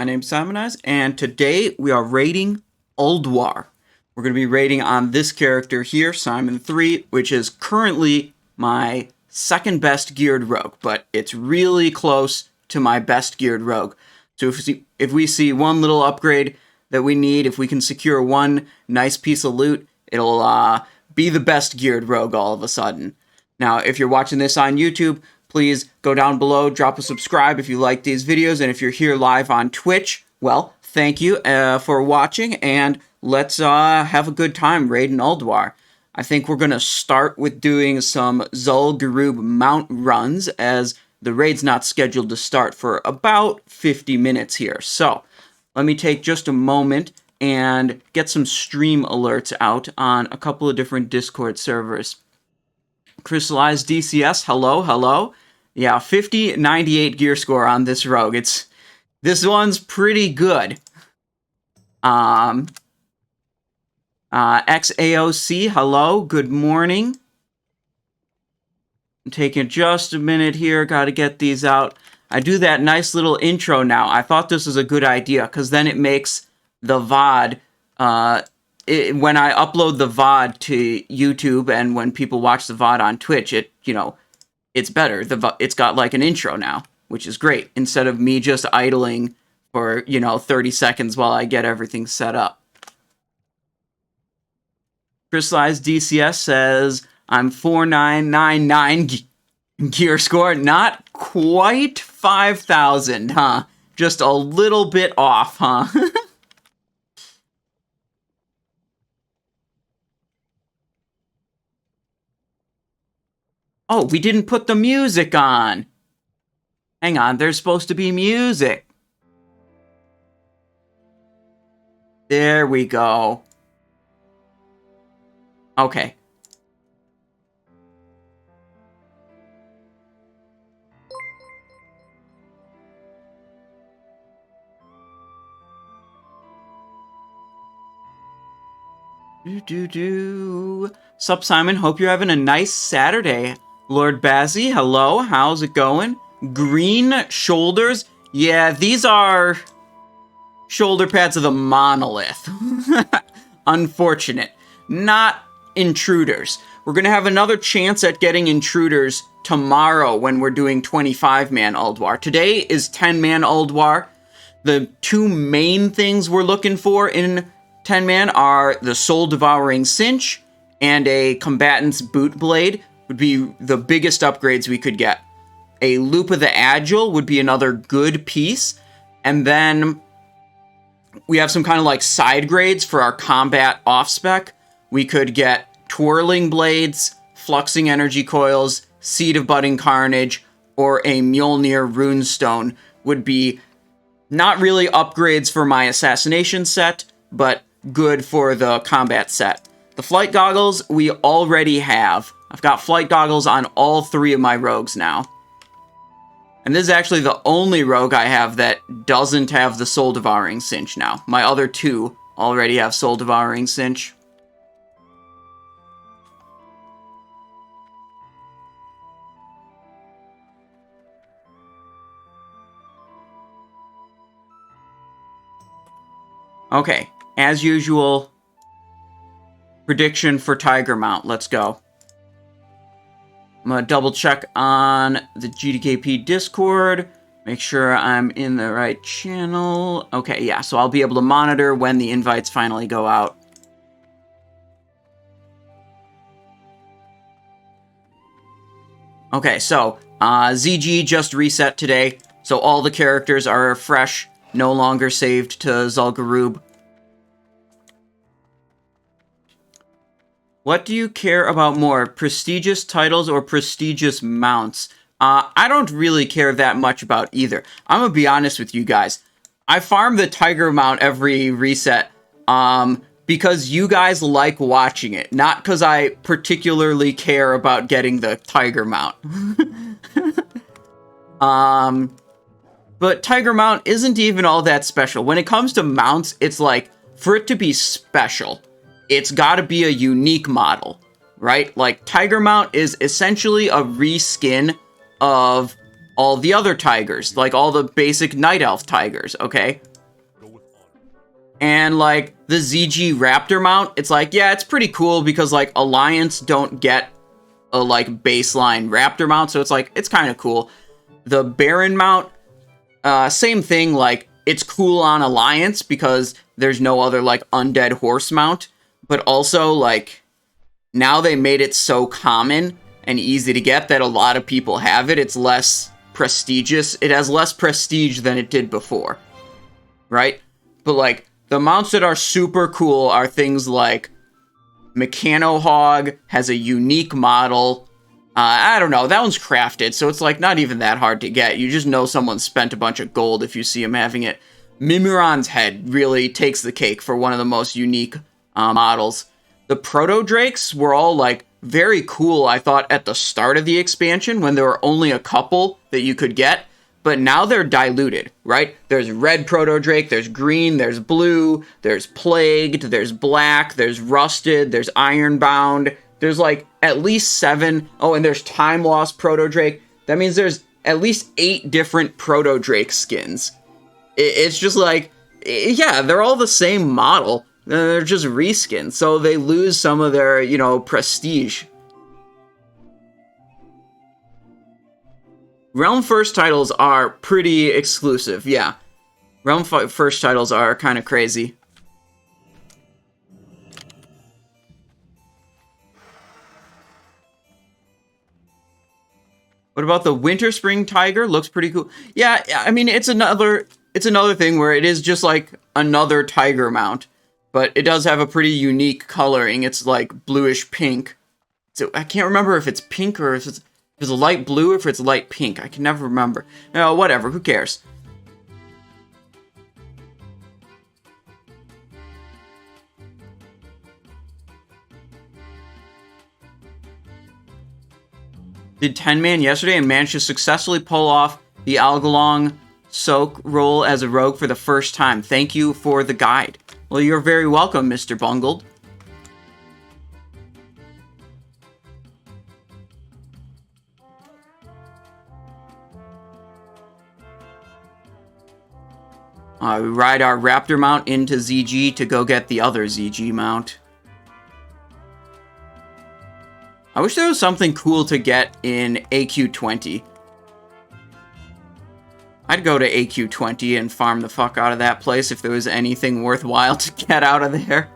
My name's Simonaz, and today we are raiding Ulduar. We're going to be raiding on this character here, Simon 3, which is currently my second best geared rogue, but it's really close to my best geared rogue. So if we see one little upgrade that we need, if we can secure one nice piece of loot, it'll be the best geared rogue all of a sudden. Now, if you're watching this on YouTube, please go down below, drop a subscribe if you like these videos, and if you're here live on Twitch, well, thank you for watching, and let's have a good time raiding Ulduar. I think we're going to start with doing some Zul'Gurub mount runs, as the raid's not scheduled to start for about 50 minutes here. So, let me take just a moment and get some stream alerts out on a couple of different Discord servers. Crystallized DCS, hello. Yeah, 5098 gear score on this rogue. This one's pretty good. XAOC, hello, good morning. I'm taking just a minute here, gotta get these out. I do that nice little intro now. I thought this was a good idea, because then it makes the VOD, when I upload the VOD to YouTube and when people watch the VOD on Twitch, it's better. It's got like an intro now, which is great, instead of me just idling for, 30 seconds while I get everything set up. Crystallized DCS says, I'm 4999 gear score, not quite 5,000, huh? Just a little bit off, huh? Oh, we didn't put the music on. Hang on, there's supposed to be music. There we go. Okay. Sup, Simon? Hope you're having a nice Saturday. Lord Bazzy, hello. How's it going? Green shoulders? Yeah, these are shoulder pads of the monolith. Unfortunate. Not intruders. We're going to have another chance at getting intruders tomorrow when we're doing 25-man Ulduar. Today is 10-man Ulduar. The two main things we're looking for in 10-man are the soul-devouring cinch and a combatant's boot blade would be the biggest upgrades we could get. A loop of the agile would be another good piece. And then we have some kind of like side grades for our combat off-spec. We could get twirling blades, fluxing energy coils, seed of budding carnage, or a Mjolnir runestone would be not really upgrades for my assassination set, but good for the combat set. The flight goggles we already have. I've got flight goggles on all three of my rogues now. And this is actually the only rogue I have that doesn't have the soul devouring cinch now. My other two already have soul devouring cinch. Okay, as usual, prediction for Tiger Mount. Let's go. I'm going to double check on the GDKP Discord. Make sure I'm in the right channel. Okay, yeah, so I'll be able to monitor when the invites finally go out. Okay, so ZG just reset today, so all the characters are fresh, no longer saved to Zul'Gurub. What do you care about more, prestigious titles or prestigious mounts? I don't really care that much about either. I'm gonna be honest with you guys. I farm the Tiger mount every reset because you guys like watching it, not because I particularly care about getting the Tiger mount. But Tiger mount isn't even all that special. When it comes to mounts, it's like, for it to be special, it's gotta be a unique model, right? Like, Tiger Mount is essentially a reskin of all the other tigers, like all the basic night elf tigers, okay? And like the ZG Raptor mount, it's like, yeah, it's pretty cool because like Alliance don't get a like baseline Raptor mount, so it's like, it's kind of cool. The Baron mount, same thing, like it's cool on Alliance because there's no other like undead horse mount, but also like now they made it so common and easy to get that a lot of people have it. It's less prestigious. It has less prestige than it did before, right? But like the mounts that are super cool are things like Mechano-Hog has a unique model. I don't know, that one's crafted, so it's like not even that hard to get. You just know someone spent a bunch of gold if you see him having it. Mimiron's head really takes the cake for one of the most unique models. The Proto-Drakes were all like very cool, I thought, at the start of the expansion when there were only a couple that you could get. But now they're diluted, right? There's red Proto-Drake, there's green, there's blue, there's plagued, there's black, there's rusted, there's ironbound. There's like at least 7. Oh, and there's time lost Proto-Drake. That means there's at least 8 different Proto-Drake skins. It's just like, yeah, they're all the same model. They're just reskins, so they lose some of their, you know, prestige. Realm First titles are pretty exclusive, yeah. Realm First titles are kind of crazy. What about the Winter Spring Tiger? Looks pretty cool. Yeah, I mean, it's another thing where it is just like another tiger mount, but it does have a pretty unique coloring. It's like bluish pink. So I can't remember if it's pink or if it's a light blue or if it's light pink. I can never remember. No, whatever. Who cares? Did 10-man yesterday and managed to successfully pull off the Algalon soak roll as a rogue for the first time. Thank you for the guide. Well, you're very welcome, Mr. Bungled. We ride our Raptor mount into ZG to go get the other ZG mount. I wish there was something cool to get in AQ20. I'd go to AQ20 and farm the fuck out of that place if there was anything worthwhile to get out of there.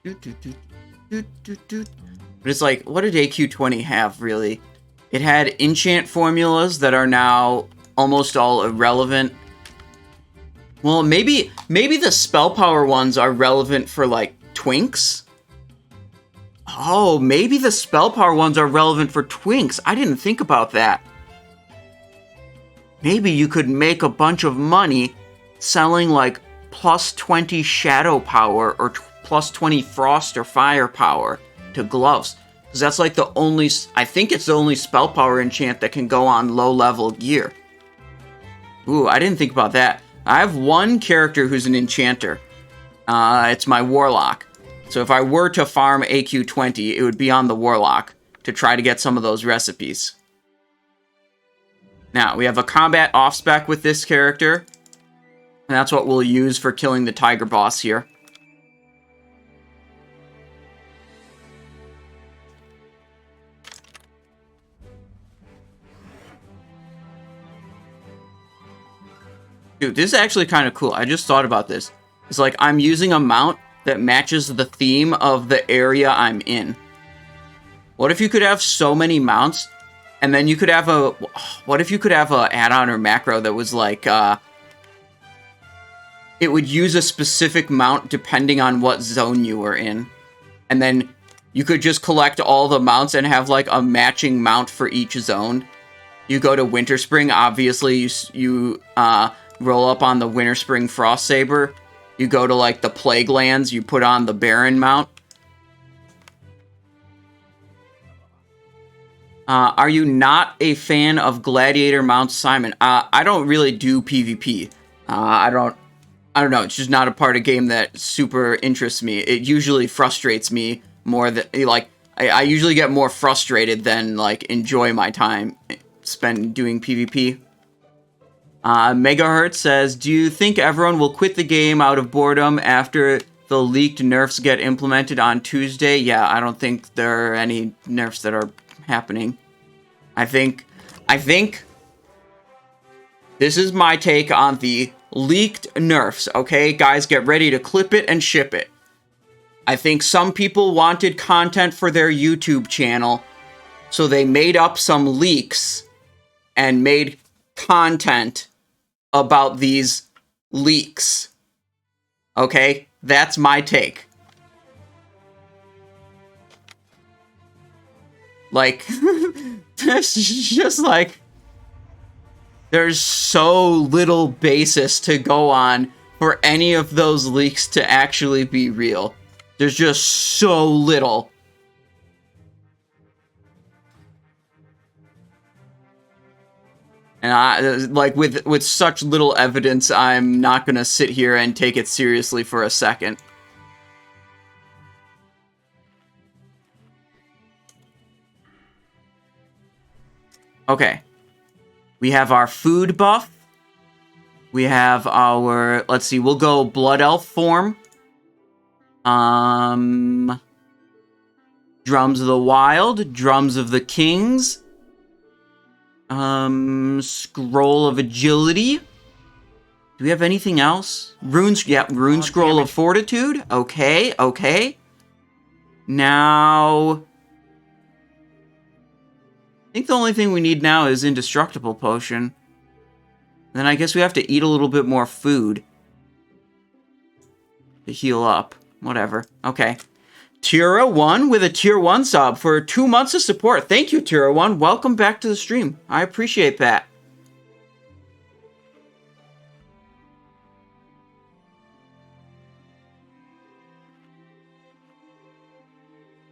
But it's like, what did AQ20 have, really? It had enchant formulas that are now almost all irrelevant. Well, maybe the spell power ones are relevant for, like, twinks? Oh, maybe the spell power ones are relevant for twinks. I didn't think about that. Maybe you could make a bunch of money selling, like, plus 20 shadow power or plus 20 frost or fire power to gloves. Because that's like the only, I think it's the only spell power enchant that can go on low level gear. Ooh, I didn't think about that. I have one character who's an enchanter. It's my Warlock. So if I were to farm AQ20, it would be on the Warlock to try to get some of those recipes. Now, we have a combat off-spec with this character. And that's what we'll use for killing the Tiger boss here. Dude, this is actually kind of cool. I just thought about this. It's like I'm using a mount that matches the theme of the area I'm in. What if you could have so many mounts, and then you could have a... What if you could have a add-on or macro that was like... it would use a specific mount depending on what zone you were in. And then you could just collect all the mounts and have like a matching mount for each zone. You go to Winter Spring, obviously you roll up on the Winter Spring Frost Saber. You go to like the Plague Lands, you put on the Baron mount. Are you not a fan of Gladiator mounts, Simon? I don't really do PvP. I don't know. It's just not a part of game that super interests me. It usually frustrates me more than, like, I usually get more frustrated than, like, enjoy my time spent doing PvP. Megahertz says, do you think everyone will quit the game out of boredom after the leaked nerfs get implemented on Tuesday? Yeah, I don't think there are any nerfs that are happening. I think this is my take on the leaked nerfs, okay? Guys, get ready to clip it and ship it. I think some people wanted content for their YouTube channel, so they made up some leaks and made content about these leaks. Okay? That's my take. Like, it's just like, there's so little basis to go on for any of those leaks to actually be real. There's just so little. And like, with such little evidence, I'm not gonna sit here and take it seriously for a second. Okay. We have our food buff. We have our, let's see, we'll go Blood Elf form. Drums of the Wild, Drums of the Kings. Scroll of Agility. Do we have anything else? Rune Scroll of Fortitude. Okay, okay. Now, I think the only thing we need now is Indestructible Potion. Then I guess we have to eat a little bit more food to heal up. Whatever. Okay. Tira 1 with a tier 1 sub for 2 months of support. Thank you, Tira 1. Welcome back to the stream. I appreciate that.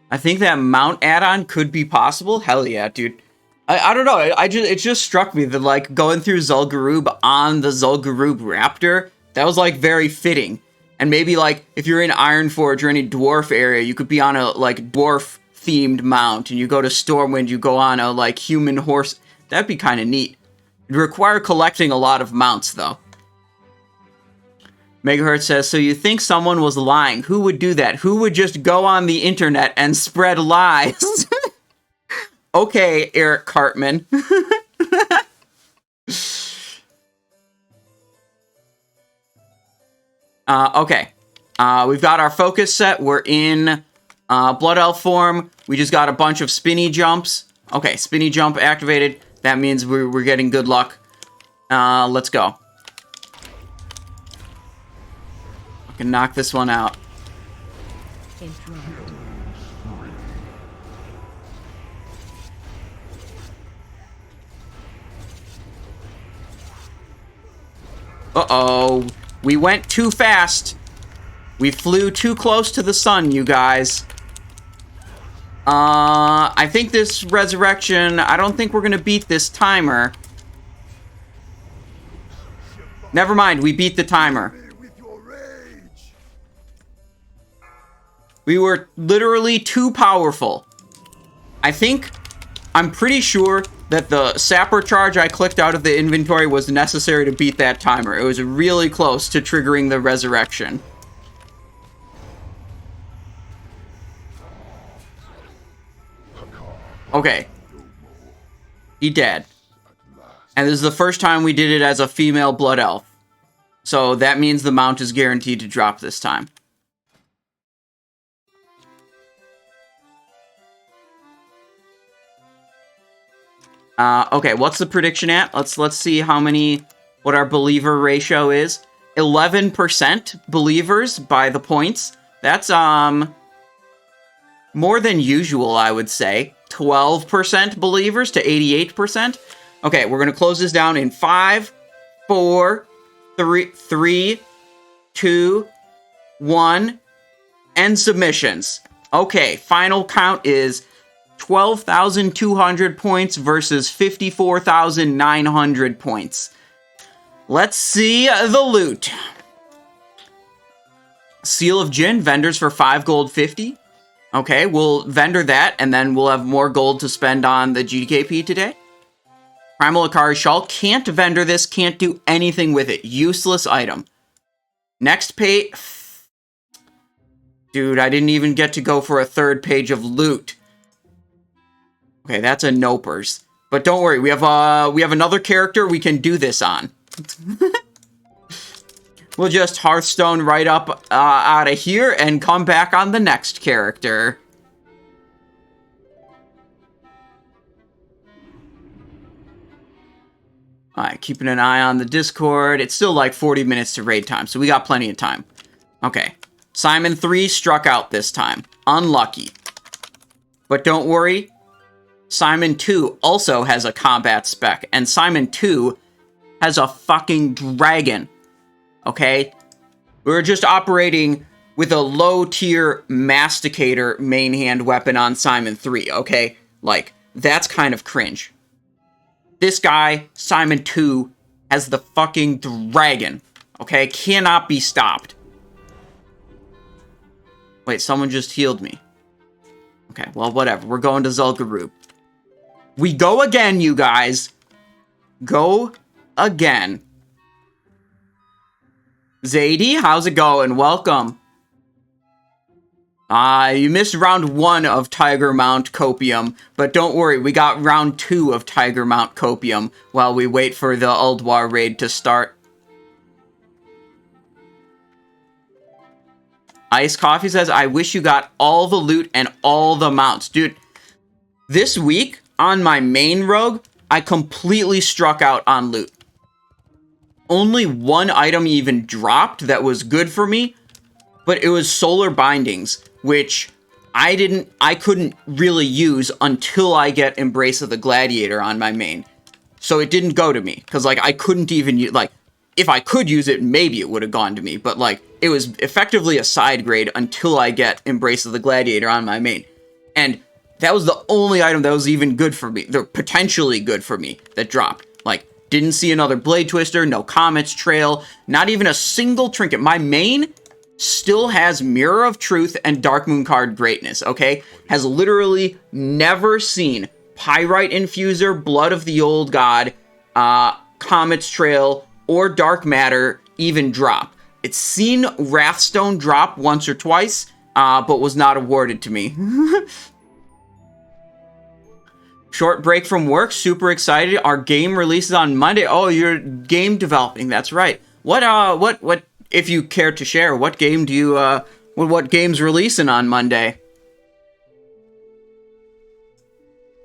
I think that mount add-on could be possible. Hell yeah, dude. I don't know. It just struck me that, like, going through Zul'Gurub on the Zul'Gurub Raptor, that was, like, very fitting. And maybe, like, if you're in Ironforge or any dwarf area, you could be on a, like, dwarf-themed mount, and you go to Stormwind, you go on a, like, human horse. That'd be kind of neat. It'd require collecting a lot of mounts, though. Megahertz says, so you think someone was lying. Who would do that? Who would just go on the internet and spread lies? Okay, Eric Cartman. Okay. We've got our focus set. We're in Blood Elf form. We just got a bunch of spinny jumps. Okay, spinny jump activated. That means we're getting good luck. Let's go. I can knock this one out. Uh-oh. We went too fast. We flew too close to the sun, you guys. I think this resurrection, I don't think we're gonna beat this timer. Never mind, we beat the timer. We were literally too powerful. I'm pretty sure that the sapper charge I clicked out of the inventory was necessary to beat that timer. It was really close to triggering the resurrection. Okay. He dead. And this is the first time we did it as a female blood elf. So that means the mount is guaranteed to drop this time. Okay, what's the prediction at? Let's see what our believer ratio is. 11% believers by the points. That's, more than usual, I would say. 12% believers to 88%. Okay, we're gonna close this down in 5, 4, 3, 2, 1, and submissions. Okay, final count is 12,200 points versus 54,900 points. Let's see the loot. Seal of Jinn, vendors for 5 gold 50. Okay, we'll vendor that, and then we'll have more gold to spend on the GKP today. Primal Akari Shawl, can't vendor this, can't do anything with it. Useless item. Next page. Dude, I didn't even get to go for a 3rd page of loot. Okay, that's a nopers. But don't worry, we have another character we can do this on. We'll just Hearthstone right up out of here and come back on the next character. Alright, keeping an eye on the Discord. It's still like 40 minutes to raid time, so we got plenty of time. Okay. Simon 3 struck out this time. Unlucky. But don't worry. Simon 2 also has a combat spec, and Simon 2 has a fucking dragon. Okay? We're just operating with a low-tier Masticator main hand weapon on Simon 3, okay? Like, that's kind of cringe. This guy, Simon 2, has the fucking dragon, okay? Cannot be stopped. Wait, someone just healed me. Okay, well, whatever. We're going to Zul'Gurub. We go again, you guys. Go again. Zadie, how's it going? Welcome. You missed round 1 of Tiger Mount Copium, but don't worry, we got round 2 of Tiger Mount Copium while we wait for the Ulduar raid to start. Ice Coffee says, I wish you got all the loot and all the mounts. Dude, this week on my main rogue, I completely struck out on loot. Only one item even dropped that was good for me, but it was Solar Bindings, which I couldn't really use until I get Embrace of the Gladiator on my main. So it didn't go to me, because, like, I couldn't even use, like, if I could use it, maybe it would have gone to me, but, like, it was effectively a side grade until I get Embrace of the Gladiator on my main. And that was the only item that was even good for me, they're potentially good for me, that dropped. Like, didn't see another Blade Twister, no Comet's Trail, not even a single trinket. My main still has Mirror of Truth and Darkmoon Card Greatness, okay? Has literally never seen Pyrite Infuser, Blood of the Old God, Comet's Trail, or Dark Matter even drop. It's seen Wrathstone drop once or twice, but was not awarded to me. Short break from work, super excited. Our game releases on Monday. Oh, you're game developing, that's right. What, if you care to share, what game do you, what game's releasing on Monday?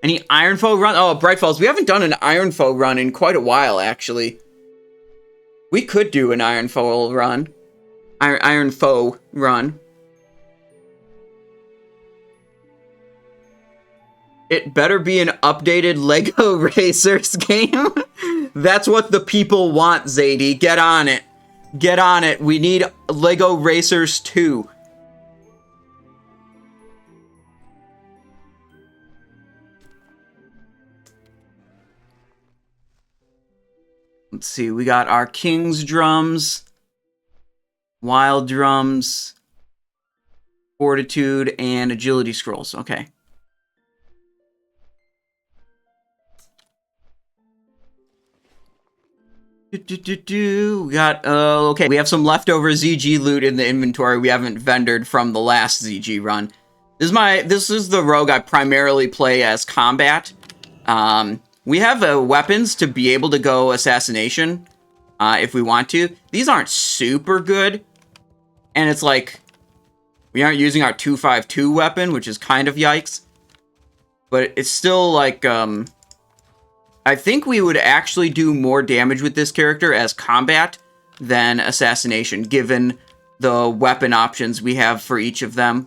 Any Ironfoe run? Oh, Brightfalls. We haven't done an Ironfoe run in quite a while, actually. We could do an Ironfoe run. Ironfoe run. It better be an updated LEGO Racers game. That's what the people want, Zadie. Get on it. Get on it. We need LEGO Racers 2. Let's see. We got our King's Drums, Wild Drums, Fortitude, and Agility Scrolls. Okay. We got, okay, we have some leftover ZG loot in the inventory we haven't vendored from the last ZG run. This is the rogue I primarily play as combat. We have weapons to be able to go Assassination, if we want to. These aren't super good, and it's like, we aren't using our 252 weapon, which is kind of yikes. But it's still like, I think we would actually do more damage with this character as combat than Assassination, given the weapon options we have for each of them.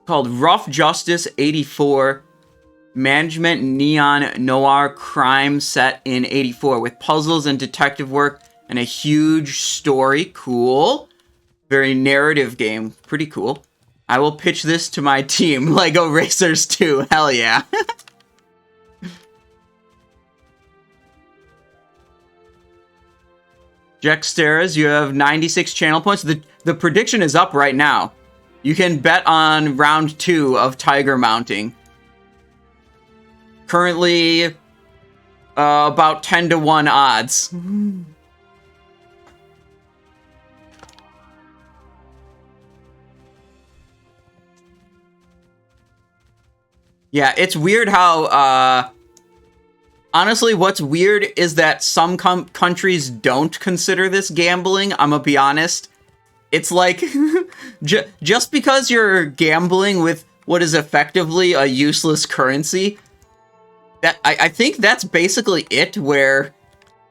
Called Rough Justice 84, Management Neon Noir crime set in 84, with puzzles and detective work and a huge story. Cool. Very narrative game. Pretty cool. I will pitch this to my team. LEGO Racers 2. Hell yeah. Jexteras, you have 96 channel points. The prediction is up right now. You can bet on round 2 of Tiger mounting. Currently, about 10 to 1 odds. Yeah, it's weird how, honestly, what's weird is that some countries don't consider this gambling, I'm gonna be honest. It's like, just because you're gambling with what is effectively a useless currency, that I think that's basically it, where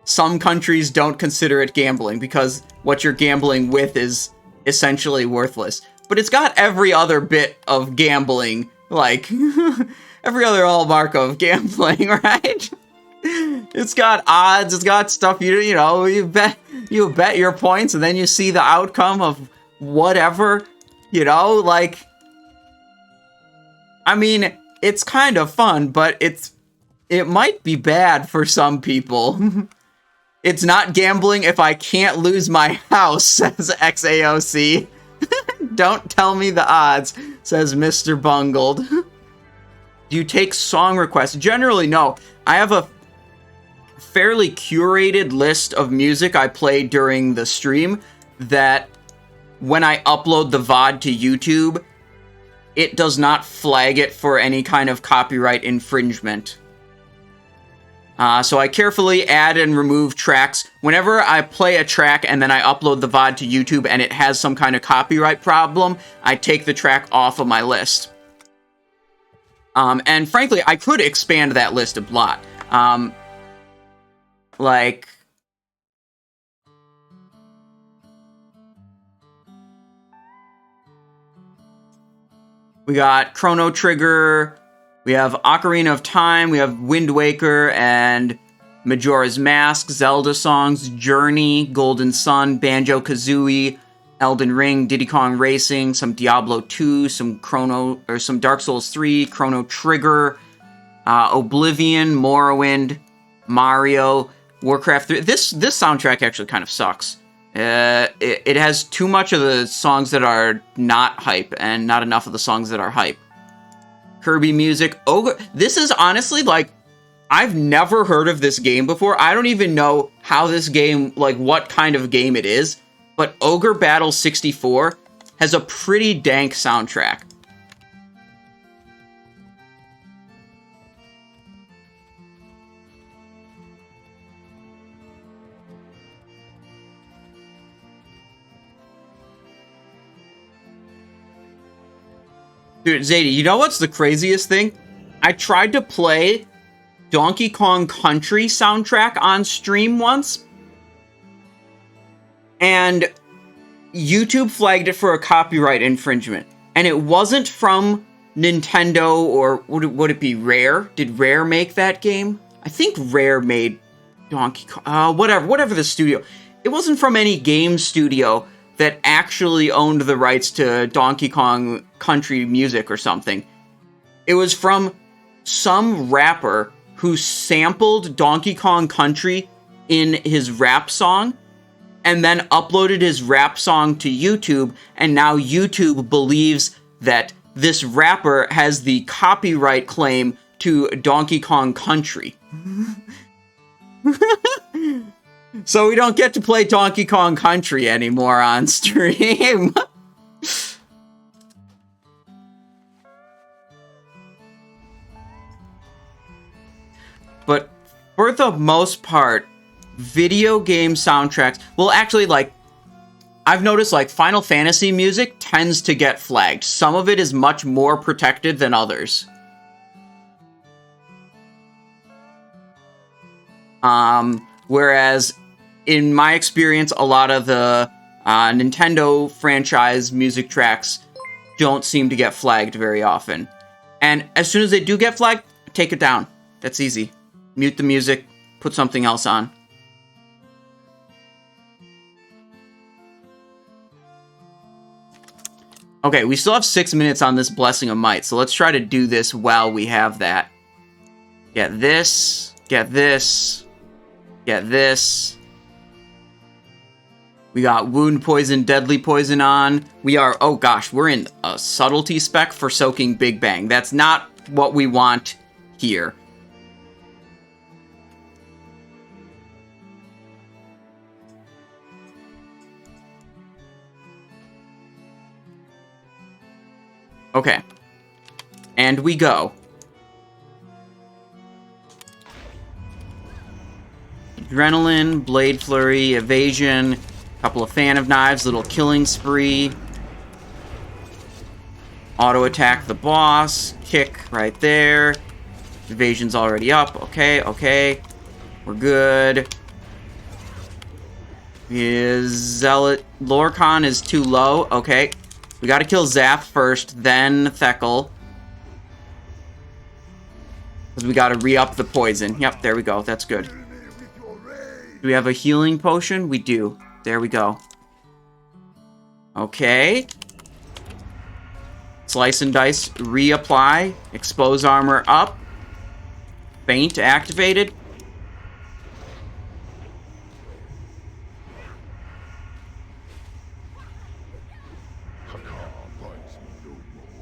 some countries don't consider it gambling, because what you're gambling with is essentially worthless. But it's got every other bit of gambling, like, every other hallmark of gambling, right? It's got odds, it's got stuff, you know, you bet your points, and then you see the outcome of whatever, you know, like, I mean, it's kind of fun, but it might be bad for some people. It's not gambling if I can't lose my house, says XAOC. Don't tell me the odds, says Mr. Bungled. Do you take song requests? Generally, no. I have a fairly curated list of music I play during the stream that when I upload the VOD to YouTube, it does not flag it for any kind of copyright infringement. So I carefully add and remove tracks. Whenever I play a track and then I upload the VOD to YouTube and it has some kind of copyright problem, I take the track off of my list. And frankly, I could expand that list a lot. Like, we got Chrono Trigger, we have Ocarina of Time, we have Wind Waker and Majora's Mask, Zelda songs, Journey, Golden Sun, Banjo-Kazooie, Elden Ring, Diddy Kong Racing, some Diablo 2, some Dark Souls 3, Chrono Trigger, Oblivion, Morrowind, Mario, Warcraft 3. This soundtrack actually kind of sucks. It has too much of the songs that are not hype and not enough of the songs that are hype. Kirby music. Ogre. This is honestly, like, I've never heard of this game before. I don't even know how this game, like, what kind of game it is. But Ogre Battle 64 has a pretty dank soundtrack. Dude, Zadie, you know what's the craziest thing? I tried to play Donkey Kong Country soundtrack on stream once, and YouTube flagged it for a copyright infringement. And it wasn't from Nintendo, or would it be Rare? Did Rare make that game? I think Rare made Donkey Kong, whatever the studio. It wasn't from any game studio that actually owned the rights to Donkey Kong Country music or something. It was from some rapper who sampled Donkey Kong Country in his rap song and then uploaded his rap song to YouTube, and now YouTube believes that this rapper has the copyright claim to Donkey Kong Country. So we don't get to play Donkey Kong Country anymore on stream. But for the most part, video game soundtracks... Well, actually, like, I've noticed, like, Final Fantasy music tends to get flagged. Some of it is much more protected than others. Whereas, in my experience, a lot of the Nintendo franchise music tracks don't seem to get flagged very often. And as soon as they do get flagged, take it down. That's easy. Mute the music, put something else on. Okay, we still have 6 minutes on this Blessing of Might, so let's try to do this while we have that. Get this, get this, get this. We got wound poison, deadly poison on. We are, oh gosh, we're in a subtlety spec for soaking Big Bang. That's not what we want here. Okay. And we go. Adrenaline, Blade Flurry, Evasion, couple of Fan of Knives, little Killing Spree. Auto attack the boss, kick right there. Evasion's already up, okay. We're good. His Zealot, Lorcan is too low, okay. We gotta kill Zath first, then Thekel. Because we gotta re-up the poison. Yep, there we go, that's good. Do we have a healing potion? We do. There we go. Okay. Slice and dice, reapply. Expose armor up. Feint activated.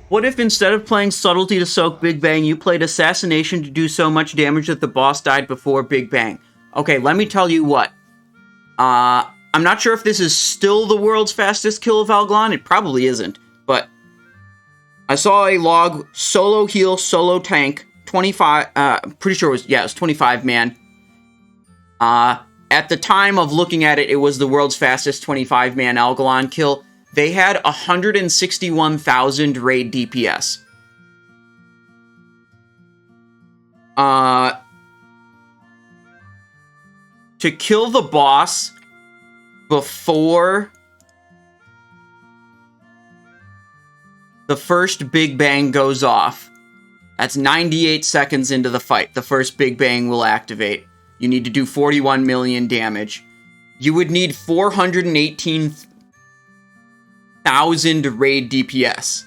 What if instead of playing Subtlety to soak Big Bang, you played Assassination to do so much damage that the boss died before Big Bang? Okay, let me tell you what. I'm not sure if this is still the world's fastest kill of Algalon. It probably isn't, but I saw a log, solo heal, solo tank, 25, pretty sure it was 25 man. At the time of looking at it, it was the world's fastest 25 man Algalon kill. They had 161,000 raid DPS. To kill the boss before the first Big Bang goes off, that's 98 seconds into the fight. The first Big Bang will activate. You need to do 41 million damage. You would need 418,000 raid DPS.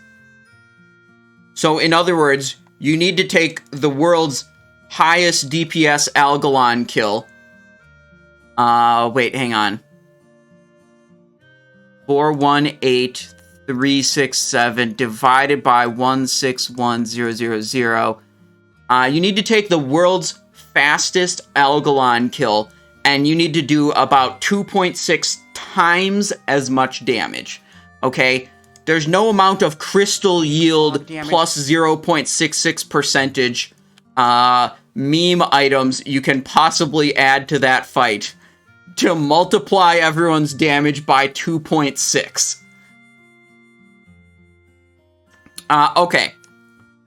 So, in other words, you need to take the world's highest DPS Algalon kill. Wait, hang on. 418,367 divided by 161,000. You need to take the world's fastest Algalon kill, and you need to do about 2.6 times as much damage. Okay? There's no amount of crystal yield plus 0.66% meme items you can possibly add to that fight to multiply everyone's damage by 2.6. Okay.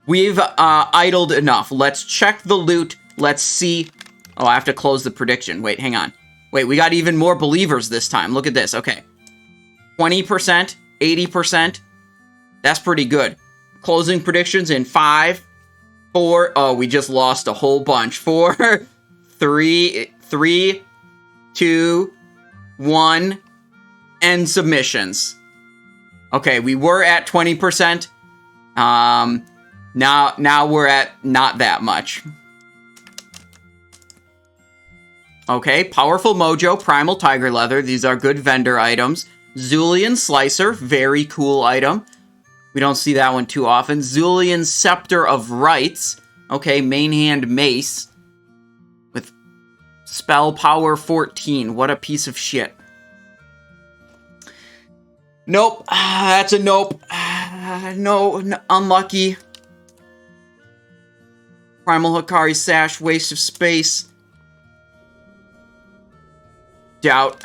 We've idled enough. Let's check the loot. Let's see. Oh, I have to close the prediction. Wait, hang on. Wait, we got even more believers this time. Look at this. Okay. 20%, 80%. That's pretty good. Closing predictions in 5, 4. Oh, we just lost a whole bunch. 4, 3, 2, 1, and submissions. Okay, we were at 20%. Now we're at not that much. Okay, Powerful Mojo, Primal Tiger Leather. These are good vendor items. Zulian Slicer, very cool item. We don't see that one too often. Zulian Scepter of Rights. Okay, main hand mace. With spell power 14. What a piece of shit. Nope. That's a nope. No, unlucky. Primal Hikari Sash, waste of space. Doubt.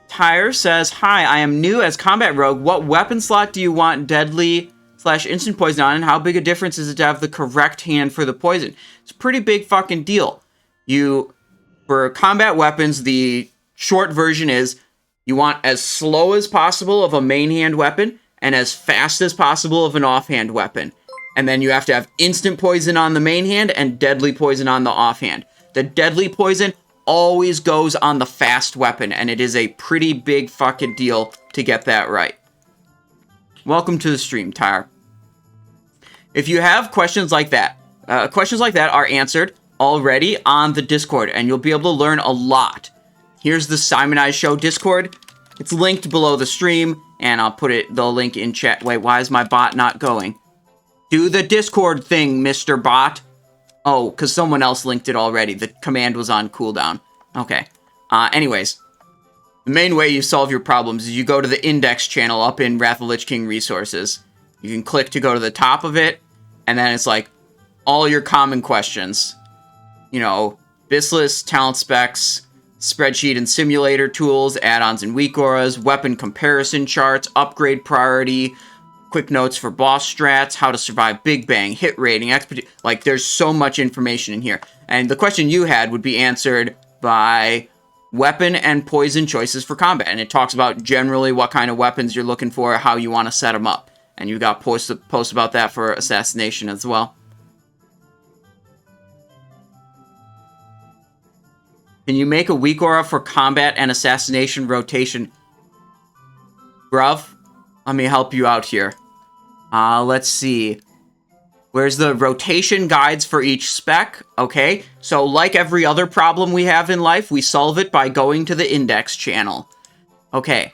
Tyre says, hi, I am new as combat rogue. What weapon slot do you want deadly / instant poison on, and how big a difference is it to have the correct hand for the poison? It's a pretty big fucking deal. For combat weapons, the short version is you want as slow as possible of a main hand weapon and as fast as possible of an offhand weapon. And then you have to have instant poison on the main hand and deadly poison on the offhand. The deadly poison always goes on the fast weapon, and it is a pretty big fucking deal to get that right. Welcome to the stream, Tyre. If you have questions like that are answered. already on the Discord, and you'll be able to learn a lot. Here's the Simon I Show Discord. It's linked below the stream, and I'll put the link in chat. Wait, why is my bot not going? Do the Discord thing, Mr. Bot. Oh, because someone else linked it already. The command was on cooldown. Okay. Anyways, the main way you solve your problems is you go to the index channel up in Wrath of the Lich King resources. You can click to go to the top of it, and then it's like all your common questions. You know, Bislis, talent specs, spreadsheet and simulator tools, add-ons and weak auras, weapon comparison charts, upgrade priority, quick notes for boss strats, how to survive Big Bang, hit rating, expedition. Like, there's so much information in here. And the question you had would be answered by weapon and poison choices for combat. And it talks about generally what kind of weapons you're looking for, how you want to set them up. And you got posts about that for Assassination as well. Can you make a weak aura for combat and Assassination rotation? Bruv, let me help you out here. Let's see. Where's the rotation guides for each spec? Okay, so like every other problem we have in life, we solve it by going to the index channel. Okay.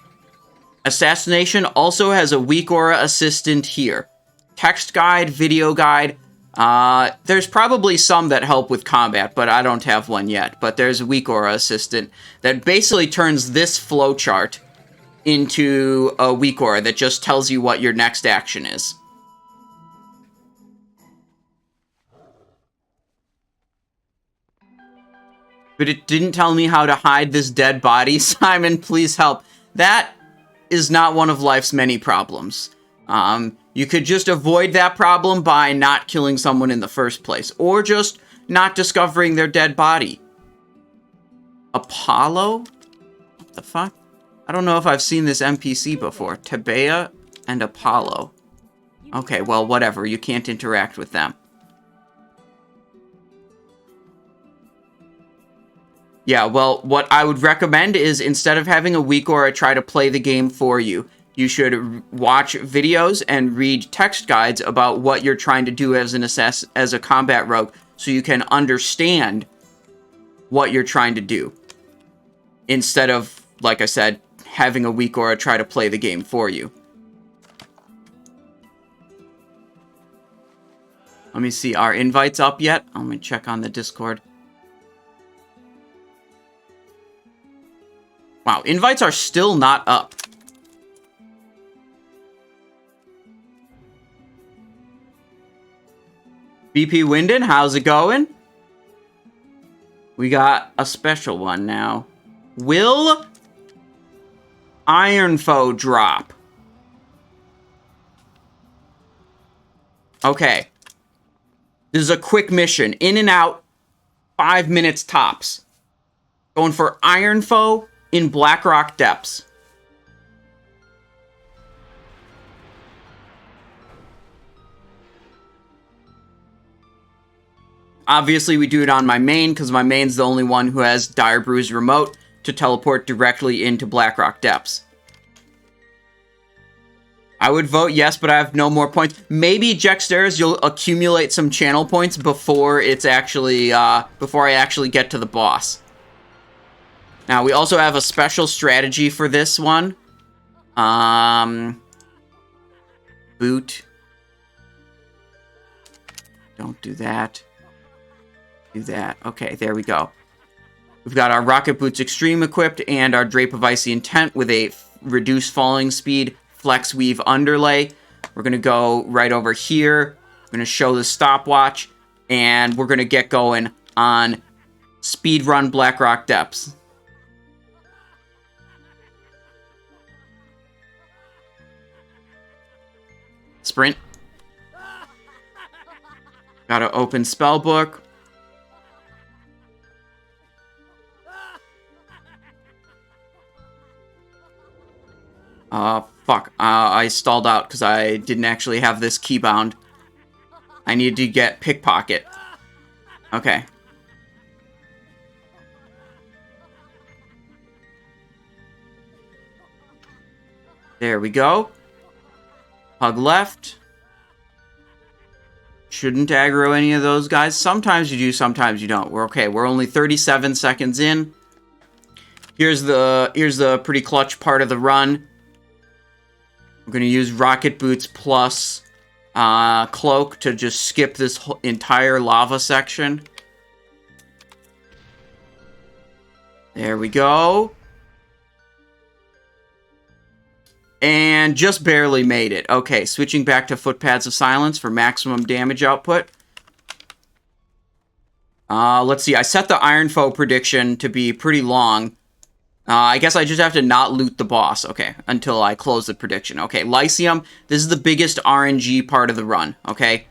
Assassination also has a weak aura assistant here. Text guide, video guide. There's probably some that help with combat, but I don't have one yet. But there's a weak aura assistant that basically turns this flowchart into a weak aura that just tells you what your next action is. But it didn't tell me how to hide this dead body. Simon, please help. That is not one of life's many problems. You could just avoid that problem by not killing someone in the first place, or just not discovering their dead body. Apollo? What the fuck? I don't know if I've seen this NPC before. Tabea and Apollo. Okay, well, whatever. You can't interact with them. Yeah, well, what I would recommend is instead of having a weak aura try to play the game for you, you should watch videos and read text guides about what you're trying to do as a combat rogue, so you can understand what you're trying to do. Instead of, like I said, having a weak aura try to play the game for you. Let me see, are invites up yet? Let me check on the Discord. Wow, invites are still not up. BP Winden, how's it going? We got a special one now. Will Ironfoe drop? Okay. This is a quick mission. In and out, 5 minutes tops. Going for Ironfoe in Blackrock Depths. Obviously, we do it on my main, because my main's the only one who has Dire Brews remote to teleport directly into Blackrock Depths. I would vote yes, but I have no more points. Maybe, Jexteris, you'll accumulate some channel points before it's actually, before I actually get to the boss. Now, we also have a special strategy for this one. Boot. Don't do that. Do that. Okay, there we go. We've got our Rocket Boots Extreme equipped and our Drape of Icy Intent with a reduced falling speed Flex Weave underlay. We're going to go right over here. We're going to show the stopwatch, and we're going to get going on Speedrun Blackrock Depths. Sprint. Gotta open Spellbook. Fuck. I stalled out because I didn't actually have this keybound. I needed to get Pickpocket. Okay. There we go. Hug left. shouldn't aggro any of those guys. Sometimes you do, sometimes you don't. We're okay. We're only 37 seconds in. Here's the pretty clutch part of the run. We're going to use Rocket Boots plus Cloak to just skip this entire lava section. There we go. And just barely made it. Okay, switching back to Footpads of Silence for maximum damage output. Let's see. I set the Iron Foe prediction to be pretty long. I guess I just have to not loot the boss. Okay, until I close the prediction. Okay, Lyceum. This is the biggest RNG part of the run. Okay?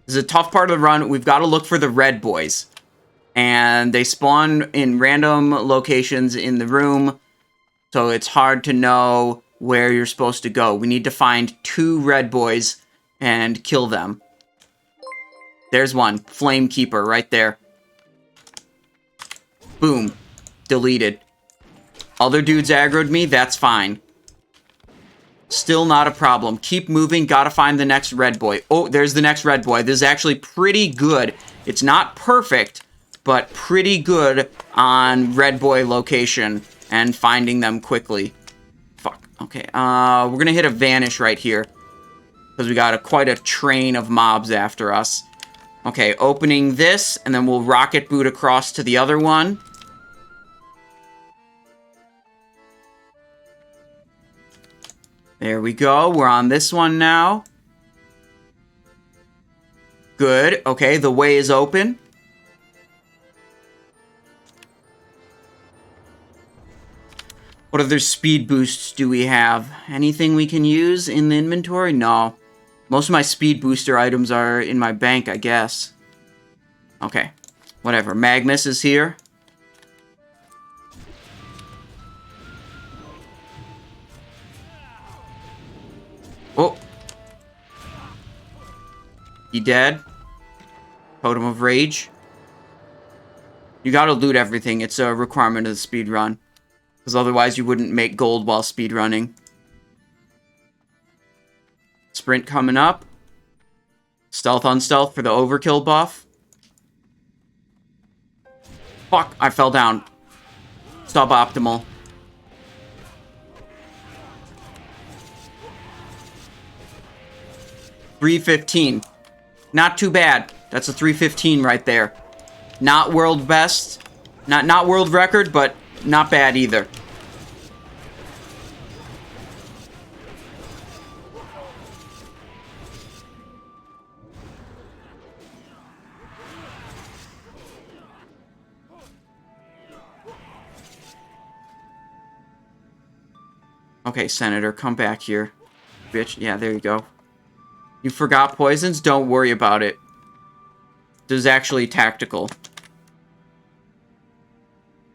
This is a tough part of the run. We've got to look for the red boys. And they spawn in random locations in the room. So it's hard to know where you're supposed to go. We need to find 2 red boys and kill them. There's one. Flamekeeper right there. Boom. Deleted. Other dudes aggroed me. That's fine. Still not a problem. Keep moving. Gotta find the next red boy. Oh, there's the next red boy. This is actually pretty good. It's not perfect, but pretty good on red boy location and finding them quickly. Fuck. Okay. We're gonna hit a vanish right here because we got quite a train of mobs after us. Okay, opening this, and then we'll rocket boot across to the other one. There we go. We're on this one now. Good. Okay, the way is open. What other speed boosts do we have? Anything we can use in the inventory? No. Most of my speed booster items are in my bank, I guess. Okay. Whatever. Magnus is here. Oh. He dead. Totem of Rage. You gotta loot everything. It's a requirement of the speed run. Because otherwise you wouldn't make gold while speed running. Sprint coming up. Stealth on stealth for the overkill buff. Fuck, I fell down. Suboptimal. $315. Not too bad. That's a 315 right there. Not world best. Not world record, but not bad either. Okay, Senator, come back here. Bitch. Yeah, there you go. You forgot poisons? Don't worry about it. This is actually tactical.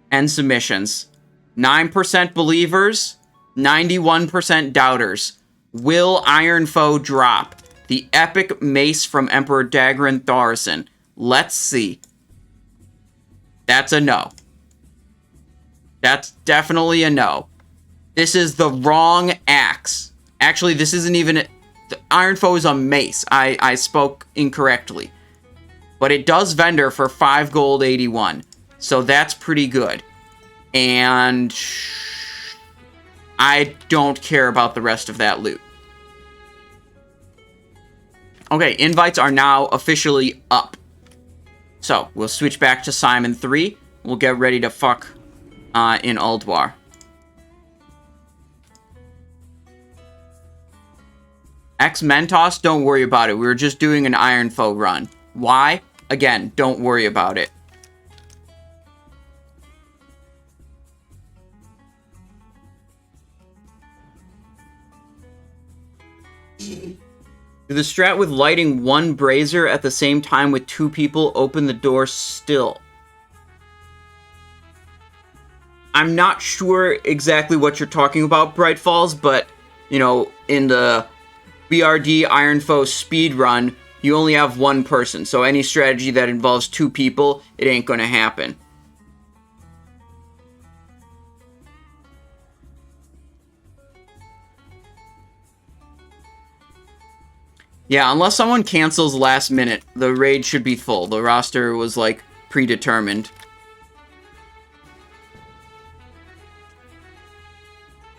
End submissions. 9% believers, 91% doubters. Will Iron Foe drop? The epic mace from Emperor Dagger and Thaurissan. Let's see. That's a no. That's definitely a no. This is the wrong axe. Actually, this isn't even... The Iron Foe is a mace. I spoke incorrectly. But it does vendor for 5 gold 81. So that's pretty good. And... I don't care about the rest of that loot. Okay, invites are now officially up. So, we'll switch back to Simon 3. We'll get ready to fuck in Ulduar. X-Mentos, don't worry about it. We were just doing an Iron Foe run. Why? Again, don't worry about it. Do the strat with lighting one brazier at the same time with 2 people open the door still? I'm not sure exactly what you're talking about, Bright Falls, but, you know, in the BRD Iron Foe speed run, you only have 1 person, so any strategy that involves 2 people, it ain't gonna happen. Yeah, unless someone cancels last minute, the raid should be full. The roster was, like, predetermined.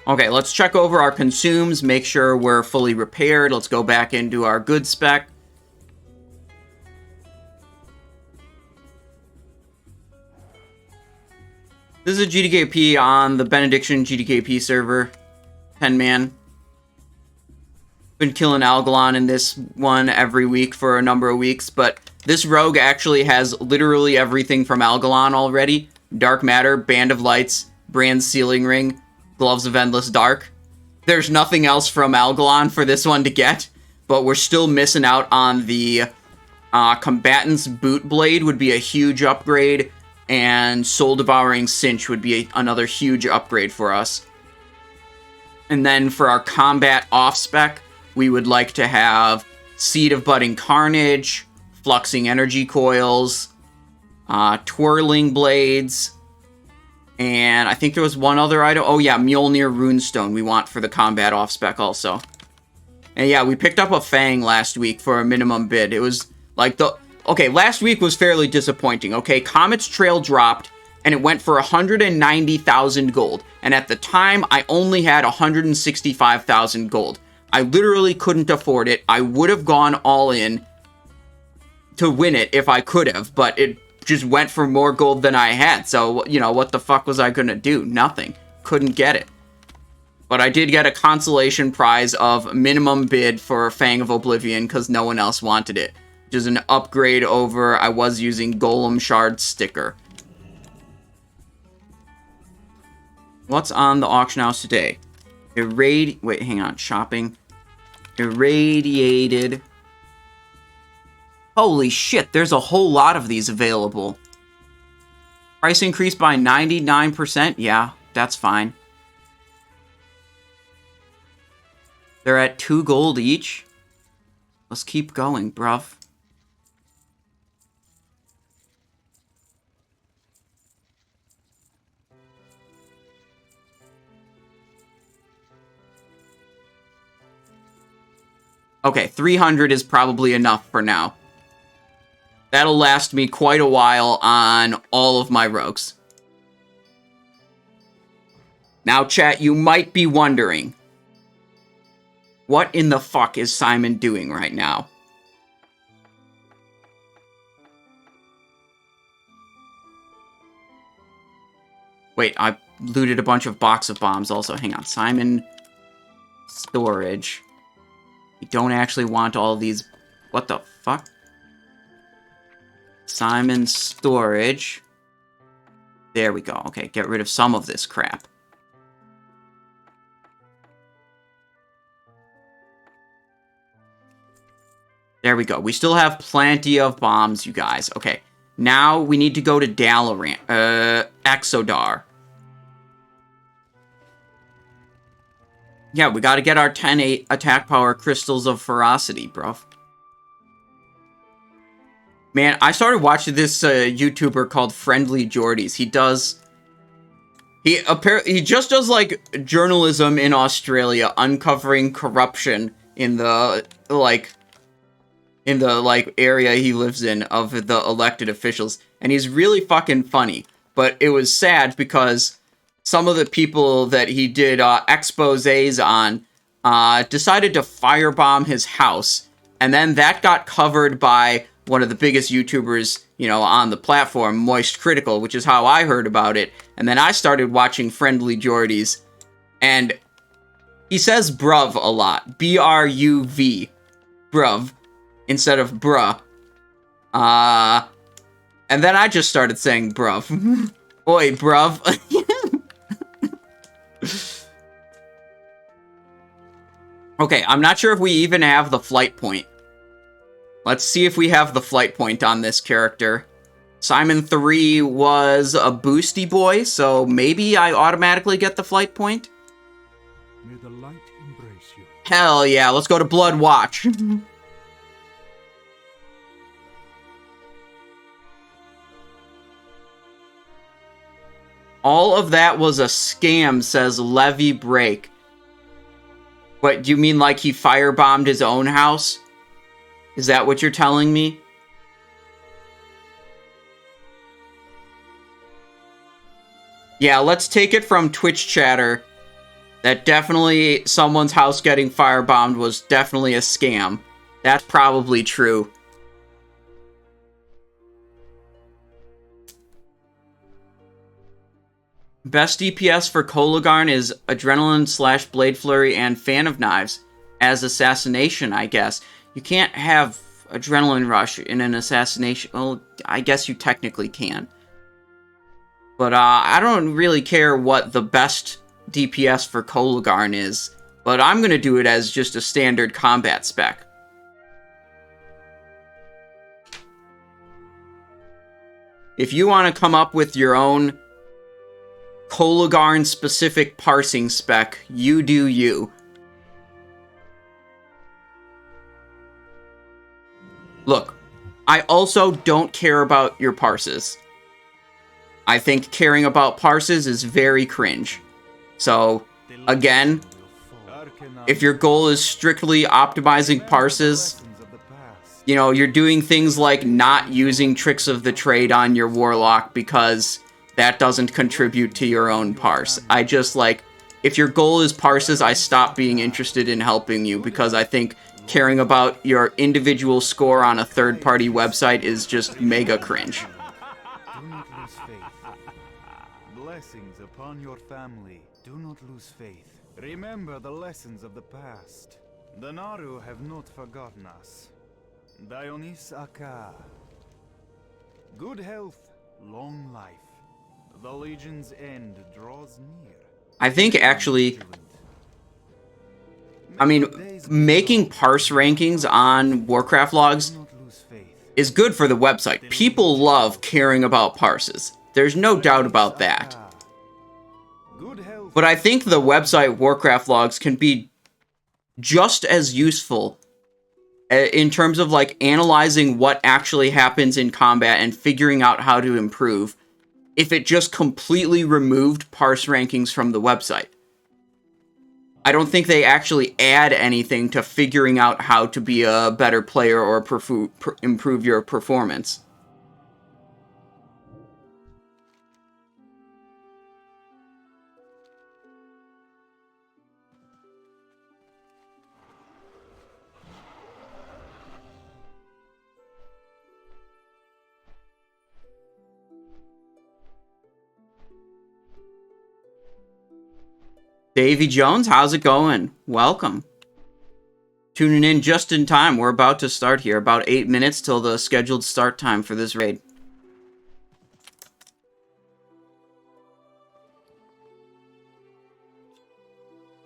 Okay, let's check over our consumes, make sure we're fully repaired. Let's go back into our good spec. This is a GDKP on the Benediction GDKP server. 10-man. Been killing Algalon in this one every week for a number of weeks, but this rogue actually has literally everything from Algalon already. Dark Matter, Band of Lights, Brand's Sealing Ring, Gloves of Endless Dark. There's nothing else from Algalon for this one to get, but we're still missing out on the Combatant's Boot Blade would be a huge upgrade, and Soul Devouring Cinch would be another huge upgrade for us. And then for our combat off-spec, we would like to have Seed of Budding Carnage, Fluxing Energy Coils, Twirling Blades, and I think there was one other item. Oh yeah, Mjolnir Runestone we want for the combat off-spec also. And yeah, we picked up a Fang last week for a minimum bid. It was like the... Okay, last week was fairly disappointing, okay? Comet's Trail dropped, and it went for 190,000 gold. And at the time, I only had 165,000 gold. I literally couldn't afford it. I would have gone all in to win it if I could have, but it just went for more gold than I had. So, you know, what the fuck was I gonna do? Nothing. Couldn't get it. But I did get a consolation prize of minimum bid for Fang of Oblivion because no one else wanted it. Which is an upgrade over I was using Golem Shard Sticker. What's on the auction house today? Wait, hang on. Shopping. Irradiated. Holy shit, there's a whole lot of these available. Price increase by 99%? Yeah, that's fine. They're at 2 gold each. Let's keep going, bruv. Okay, 300 is probably enough for now. That'll last me quite a while on all of my rogues. Now, chat, you might be wondering, what in the fuck is Simon doing right now? Wait, I looted a bunch of box of bombs also. Hang on, Simon storage. We don't actually want all these... What the fuck? Simon storage. There we go. Okay, get rid of some of this crap. There we go. We still have plenty of bombs, you guys. Okay, now we need to go to Exodar. Yeah, we gotta get our 10-8 attack power Crystals of Ferocity, bro. Man, I started watching this YouTuber called Friendly Jordies. He just does, like, journalism in Australia, uncovering corruption in the area he lives in of the elected officials. And he's really fucking funny. But it was sad because some of the people that he did exposés on decided to firebomb his house. And then that got covered by one of the biggest YouTubers, you know, on the platform, Moist Critical, which is how I heard about it. And then I started watching Friendly Jordies. And he says bruv a lot. B-R-U-V. Bruv. Instead of bruh. And then I just started saying bruv. Oi, bruv. Okay, I'm not sure if we even have the flight point. Let's see if we have the flight point on this character. Simon 3 was a boosty boy, so maybe I automatically get the flight point? May the light embrace you. Hell yeah, let's go to Blood Watch. All of that was a scam, says Levy Break. What, do you mean like he firebombed his own house? Is that what you're telling me? Yeah, let's take it from Twitch chatter that definitely someone's house getting firebombed was definitely a scam. That's probably true. Best DPS for Kologarn is Adrenaline / Blade Flurry and Fan of Knives. As Assassination, I guess. You can't have Adrenaline Rush in an Assassination. Well, I guess you technically can. But I don't really care what the best DPS for Kologarn is. But I'm going to do it as just a standard combat spec. If you want to come up with your own Kologarn-specific parsing spec, you do you. Look, I also don't care about your parses. I think caring about parses is very cringe. So, again, if your goal is strictly optimizing parses, you know, you're doing things like not using Tricks of the Trade on your Warlock because that doesn't contribute to your own parse. I just, like, if your goal is parses, I stop being interested in helping you because I think caring about your individual score on a third-party website is just mega cringe. Do not lose faith. Blessings upon your family. Do not lose faith. Remember the lessons of the past. The Naru have not forgotten us. Dionys Aka. Good health, long life. The Legion's end draws near. I think, actually, I mean, making parse rankings on Warcraft logs is good for the website. People love caring about parses. There's no doubt about that. But I think the website Warcraft logs can be just as useful in terms of, like, analyzing what actually happens in combat and figuring out how to improve if it just completely removed parse rankings from the website. I don't think they actually add anything to figuring out how to be a better player or improve your performance. Davy Jones, how's it going? Welcome. Tuning in just in time. We're about to start here. About 8 minutes till the scheduled start time for this raid.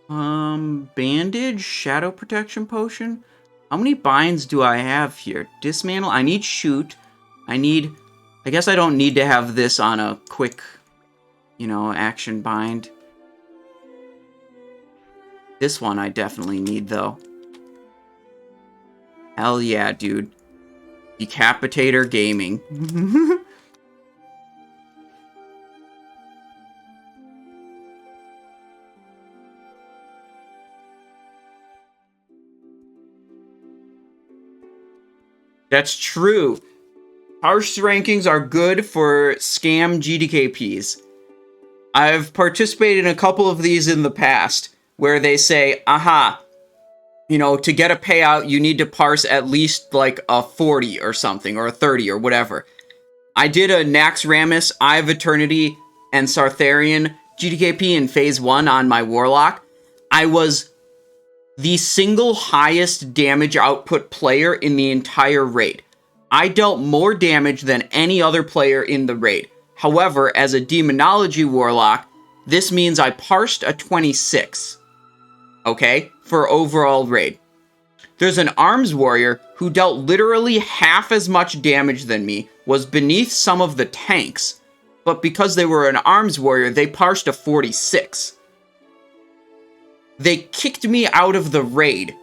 Bandage, Shadow Protection Potion. How many binds do I have here? Dismantle. I need Shoot. I guess I don't need to have this on a quick, you know, action bind. This one I definitely need, though. Hell yeah, dude. Decapitator Gaming. That's true. Parse rankings are good for scam GDKPs. I've participated in a couple of these in the past, where they say, aha, you know, to get a payout, you need to parse at least, like, a 40 or something, or a 30 or whatever. I did a Naxxramas, Eye of Eternity, and Sartharion GDKP in Phase 1 on my Warlock. I was the single highest damage output player in the entire raid. I dealt more damage than any other player in the raid. However, as a Demonology Warlock, this means I parsed a 26. Okay, for overall raid. There's an Arms Warrior who dealt literally half as much damage than me, was beneath some of the tanks, but because they were an Arms Warrior, they parsed a 46. They kicked me out of the raid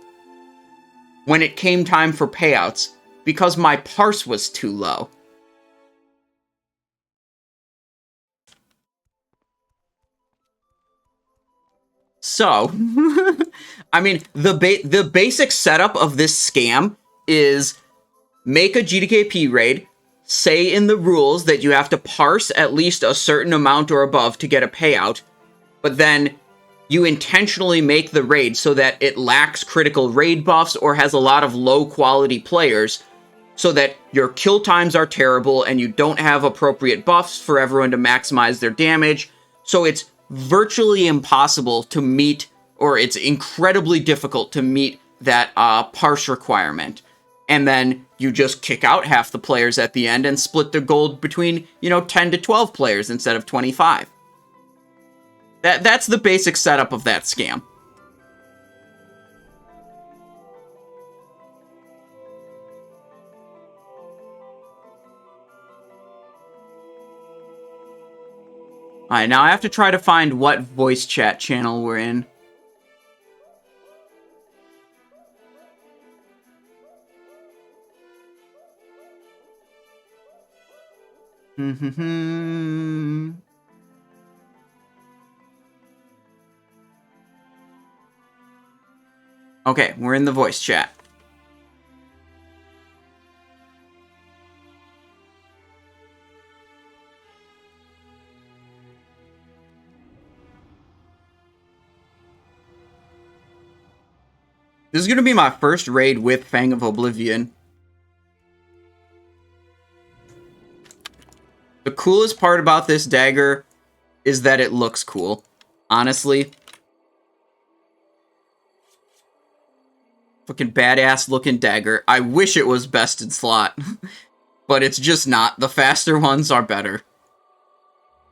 when it came time for payouts because my parse was too low. So, I mean, the basic setup of this scam is make a GDKP raid, say in the rules that you have to parse at least a certain amount or above to get a payout, but then you intentionally make the raid so that it lacks critical raid buffs or has a lot of low-quality players, so that your kill times are terrible and you don't have appropriate buffs for everyone to maximize their damage. So it's virtually impossible to meet, or it's incredibly difficult to meet that parse requirement. And then you just kick out half the players at the end and split the gold between, 10 to 12 players instead of 25. That's the basic setup of that scam. Alright, now I have to try to find what voice chat channel we're in. Okay, we're in the voice chat. This is going to be my first raid with Fang of Oblivion. The coolest part about this dagger is that it looks cool. Honestly. Fucking badass looking dagger. I wish it was best in slot. But it's just not. The faster ones are better.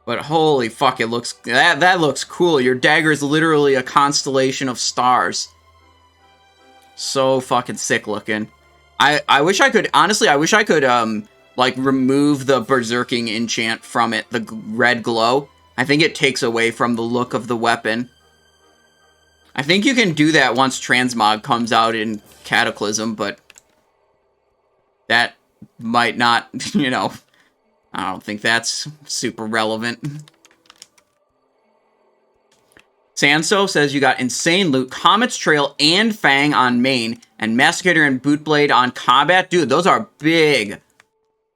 But holy fuck, it looks... That looks cool. Your dagger is literally a constellation of stars. So fucking sick looking. I wish I could... Honestly, I wish I could, like, remove the berserking enchant from it. The red glow. I think it takes away from the look of the weapon. I think you can do that once Transmog comes out in Cataclysm, but that might not, I don't think that's super relevant. Sanso says you got insane loot, Comet's Trail and Fang on main, and Masticator and Bootblade on combat. Dude, those are big.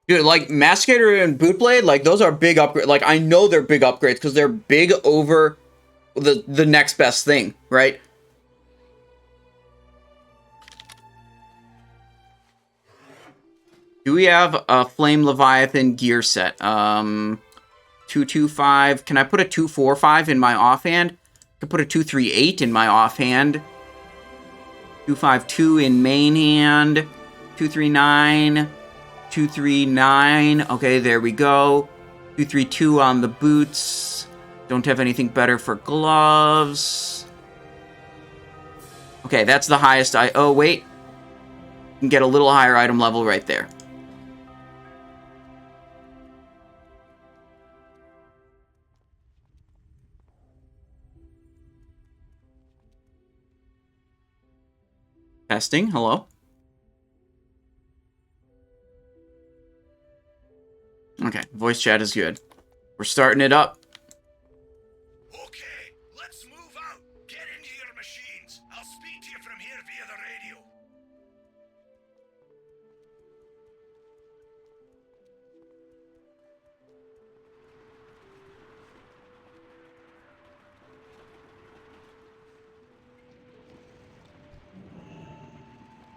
Dude, like, Masticator and Bootblade, like, those are big upgrades. Like, I know they're big upgrades, because they're big over the next best thing, right? Do we have a Flame Leviathan gear set? 225. Can I put a 245 in my offhand? I can put a 238 in my offhand. 252 in main hand. 239. 239. Okay, there we go. 232 on the boots. Don't have anything better for gloves. Okay, that's the highest I... Oh, wait. You can get a little higher item level right there. Testing, hello. Okay, voice chat is good. We're starting it up. Okay, let's move out. Get into your machines. I'll speak to you from here via the radio.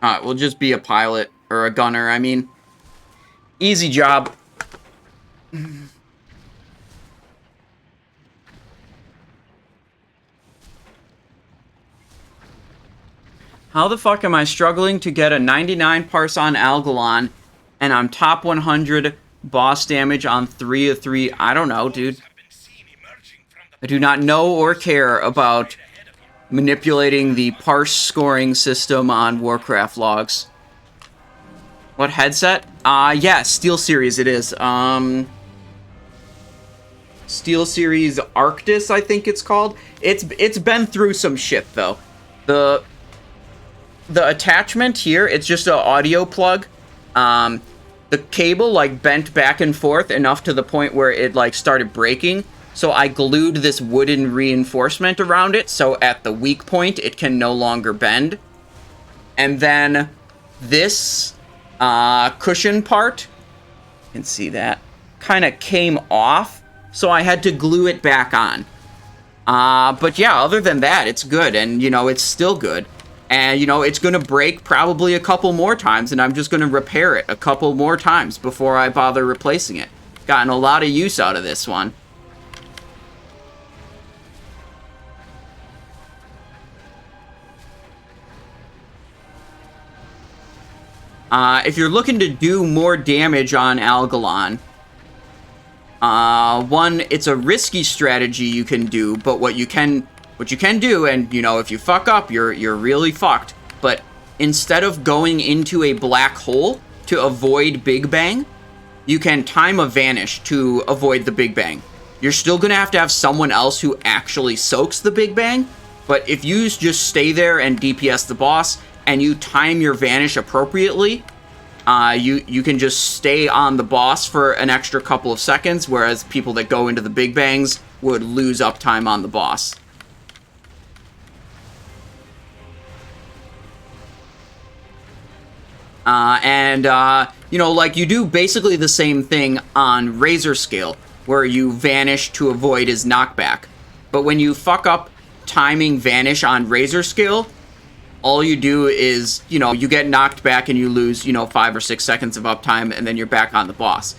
Alright, we'll just be a pilot, or a gunner, I mean. Easy job. How the fuck am I struggling to get a 99 parse on Algalon, and I'm top 100 boss damage on 3 of 3? I don't know, dude. I do not know or care about manipulating the parse scoring system on Warcraft logs. What headset? Yeah, SteelSeries it is. SteelSeries Arctis, I think it's called. It's been through some shit, though. The attachment here, it's just an audio plug. The cable, like, bent back and forth enough to the point where it, like, started breaking. So I glued this wooden reinforcement around it, so at the weak point, it can no longer bend. And then this cushion part, you can see that, kind of came off, so I had to glue it back on. But yeah, other than that, it's good, and, you know, it's still good. And, you know, it's going to break probably a couple more times, and I'm just going to repair it a couple more times before I bother replacing it. Gotten a lot of use out of this one. If you're looking to do more damage on Algalon, one, it's a risky strategy you can do, but what you can do, and, you know, if you fuck up, you're really fucked, but instead of going into a black hole to avoid Big Bang, you can time a vanish to avoid the Big Bang. You're still gonna have to have someone else who actually soaks the Big Bang, but if you just stay there and DPS the boss, and you time your vanish appropriately, you can just stay on the boss for an extra couple of seconds, whereas people that go into the Big Bangs would lose uptime on the boss. You know, like, you do basically the same thing on Razorscale, where you vanish to avoid his knockback. But when you fuck up timing vanish on Razorscale, all you do is, you know, you get knocked back and you lose, you know, 5 or 6 seconds of uptime, and then you're back on the boss.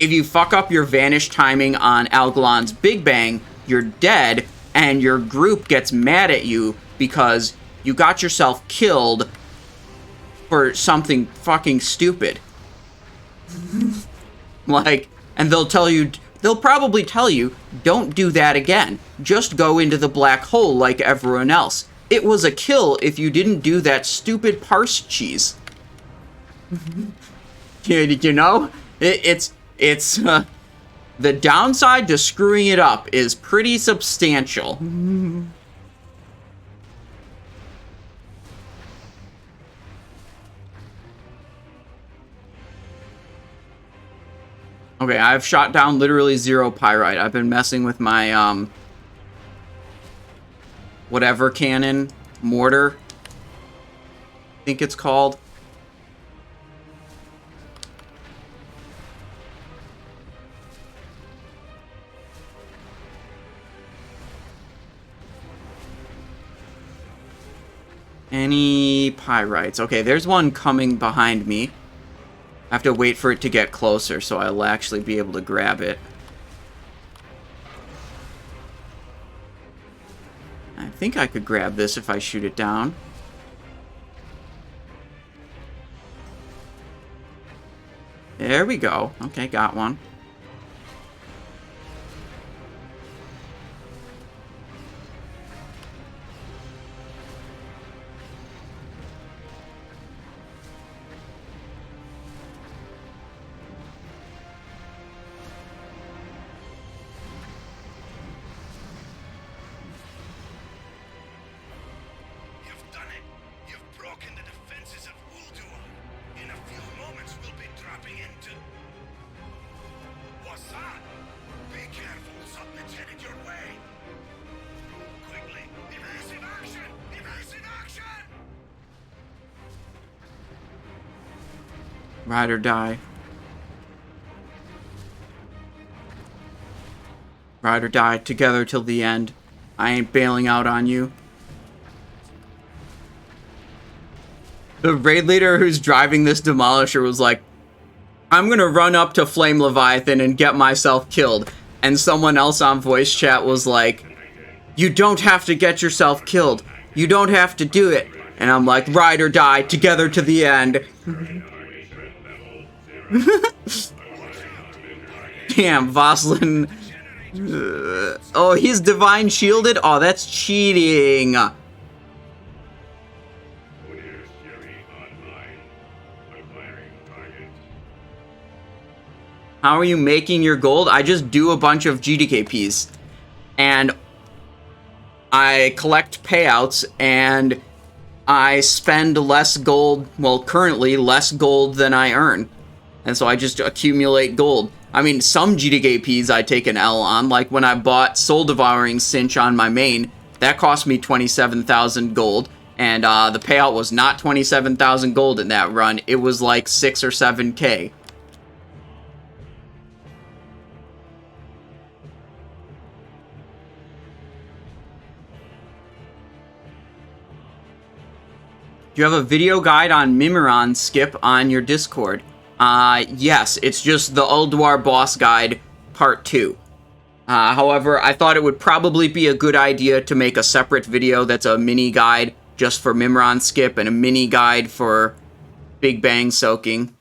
If you fuck up your vanish timing on Algalon's Big Bang, you're dead, and your group gets mad at you because you got yourself killed for something fucking stupid. Like, and they'll probably tell you, don't do that again. Just go into the black hole like everyone else. It was a kill if you didn't do that stupid parse cheese. You know? It's the downside to screwing it up is pretty substantial. Okay, I've shot down literally 0 pyrite. I've been messing with my, whatever cannon, mortar, I think it's called. Any pyrites? Okay, there's one coming behind me. I have to wait for it to get closer so I'll actually be able to grab it. I think I could grab this if I shoot it down. There we go. Okay, got one. You've done it. You've broken the defenses of Ulduar. In a few moments, we'll be dropping into... What's that? Be careful. Something's headed your way. Quickly. Evasive action! Evasive action! Ride or die. Ride or die, together till the end. I ain't bailing out on you. The raid leader who's driving this demolisher was like, I'm gonna run up to Flame Leviathan and get myself killed. And someone else on voice chat was like, you don't have to get yourself killed. You don't have to do it. And I'm like, ride or die, together to the end. Damn, Voslin. Oh, he's divine shielded? Oh, that's cheating. How are you making your gold? I just do a bunch of GDKPs. And I collect payouts, and I spend less gold, well, currently less gold than I earn. And so I just accumulate gold. I mean, some GDKPs I take an L on, like when I bought Soul Devouring Cinch on my main, that cost me 27,000 gold. And the payout was not 27,000 gold in that run. It was like 6 or 7k. Do you have a video guide on Mimiron, Skip, on your Discord? Yes, it's just the Ulduar boss guide part 2. However, I thought it would probably be a good idea to make a separate video that's a mini guide just for Mimiron Skip and a mini guide for Big Bang Soaking.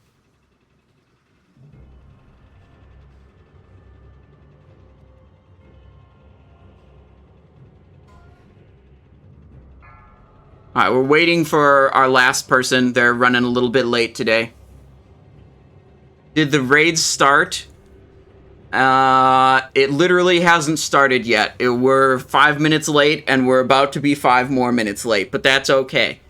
Alright, we're waiting for our last person. They're running a little bit late today. Did the raids start? It literally hasn't started yet. We're 5 minutes late, and we're about to be 5 more minutes late, but that's okay.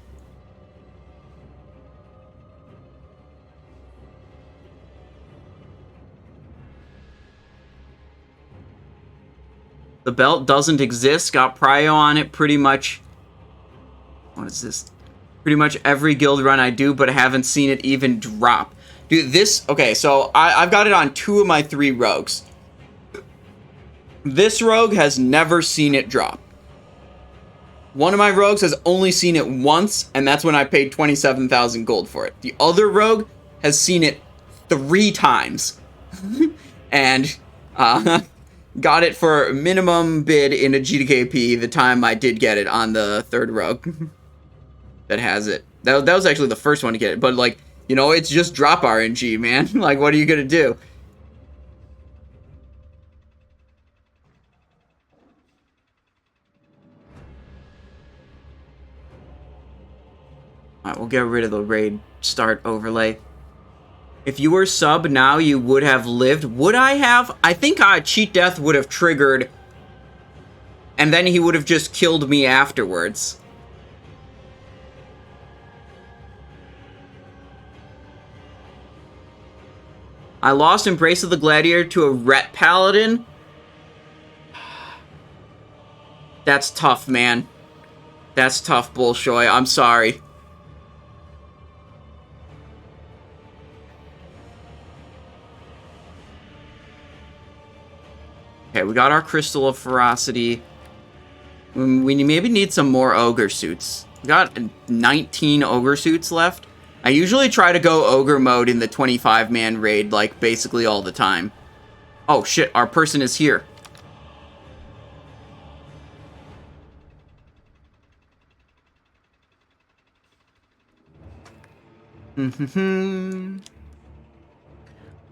The belt doesn't exist. Got prio on it pretty much. What is this? Pretty much every guild run I do, but I haven't seen it even drop. Dude, this... Okay, so I've got it on 2 of my 3 rogues. This rogue has never seen it drop. One of my rogues has only seen it once, and that's when I paid 27,000 gold for it. The other rogue has seen it 3 times. And, got it for minimum bid in a GDKP the time I did get it on the 3rd rogue. That has it. That was actually the first one to get it. But, like, you know, it's just drop RNG, man. Like, what are you gonna do? Alright, we'll get rid of the raid start overlay. If you were sub now, you would have lived. Would I have? I think Cheat Death would have triggered. And then he would have just killed me afterwards. I lost Embrace of the Gladiator to a Ret Paladin. That's tough, man. That's tough, Bolshoi. I'm sorry. Okay, we got our Crystal of Ferocity. We maybe need some more Ogre suits. We got 19 Ogre suits left. I usually try to go Ogre mode in the 25-man raid, like, basically all the time. Oh, shit, our person is here.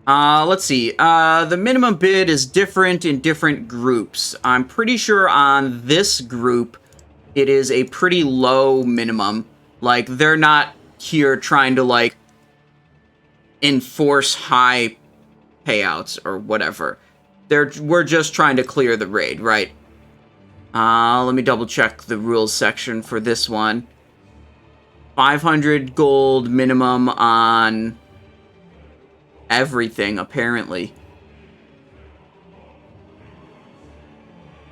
Let's see. The minimum bid is different in different groups. I'm pretty sure on this group, it is a pretty low minimum. Like, they're not here trying to, like, enforce high payouts or whatever. We're just trying to clear the raid, right? Let me double check the rules section for this one. 500 gold minimum on everything, apparently.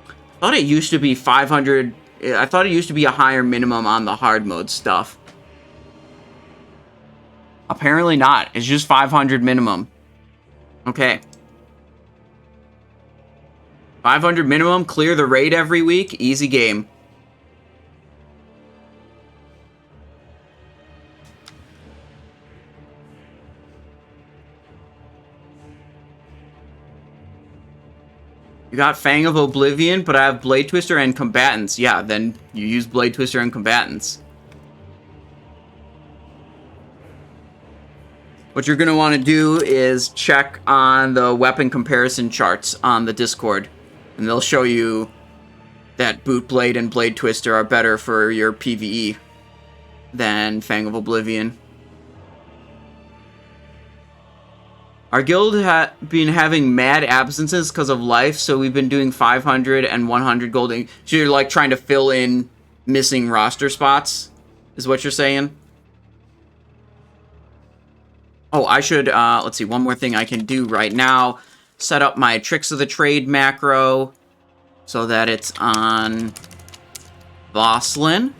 I thought it used to be 500... I thought it used to be a higher minimum on the hard mode stuff. Apparently not. It's just 500 minimum. Okay. 500 minimum, clear the raid every week, easy game. You got Fang of Oblivion, but I have Blade Twister and Combatants. Yeah, then you use Blade Twister and Combatants. What you're going to want to do is check on the weapon comparison charts on the Discord. And they'll show you that Boot Blade and Blade Twister are better for your PvE than Fang of Oblivion. Our guild has been having mad absences because of life, so we've been doing 500 and 100 gold. So you're like trying to fill in missing roster spots, is what you're saying? Oh, I should, let's see, one more thing I can do right now. Set up my Tricks of the Trade macro so that it's on Voslin.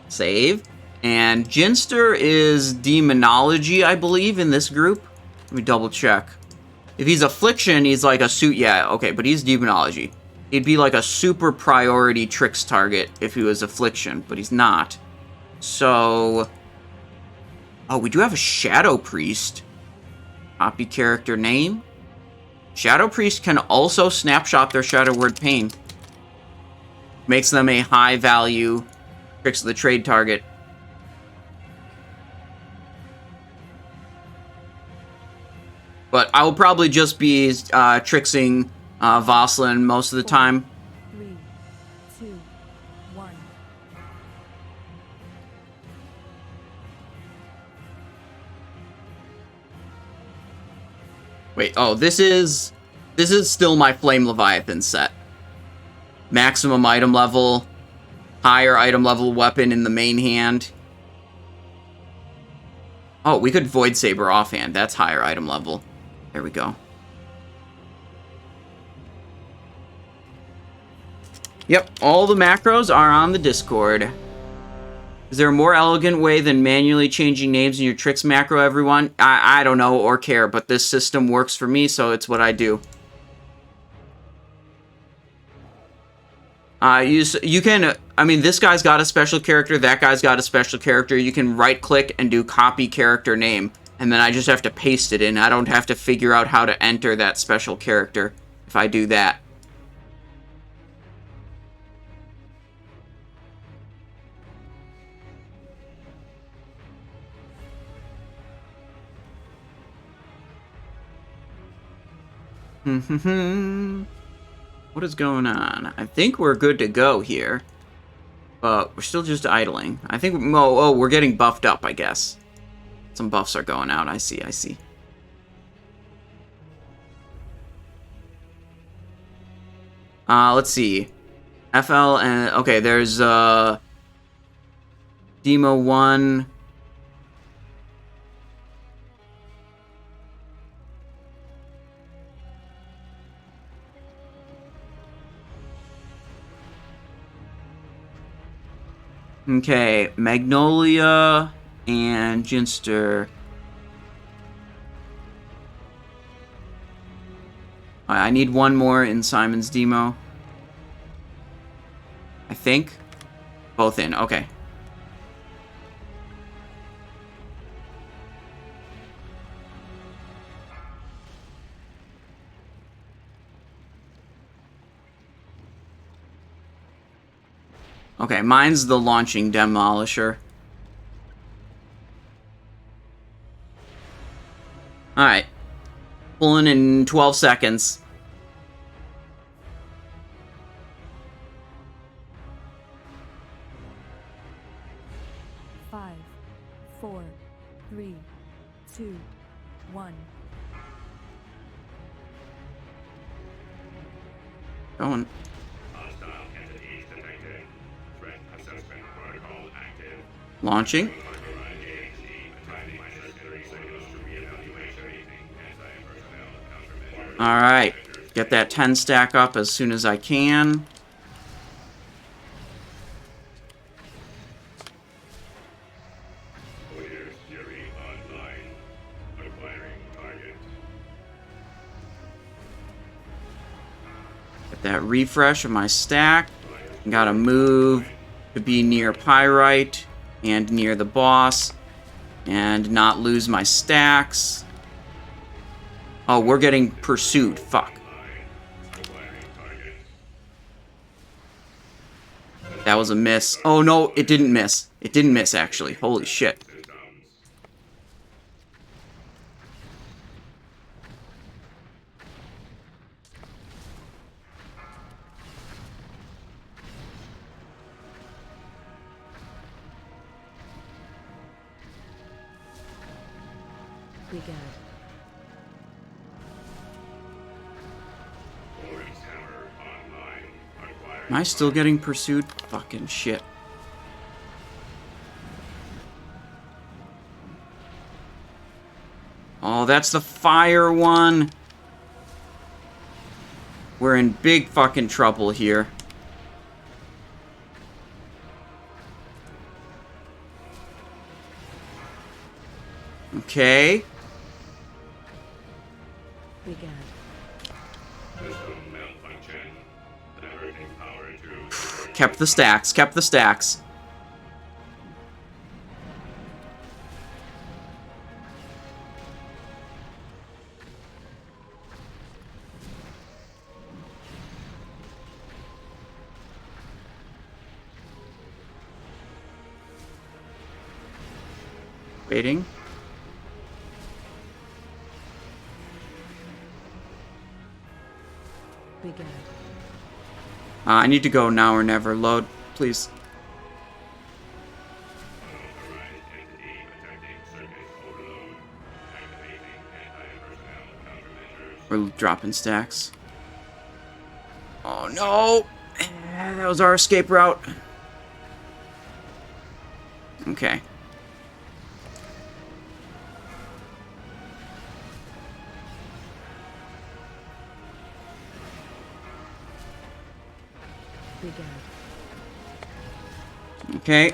Save. And Ginster is Demonology, I believe, in this group. Let me double check. If he's Affliction, he's like a suit. Yeah, okay, but he's Demonology. He'd be like a super priority tricks target if he was Affliction, but he's not. So... Oh, we do have a Shadow Priest. Copy character name. Shadow Priest can also snapshot their Shadow Word Pain. Makes them a high value Tricks of the Trade target. But I will probably just be tricksing Voslin most of the time. 3, 2, 1. Wait, oh, this is still my Flame Leviathan set. Maximum item level, higher item level weapon in the main hand. Oh, we could Void Saber offhand. That's higher item level. There we go. Yep, all the macros are on the Discord. Is there a more elegant way than manually changing names in your tricks macro, everyone? I don't know or care, but this system works for me, so it's what I do. You can, I mean, this guy's got a special character, that guy's got a special character. You can right-click and do copy character name, and then I just have to paste it in. I don't have to figure out how to enter that special character if I do that. What is going on? I think we're good to go here. But we're still just idling. I think, oh, we're getting buffed up, I guess. Some buffs are going out. I see, I see. Let's see. FL and, okay, there's, Demo 1. Okay, Magnolia and Ginster. I need one more in Simon's demo. I think. Both in, okay. Okay, mine's the launching demolisher. Alright. Pulling in 12 seconds. Five, 4, 3, 2, 1. Going. Hostile entities detected. Threat assessment protocol active. Launching. Alright. Get that 10 stack up as soon as I can. Hodir theory online. Acquiring target. Get that refresh of my stack. Gotta move to be near Pyrite and near the boss and not lose my stacks. Oh, we're getting pursued. Fuck. That was a miss. Oh no, it didn't miss. It didn't miss, actually. Holy shit. We got it. Am I still getting pursued? Fucking shit. Oh, that's the fire one. We're in big fucking trouble here. Okay. Begin. Kept the stacks. Kept the stacks. Waiting. Begin. I need to go now or never. Load, please. We're dropping stacks. Oh no! That was our escape route. Okay. Begin. Okay.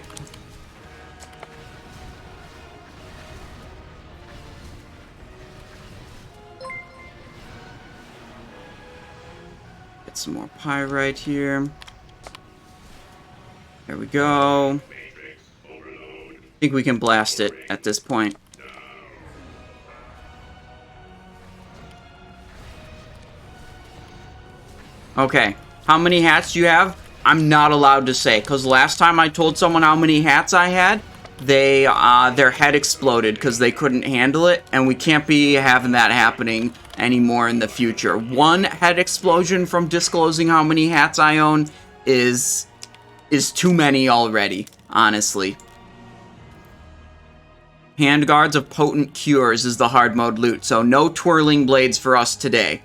Get some more pyrite here. There we go. I think we can blast it at this point. Okay. How many hats do you have? I'm not allowed to say, because last time I told someone how many hats I had, they their head exploded because they couldn't handle it, and we can't be having that happening anymore in the future. One head explosion from disclosing how many hats I own is too many already, honestly. Handguards of Potent Cures is the hard mode loot, so no twirling blades for us today.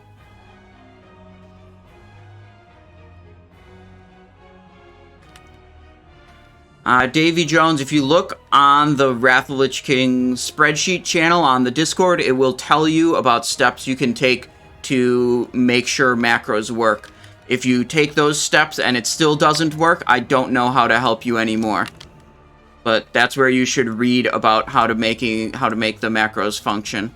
Davy Jones, if you look on the Wrath of the Lich King spreadsheet channel on the Discord, it will tell you about steps you can take to make sure macros work. If you take those steps and it still doesn't work, I don't know how to help you anymore. But that's where you should read about how to make the macros function.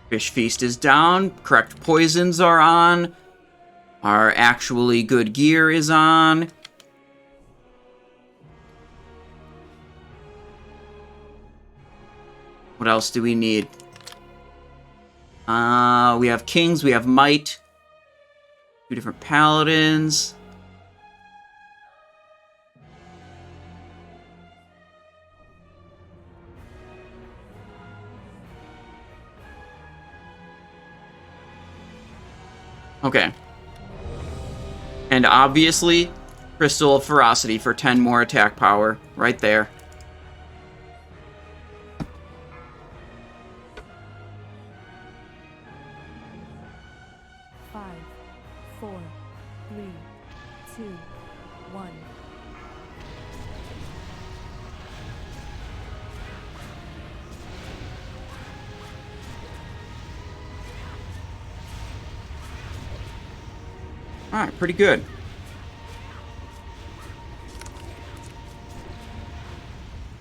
Fish Feast is down. Correct poisons are on. Our actually good gear is on. What else do we need? We have kings, we have might. 2 different paladins. Okay. And obviously, Crystal of Ferocity for 10 more attack power. Right there. Five, 4, 3, 2, 1. Alright, pretty good.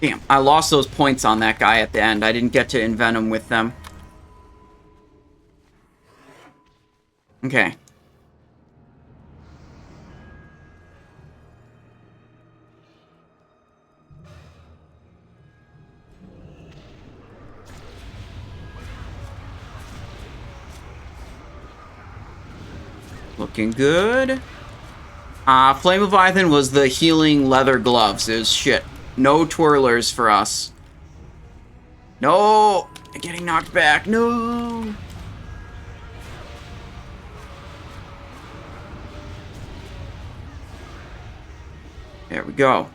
Damn, I lost those points on that guy at the end. I didn't get to envenom with them. Okay. Looking good. Flame Leviathan was the healing leather gloves. It was shit. No twirlers for us. No! Getting knocked back. No! There we go.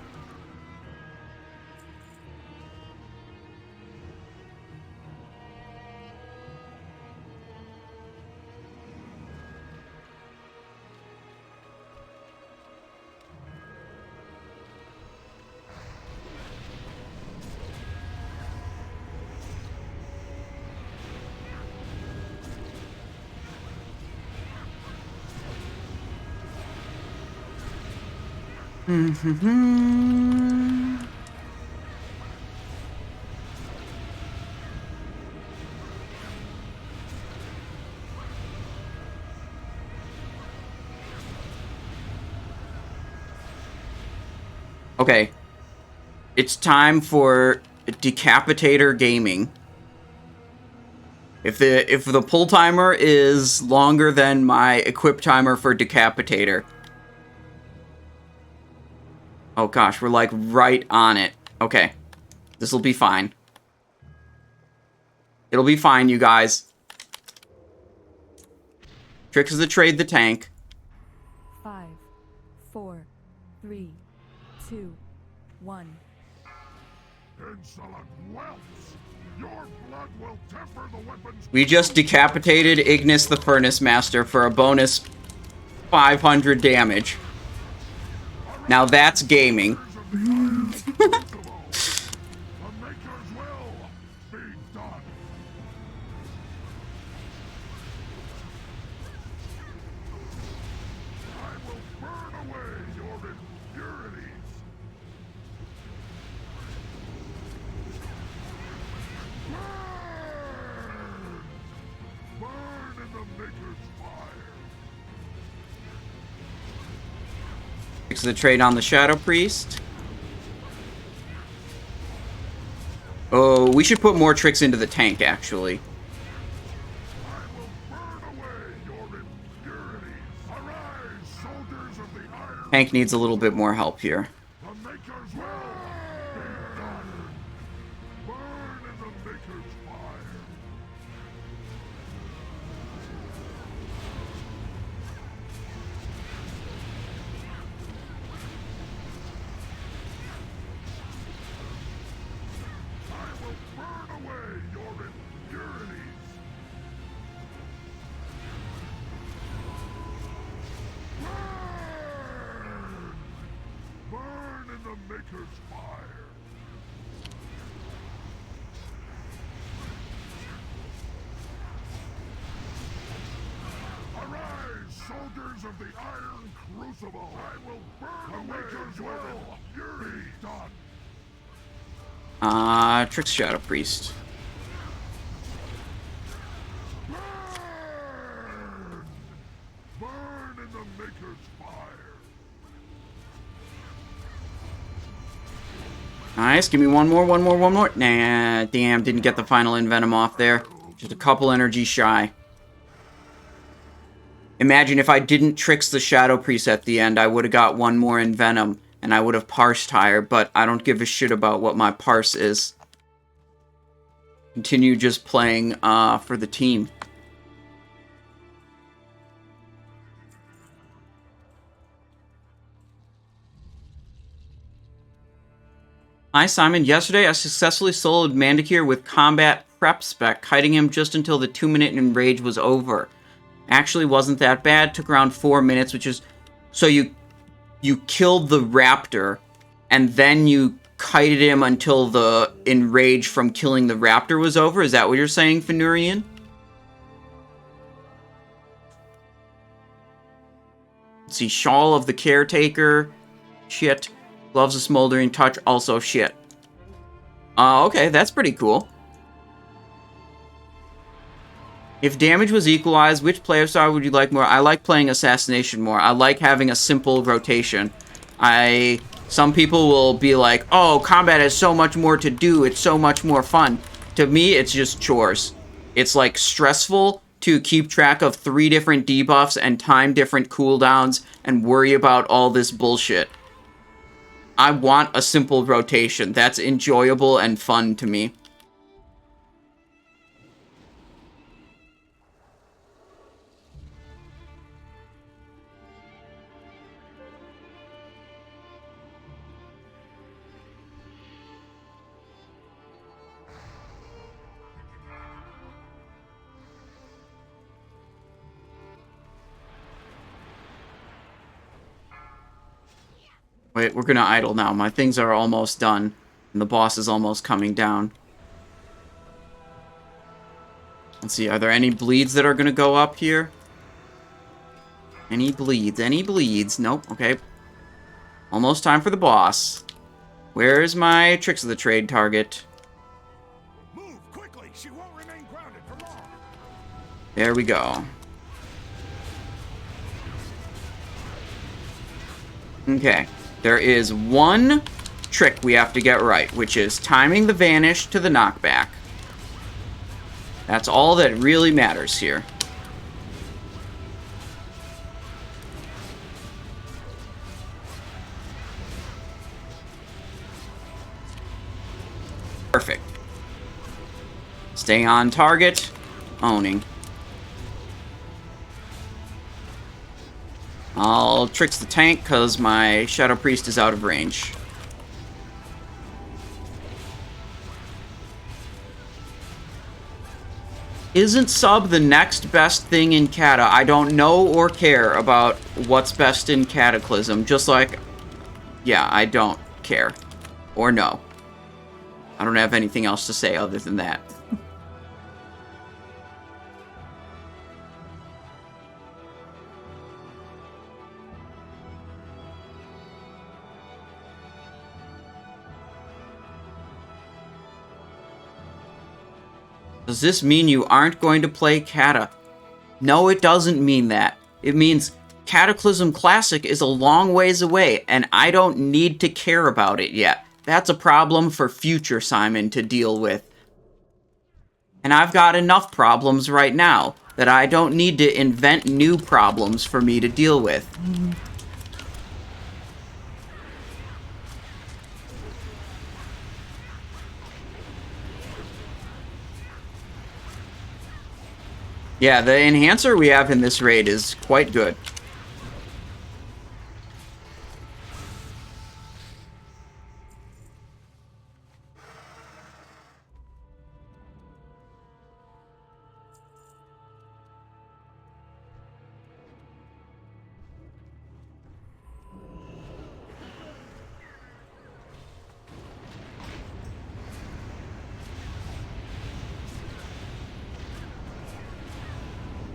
Okay. It's time for Decapitator Gaming. If the pull timer is longer than my equip timer for Decapitator. Oh gosh, we're like right on it. Okay. This'll be fine. It'll be fine, you guys. Tricks of the trade the tank. 5, 4, 3, 2, 1. Insolent whelps! Your blood will temper the weapons. We just decapitated Ignis the Furnace Master for a bonus 500 damage. Now that's gaming. The maker's will be done. I will burn away your impurities. Burn! Burn in the maker's fire. Tricks of the trade on the Shadow Priest. Oh, we should put more tricks into the tank, actually. I will burn away your impurities. Arise, soldiers of the iron. Tank needs a little bit more help here. The maker's will be done. Burn in the maker's fire. I will burn away your impurities. Burn! Burn in the maker's fire. Arise, soldiers of the Iron Crucible! I will burn the maker's will. Be done. Tricks Shadow Priest. Burn! Burn in the maker's fire. Nice, give me one more. Nah, damn, didn't get the final Envenom off there. Just a couple energy shy. Imagine if I didn't Tricks the Shadow Priest at the end, I would have got one more Envenom, and I would have parsed higher, but I don't give a shit about what my parse is. Continue just playing for the team. Hi Simon, yesterday I successfully soloed Mandakir with combat prep spec, kiting him just until the 2-minute enrage was over. Actually wasn't that bad, took around 4 minutes, which is... So you killed the raptor, and then you kited him until the enrage from killing the raptor was over? Is that what you're saying, Fenurian? Let's see, Shawl of the Caretaker. Shit. Gloves of Smoldering Touch, also shit. Okay, that's pretty cool. If damage was equalized, which playstyle would you like more? I like playing Assassination more. I like having a simple rotation. Some people will be like, oh, combat has so much more to do, it's so much more fun. To me, it's just chores. It's like stressful to keep track of 3 different debuffs and time different cooldowns and worry about all this bullshit. I want a simple rotation. That's enjoyable and fun to me. Wait, we're gonna idle now. My things are almost done. And the boss is almost coming down. Let's see, are there any bleeds that are gonna go up here? Any bleeds? Any bleeds? Nope, okay. Almost time for the boss. Where's my Tricks of the Trade target? Move quickly. She won't remain grounded for long. There we go. Okay. There is one trick we have to get right, which is timing the vanish to the knockback. That's all that really matters here. Perfect. Stay on target. Owning. I'll tricks the tank because my Shadow Priest is out of range. Isn't sub the next best thing in Cata? I don't know or care about what's best in Cataclysm. Just like, yeah, I don't care. Or know. I don't have anything else to say other than that. Does this mean you aren't going to play Cata? No, it doesn't mean that. It means Cataclysm Classic is a long ways away, and I don't need to care about it yet. That's a problem for future Simon to deal with. And I've got enough problems right now that I don't need to invent new problems for me to deal with. Yeah, the enhancer we have in this raid is quite good.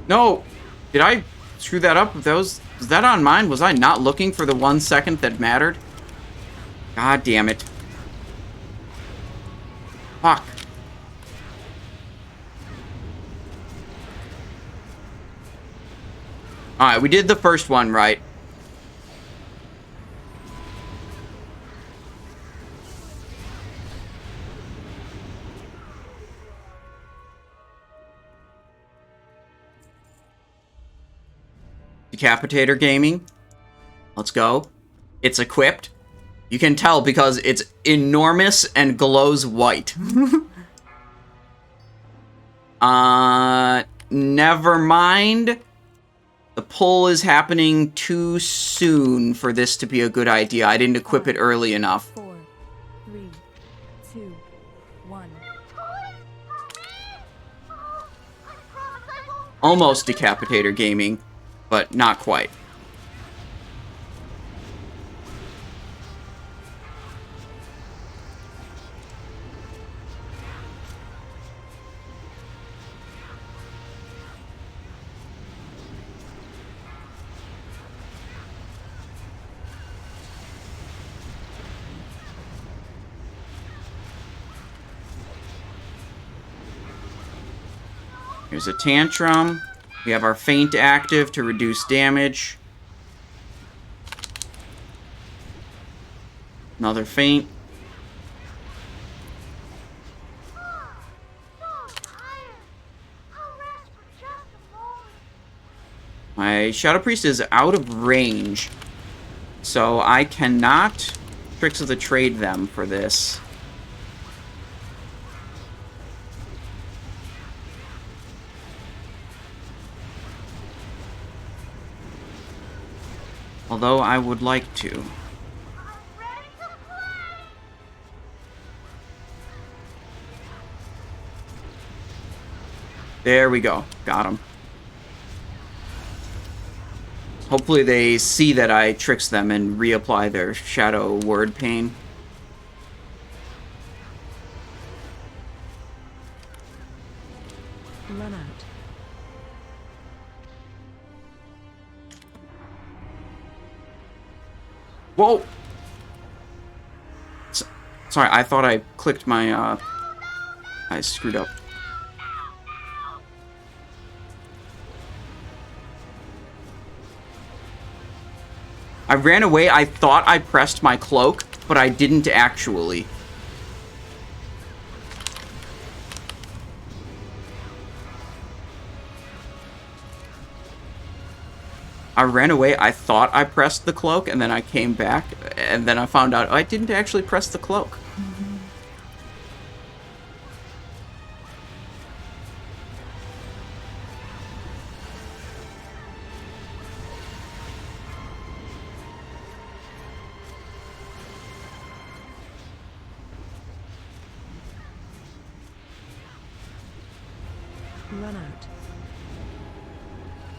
No! Did I screw that up? Was that on mine? Was I not looking for the 1 second that mattered? God damn it. Fuck. Alright, we did the first one right. Decapitator Gaming. Let's go. It's equipped. You can tell because it's enormous and glows white. Never mind. The pull is happening too soon for this to be a good idea. I didn't equip it early enough. 4, 3, 2, 1. Almost Decapitator Gaming, but not quite. Here's a Tantrum. We have our Feint active to reduce damage. Another Feint. My Shadow Priest is out of range, so I cannot Tricks of the Trade them for this. Although I would like to. There we go. Got him. Hopefully they see that I tricks them and reapply their Shadow Word Pain. Run out. Whoa! Sorry, I thought I clicked my, I screwed up. I ran away, I thought I pressed my cloak, but I didn't actually. I ran away, I thought I pressed the cloak, and then I came back, and then I found out I didn't actually press the cloak. Run out.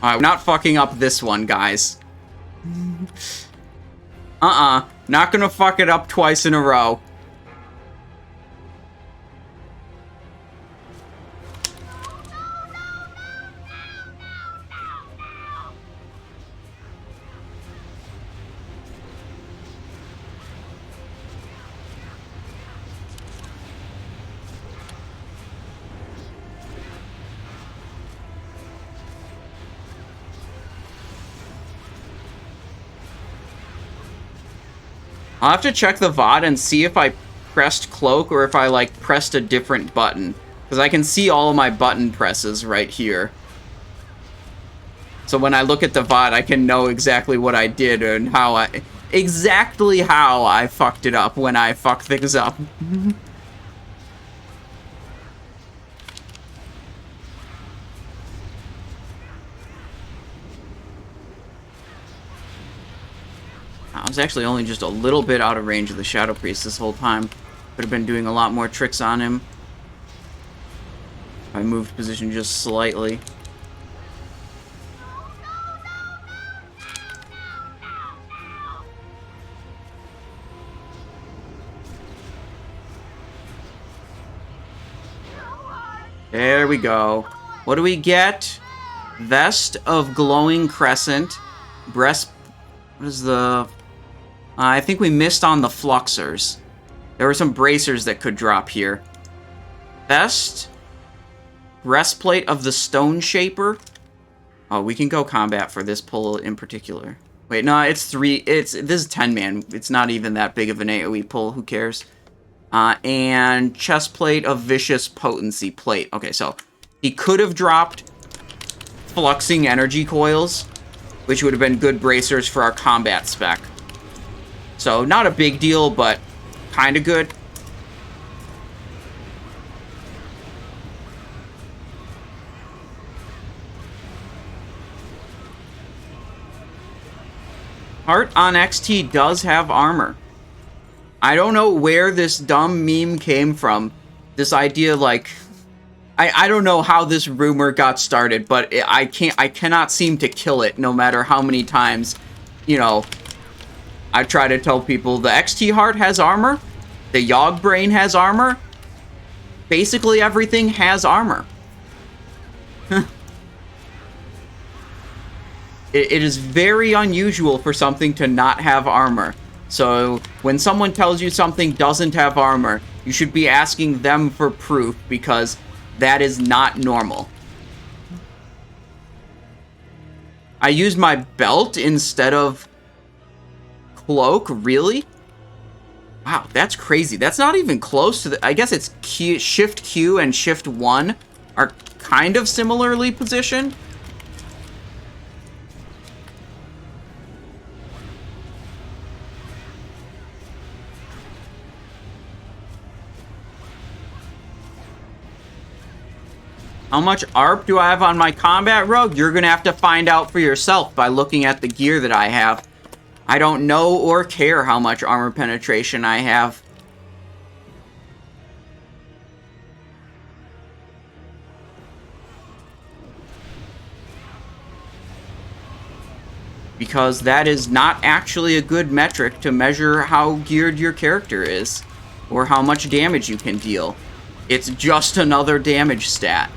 Alright, we're not fucking up this one, guys. Not gonna fuck it up twice in a row. I'll have to check the VOD and see if I pressed cloak or if I, like, pressed a different button. Because I can see all of my button presses right here. So when I look at the VOD, I can know exactly what I did and how exactly how I fucked it up when I fuck things up. I was actually only just a little bit out of range of the Shadow Priest this whole time. Could have been doing a lot more tricks on him. I moved position just slightly. There we go. What do we get? Vest of Glowing Crescent. Breast... What is the... I think we missed on the Fluxers. There were some bracers that could drop here. Vest. Breastplate of the Stone Shaper. Oh, we can go combat for this pull in particular. Wait, no, it's 3... This is 10-man. It's not even that big of an AoE pull. Who cares? And Chestplate of Vicious Potency Plate. Okay, so he could have dropped Fluxing Energy Coils, which would have been good bracers for our combat spec. So, not a big deal, but kind of good. Heart on XT does have armor. I don't know where this dumb meme came from. This idea, like... I don't know how this rumor got started, but I cannot seem to kill it, no matter how many times, you know, I try to tell people the XT Heart has armor, the Yogg Brain has armor, basically everything has armor. It is very unusual for something to not have armor. So, when someone tells you something doesn't have armor, you should be asking them for proof, because that is not normal. I used my belt instead of cloak, really? Wow, that's crazy. That's not even close to the... I guess it's Shift Q and Shift 1 are kind of similarly positioned. How much ARP do I have on my combat rogue? You're going to have to find out for yourself by looking at the gear that I have. I don't know or care how much armor penetration I have. Because that is not actually a good metric to measure how geared your character is, or how much damage you can deal. It's just another damage stat.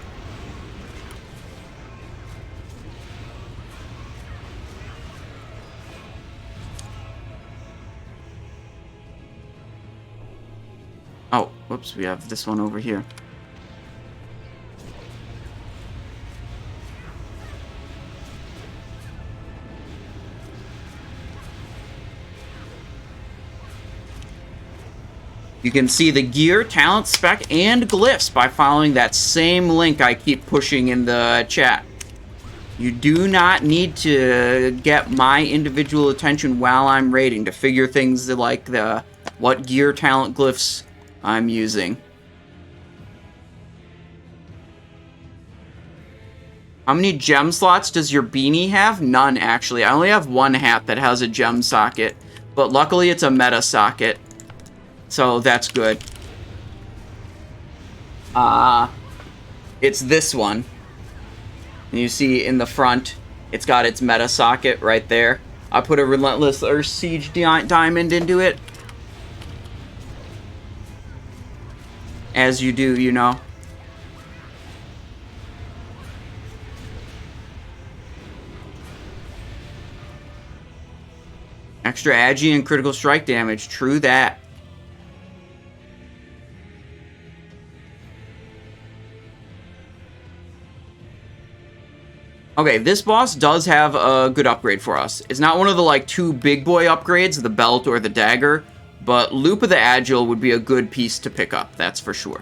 Oh, whoops, we have this one over here. You can see the gear, talent, spec, and glyphs by following that same link I keep pushing in the chat. You do not need to get my individual attention while I'm raiding to figure things like what gear, talent, glyphs I'm using. How many gem slots does your beanie have? None, actually. I only have one hat that has a gem socket, but luckily it's a meta socket, so that's good. It's this one. And you see in the front, it's got its meta socket right there. I put a Relentless Earth Siege diamond into it. As you do, you know. Extra agi and critical strike damage. True that. Okay, this boss does have a good upgrade for us. It's not one of the, like, 2 big boy upgrades, the belt or the dagger, but Loop of the Agile would be a good piece to pick up, that's for sure.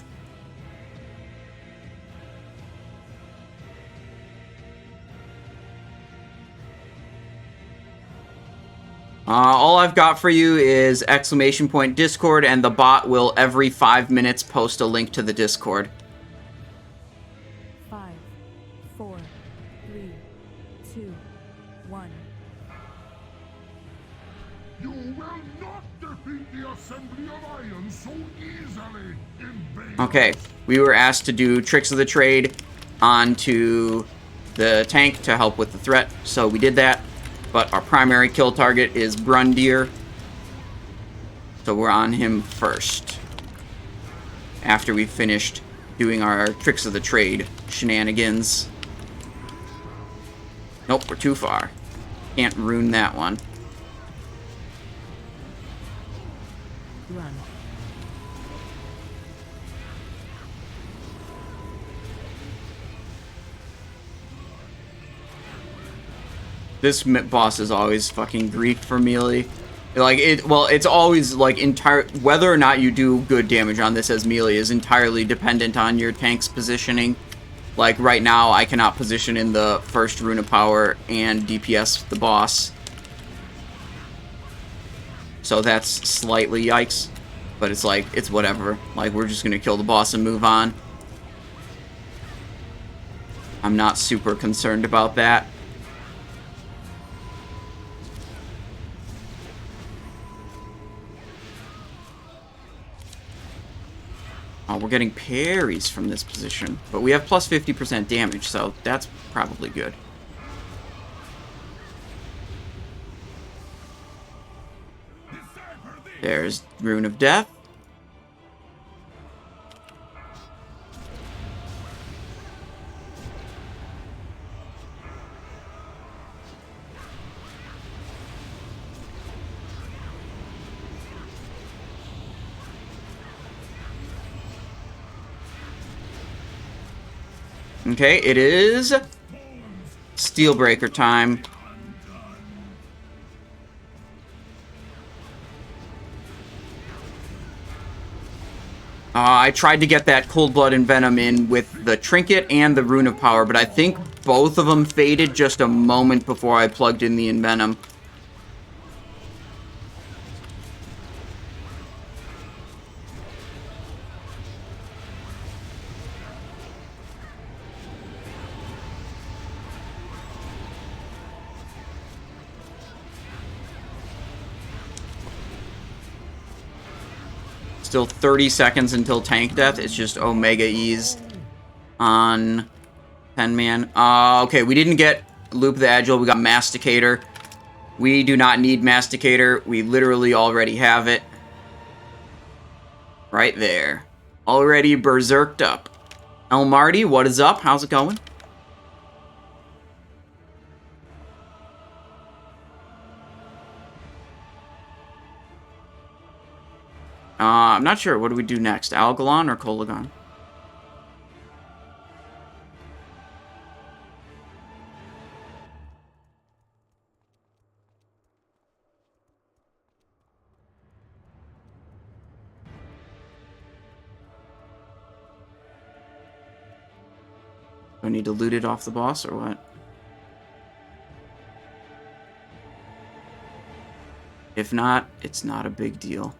All I've got for you is ! Discord, and the bot will every 5 minutes post a link to the Discord. 5, 4, 3, 2, 1. You will not defeat the Assembly of Iron so easily, invader. Okay, we were asked to do Tricks of the Trade onto the tank to help with the threat, so we did that. But our primary kill target is Brundir, so we're on him first. After we finished doing our Tricks of the Trade shenanigans. Nope, we're too far. Can't ruin that one. Run. This boss is always fucking Greek for melee. Like, it's always, like, whether or not you do good damage on this as melee is entirely dependent on your tank's positioning. Like, right now, I cannot position in the first Rune of Power and DPS the boss. So that's slightly yikes. But it's like, it's whatever. Like, we're just gonna kill the boss and move on. I'm not super concerned about that. Oh, we're getting parries from this position. But we have plus 50% damage, so that's probably good. There's Rune of Death. Okay, it is Steelbreaker time. I tried to get that Cold Blood and Venom in with the Trinket and the Rune of Power, but I think both of them faded just a moment before I plugged in the Envenom. Still 30 seconds until tank death. It's just Omega Ease on 10-man. Okay, we didn't get Loop the Agile. We got Masticator. We do not need Masticator. We literally already have it. Right there. Already berserked up. El Marty, what is up? How's it going? I'm not sure. What do we do next? Algalon or Kologarn? Do I need to loot it off the boss or what? If not, it's not a big deal.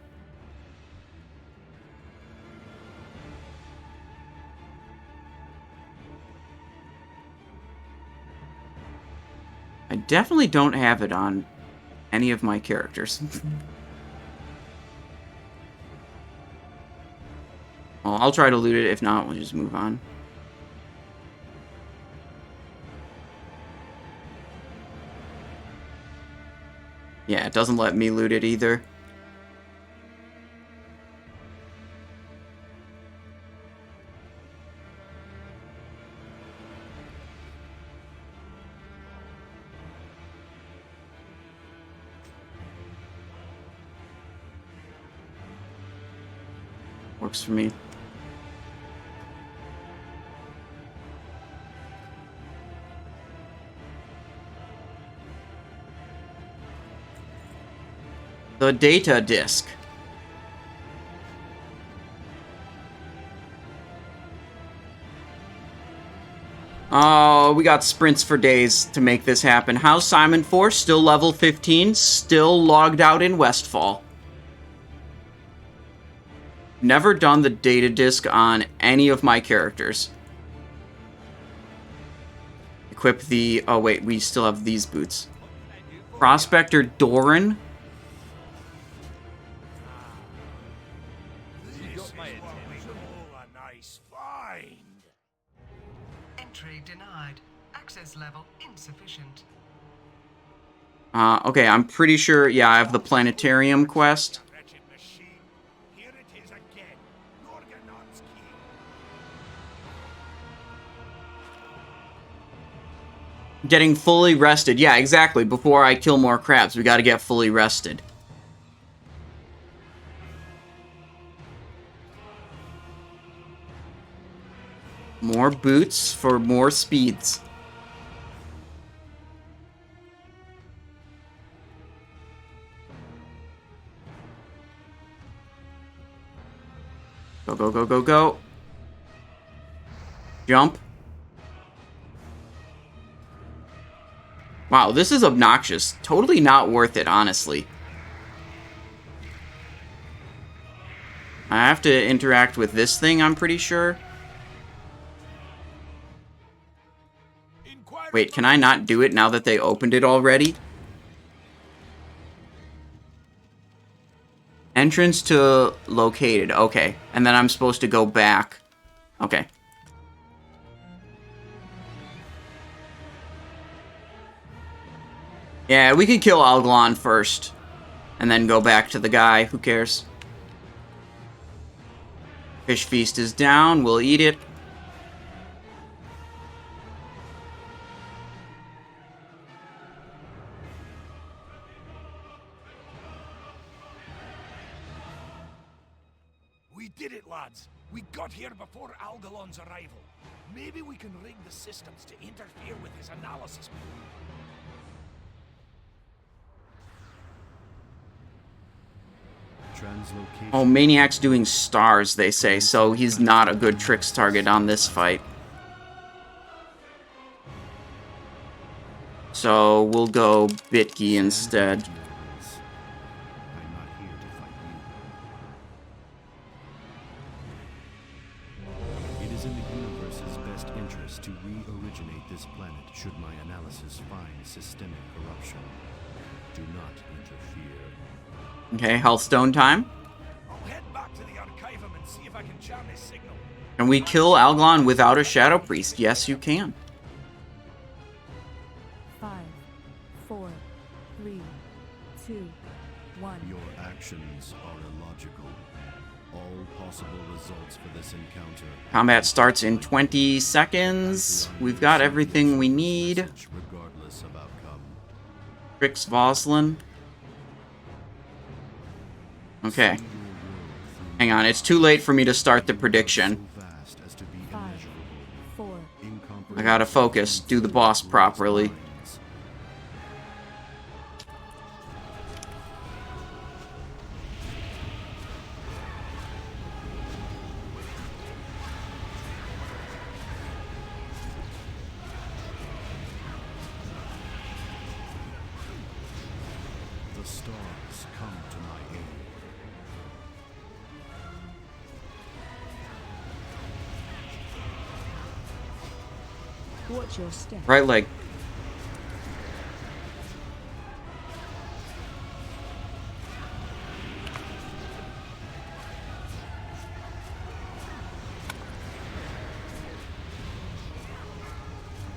I definitely don't have it on any of my characters. Well, I'll try to loot it. If not, we'll just move on. Yeah, it doesn't let me loot it either. Works for me. The data disk. Oh, we got sprints for days to make this happen. How's Simon 4? Still level 15, still logged out in Westfall. Never done the data disk on any of my characters. Equip the... Oh, wait, we still have these boots. Prospector Doran. Entry denied. Access level insufficient. Okay, I'm pretty sure, yeah, I have the planetarium quest. Getting fully rested. Yeah, exactly. Before I kill more crabs, we gotta get fully rested. More boots for more speeds. Go, go, go, go, go. Jump. Wow, this is obnoxious. Totally not worth it, honestly. I have to interact with this thing, I'm pretty sure. Wait, can I not do it now that they opened it already? Entrance to located. Okay. And then I'm supposed to go back. Okay. Yeah, we can kill Algalon first. And then go back to the guy. Who cares? Fish feast is down. We'll eat it. We did it, lads. We got here before Algalon's arrival. Maybe we can rig the systems to interfere with his analysis. Oh, Maniac's doing stars, they say, so he's not a good tricks target on this fight. So we'll go Bitky instead. It is in the universe's best interest to re-originate this planet should my analysis find systemic corruption. Do not interfere. Okay, Healthstone time. I'll head back to the Archivum and see if I can charm his signal. Can we kill Algalon without a Shadow Priest? Yes, you can. 5, 4, 3, 2, 1. Your actions are illogical. All possible results for this encounter. Combat starts in 20 seconds. We've got everything we need. Regardless of outcome. Trix Voslin. Okay. Hang on, it's too late for me to start the prediction. 5, 4. I gotta focus, do the boss properly. The stars come to my aid. Watch your step. Right leg.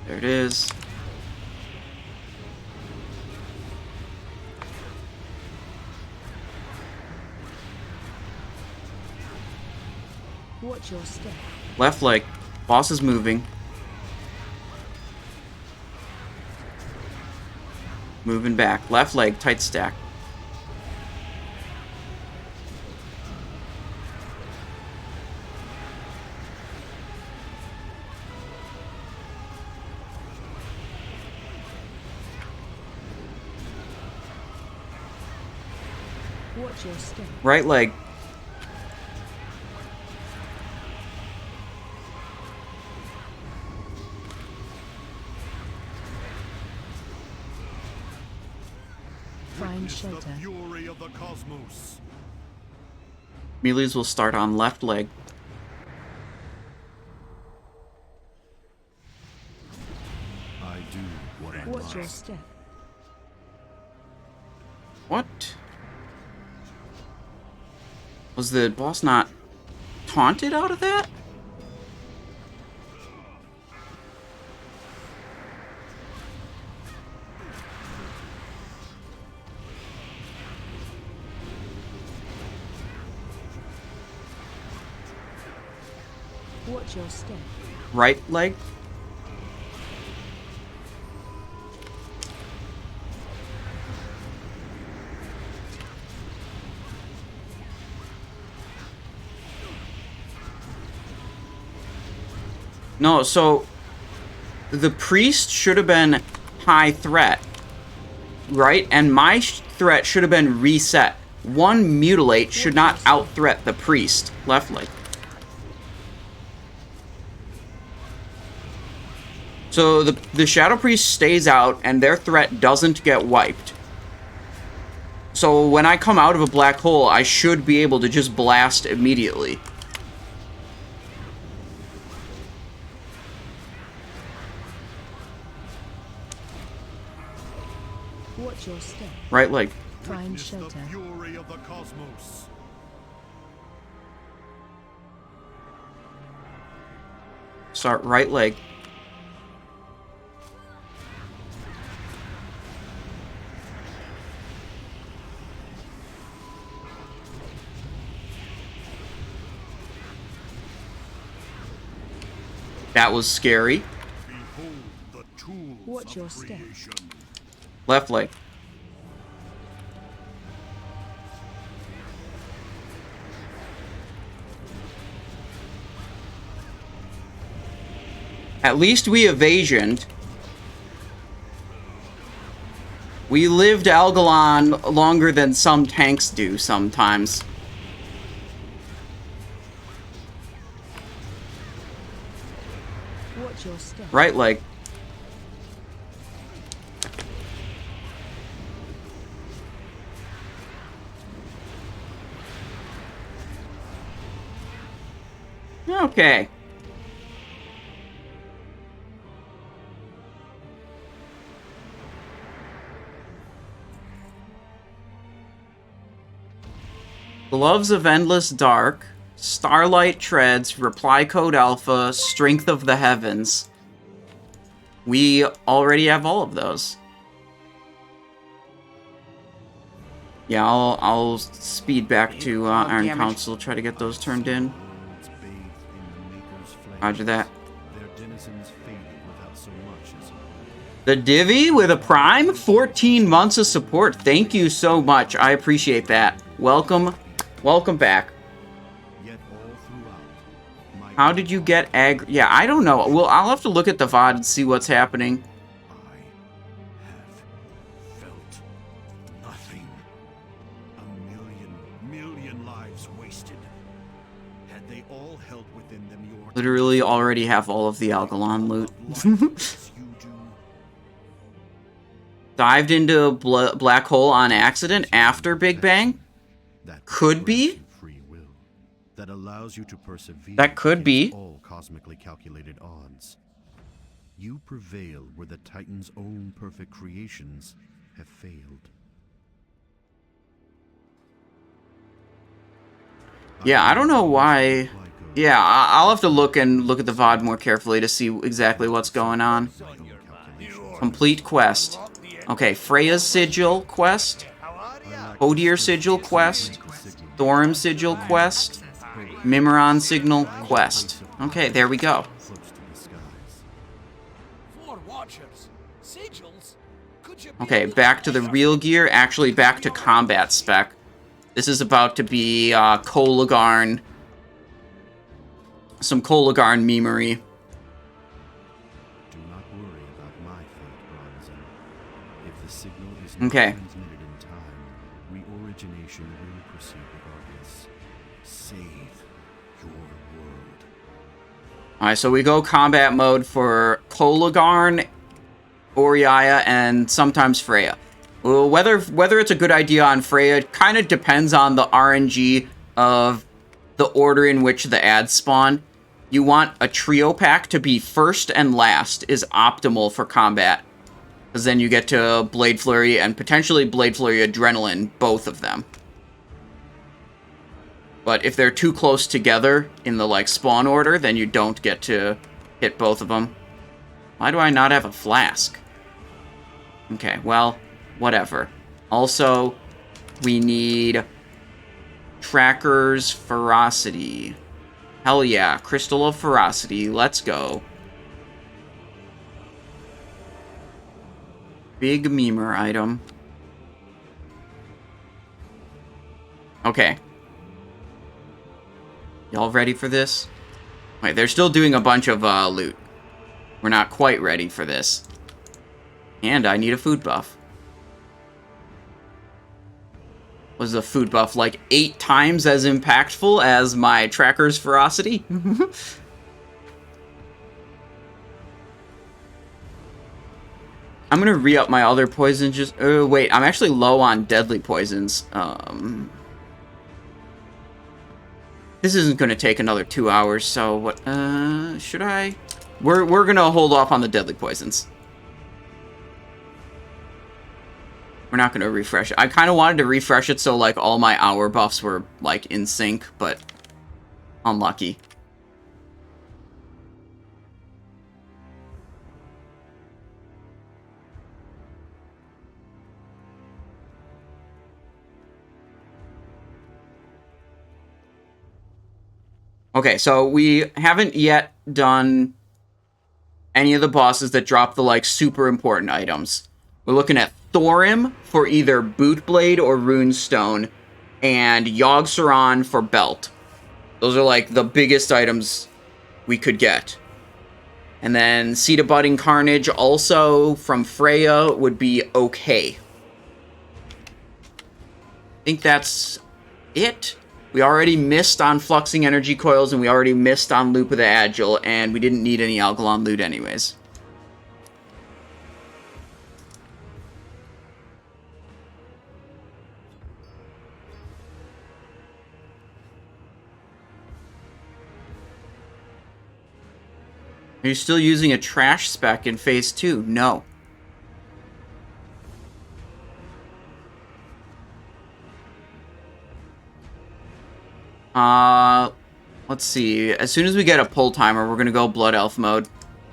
There it is. Watch your step. Left leg. Boss is moving. Moving back. Left leg, tight stack. Watch your step. Right leg. Find Witness the shelter. fury of the cosmos. Melees will start on left leg. I do what I Watch your must. step. What? Was the boss not taunted out of that? Watch your step. Right leg? No, so the priest should have been high threat, right? And my threat should have been reset. One mutilate should not out-threat the priest. Left leg. So the Shadow Priest stays out, and their threat doesn't get wiped. So when I come out of a black hole, I should be able to just blast immediately. Watch your step. Right leg. Find Witness the shelter. fury of the cosmos. Start right leg. That was scary. Behold the tools Watch of your step. creation. Left leg. At least we evasioned. We lived Algalon longer than some tanks do sometimes. Watch your step. Right leg. Okay. Gloves of Endless Dark, Starlight Treads, Reply Code Alpha, Strength of the Heavens. We already have all of those. Yeah, I'll speed back to Iron Council, try to get those turned in. Worlds bathed in the Maker's flame. Roger that. Their denizens faded without so much as The Divvy with a Prime? 14 months of support. Thank you so much. I appreciate that. Welcome. Welcome back. yet all throughout. My How did you get Yeah, I don't know. Well, I'll have to look at the VOD and see what's happening. I have felt nothing. A million lives wasted. Had they all held within them your Literally already have all of the Algalon loot. as you do, Dived into a black hole on accident after Big Bang? That Could be. expresses free will that allows you to persevere. That could be. against all cosmically calculated odds. You prevail where the Titan's own perfect creations have failed. Yeah, I don't know why. Yeah, I'll have to look at the VOD more carefully to see exactly what's going on. Complete quest. Okay, Freya's Sigil quest. Hodir Sigil quest. Thorim Sigil quest. Mimiron Signal quest. Okay, there we go. Okay, back to the real gear. Actually, back to combat spec. This is about to be Kologarn. Some Kologarn memery. Do not worry about my fate, Cruisin. If the signal is Okay. not transmitted in time, reorigination will proceed regardless. Save your world. Alright, so we go combat mode for Kologarn, Oriaya, and sometimes Freya. Well, whether it's a good idea on Freya kind of depends on the RNG of the order in which the ads spawn. You want a trio pack to be first and last is optimal for combat. Because then you get to Blade Flurry and potentially Blade Flurry Adrenaline, both of them. But if they're too close together in the like spawn order, then you don't get to hit both of them. Why do I not have a flask? Okay, well, whatever. Also, we need Tracker's Ferocity. Hell yeah, Crystal of Ferocity, let's go. Big memer item. Okay. Y'all ready for this? Wait, they're still doing a bunch of loot. We're not quite ready for this. And I need a food buff. Was the food buff like 8 times as impactful as my Tracker's Ferocity? I'm gonna re-up my other poison just... Oh, wait, I'm actually low on deadly poisons. This isn't gonna take another 2 hours, so what... should I? We're gonna hold off on the deadly poisons. We're not going to refresh it. I kind of wanted to refresh it so, like, all my hour buffs were, like, in sync, but unlucky. Okay, so we haven't yet done any of the bosses that drop the, like, super important items. We're looking at Thorim for either Bootblade or Runestone, and Yogg-Saron for Belt. Those are like the biggest items we could get. And then Seed of Budding Carnage also from Freya would be okay. I think that's it. We already missed on Fluxing Energy Coils, and we already missed on Loop of the Agile, and we didn't need any Algalon loot anyways. Are you still using a trash spec in Phase 2? No. Let's see. As soon as we get a pull timer, we're gonna go Blood Elf mode.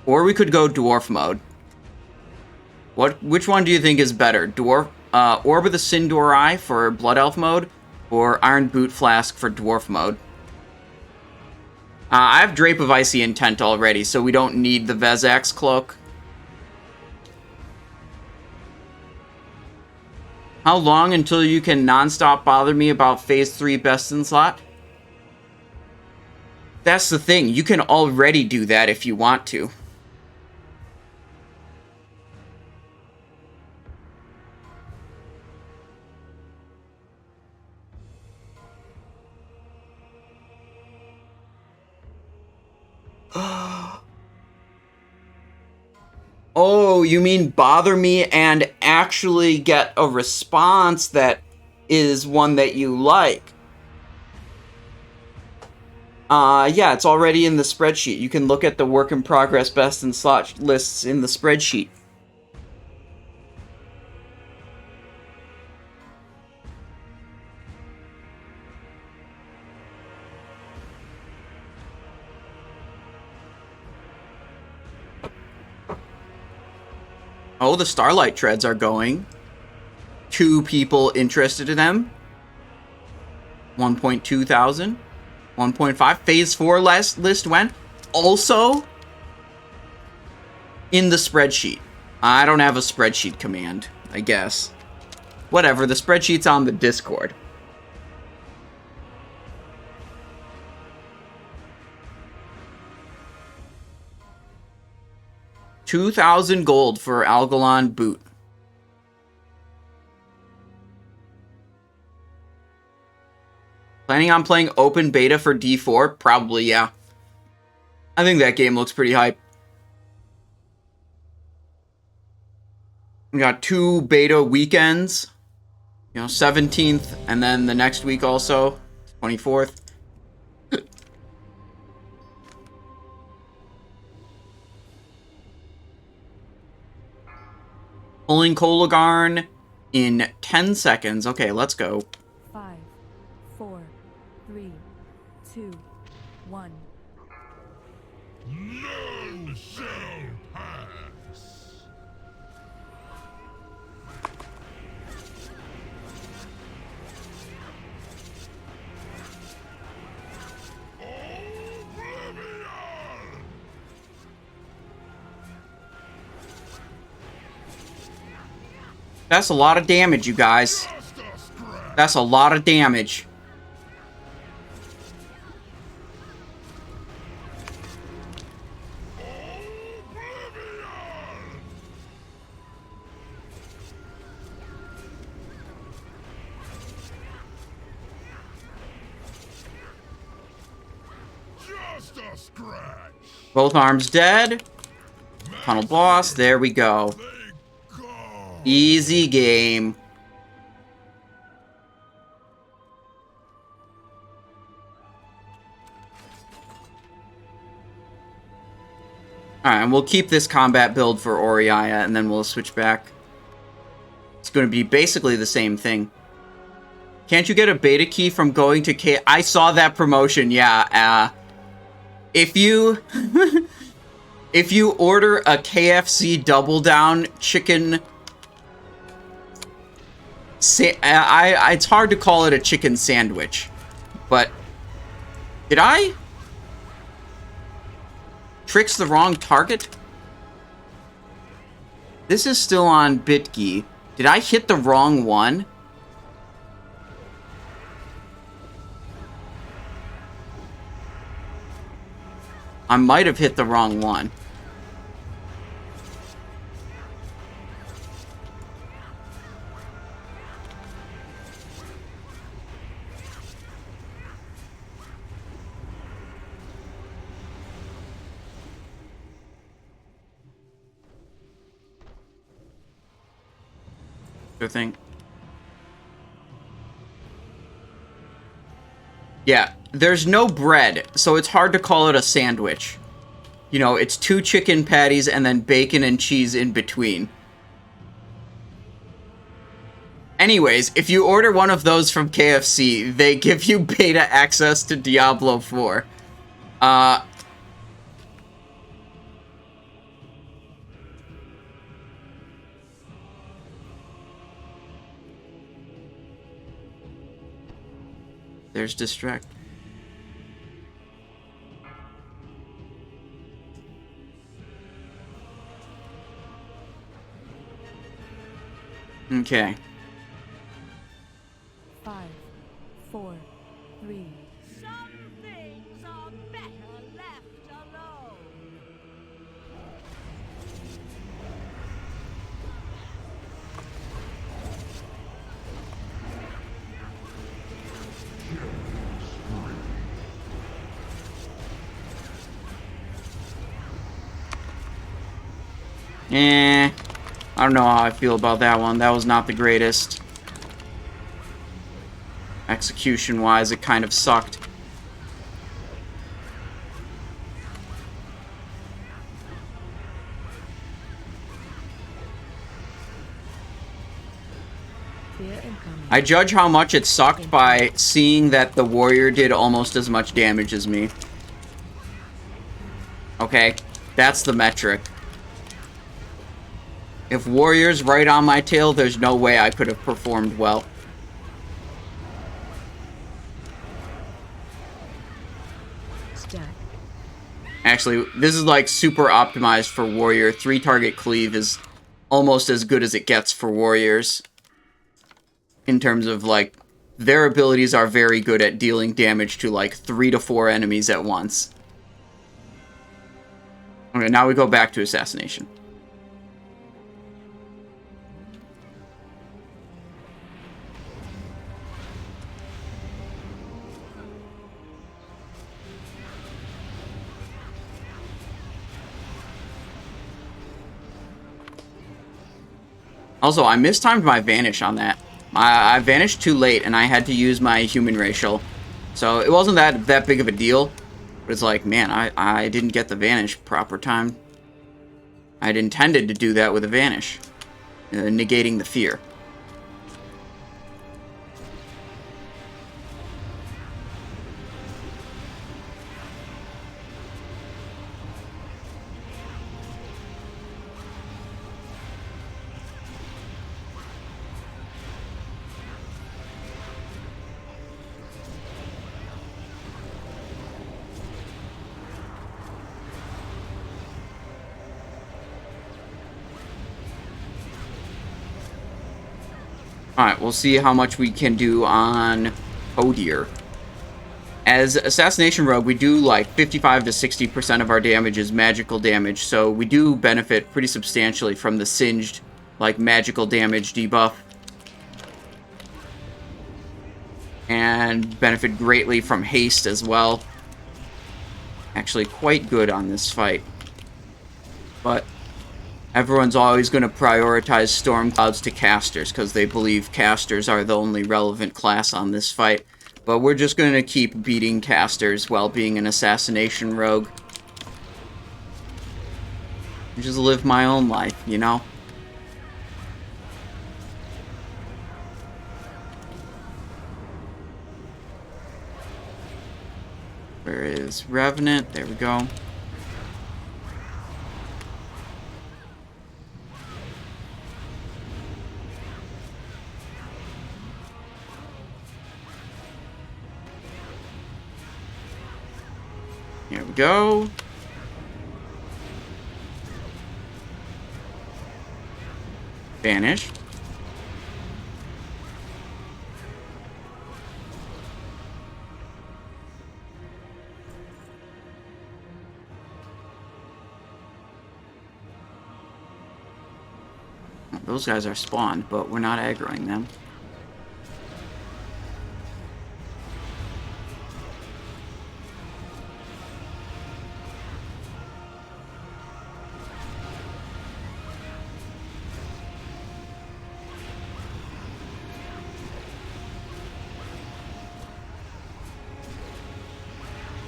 Or we could go Dwarf mode. Which one do you think is better? Orb of the Sindor Eye for Blood Elf mode, or Iron Boot Flask for Dwarf mode? I have Drape of Icy Intent already, so we don't need the Vezax cloak. How long until you can non-stop bother me about Phase 3 best in slot? That's the thing, you can already do that if you want to. Oh, you mean bother me and actually get a response that is one that you like. Yeah, it's already in the spreadsheet. You can look at the work in progress best in slot lists in the spreadsheet. Oh, the Starlight Treads are going. 2 people interested in them. 1.2 thousand. 1.5. Phase 4 list went. Also in the spreadsheet. I don't have a spreadsheet command, I guess. Whatever, the spreadsheet's on the Discord. $2,000 gold for Algalon boot. Planning on playing open beta for D4? Probably, yeah. I think that game looks pretty hype. We got 2 beta weekends. 17th, and then the next week also, 24th. Pulling Kologarn in 10 seconds. Okay, let's go. 5, 4, 3, 2, 1. None shall pass. That's a lot of damage, you guys. That's a lot of damage. Just a scratch. Both arms dead. Tunnel boss. There we go. Easy game. Alright, and we'll keep this combat build for Oriaya, and then we'll switch back. It's going to be basically the same thing. Can't you get a beta key from going to K... I saw that promotion, yeah. If you... if you order a KFC Double Down chicken... it's hard to call it a chicken sandwich, but did I tricks the wrong target? This is still on BitGee. Did I hit the wrong one? I might have hit the wrong one. Thing. Yeah, there's no bread, so it's hard to call it a sandwich. You know, it's 2 chicken patties and then bacon and cheese in between. Anyways, if you order one of those from KFC, they give you beta access to Diablo 4. There's Distract. Okay. 5, 4, 3. Some things are better left alone. I don't know how I feel about that one. That was not the greatest. Execution-wise, it kind of sucked. I judge how much it sucked by seeing that the warrior did almost as much damage as me. Okay, that's the metric. If warrior's right on my tail, there's no way I could have performed well. Actually, this is like super optimized for warrior. 3-target cleave is almost as good as it gets for warriors. In terms of, like, their abilities are very good at dealing damage to, like, 3 to 4 enemies at once. Okay, now we go back to Assassination. Also, I mistimed my vanish on that. I vanished too late, and I had to use my human racial. So it wasn't that big of a deal. But it's like, man, I didn't get the vanish proper time. I'd intended to do that with a vanish. Negating the fear. Alright, we'll see how much we can do on Hodir. As Assassination Rogue, we do like 55 to 60% of our damage is magical damage, so we do benefit pretty substantially from the singed, like, magical damage debuff. And benefit greatly from haste as well. Actually quite good on this fight. But everyone's always going to prioritize Stormclouds to casters, because they believe casters are the only relevant class on this fight. But we're just going to keep beating casters while being an Assassination Rogue. Just live my own life, you know? Where is Revenant? There we go. Here we go. Vanish. Those guys are spawned, but we're not aggroing them.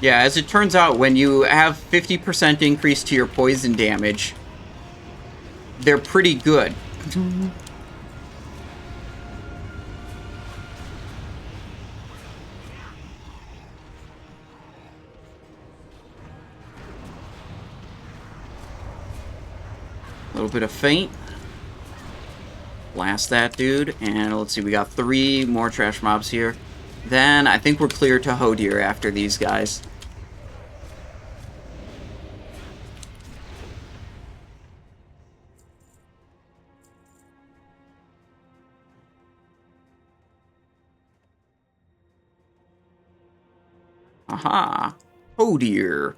Yeah, as it turns out, when you have 50% increase to your poison damage, they're pretty good. A little bit of feint. Blast that dude, and let's see, we got 3 more trash mobs here. Then I think we're clear to Hodir after these guys. Aha! Hodir!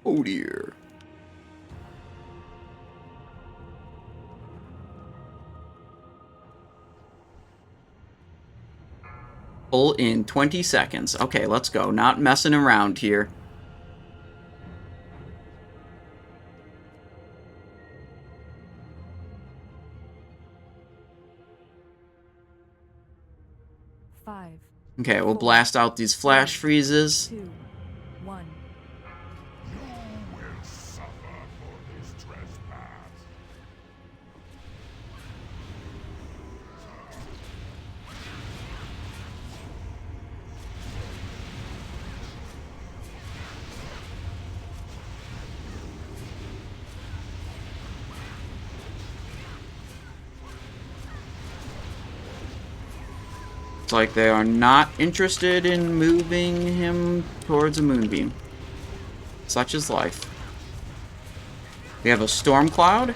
Hodir! Pull in 20 seconds. Okay, let's go. Not messing around here. 5, Okay, we'll blast out these flash freezes. 2, 1. You will suffer for this trespass. It's like they are not interested in moving him towards a moonbeam. Such is life. We have a storm cloud.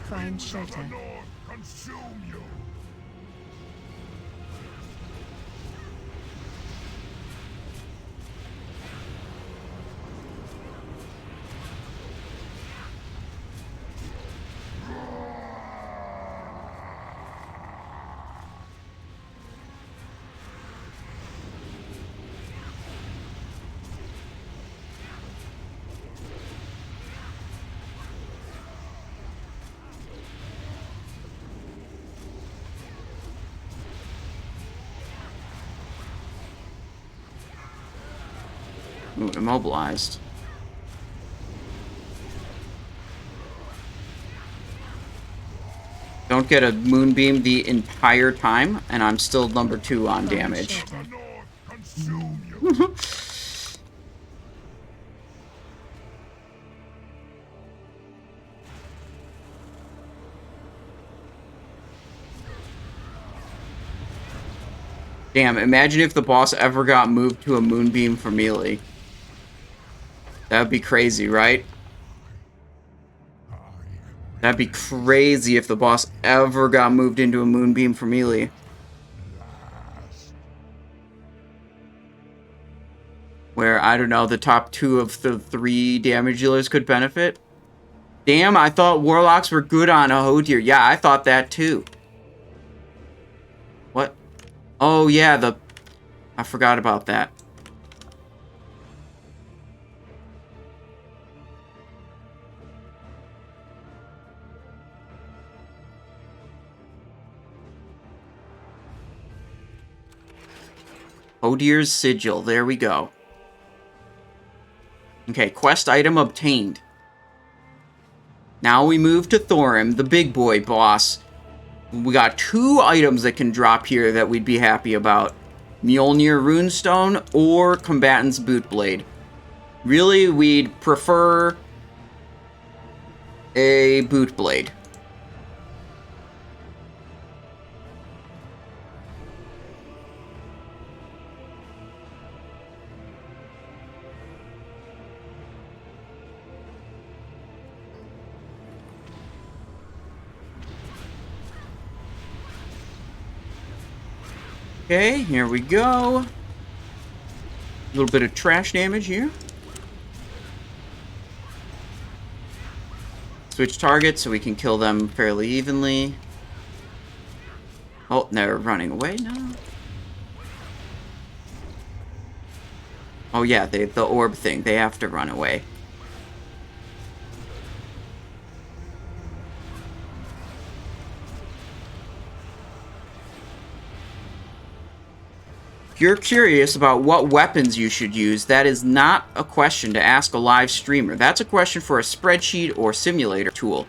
Find shelter. North consume you. Ooh, immobilized. Don't get a moonbeam the entire time, and I'm still number 2 on damage. The North consume you. Damn, imagine if the boss ever got moved to a moonbeam for melee. That would be crazy, right? That'd be crazy if the boss ever got moved into a moonbeam for melee. Where, I don't know, the top 2 of the 3 damage dealers could benefit. Damn, I thought warlocks were good on a Hodir. Yeah, I thought that too. What? Oh yeah, I forgot about that. Hodir's sigil, there we go. Okay, quest item obtained. Now we move to Thorim, the big boy boss. We got 2 items that can drop here that we'd be happy about. Mjolnir Runestone or Combatant's Bootblade. Really, we'd prefer a Bootblade. Okay, here we go. A little bit of trash damage here. Switch targets so we can kill them fairly evenly. Oh, they're running away now. Oh yeah, the orb thing. They have to run away. If you're curious about what weapons you should use, that is not a question to ask a live streamer. That's a question for a spreadsheet or simulator tool.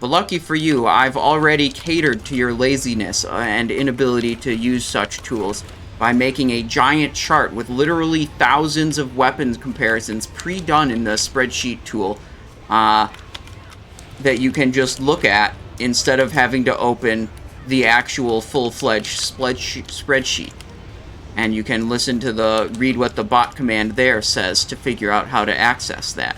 But lucky for you, I've already catered to your laziness and inability to use such tools by making a giant chart with literally thousands of weapons comparisons pre-done in the spreadsheet tool that you can just look at instead of having to open the actual full-fledged spreadsheet. And you can listen to read what the bot command there says to figure out how to access that.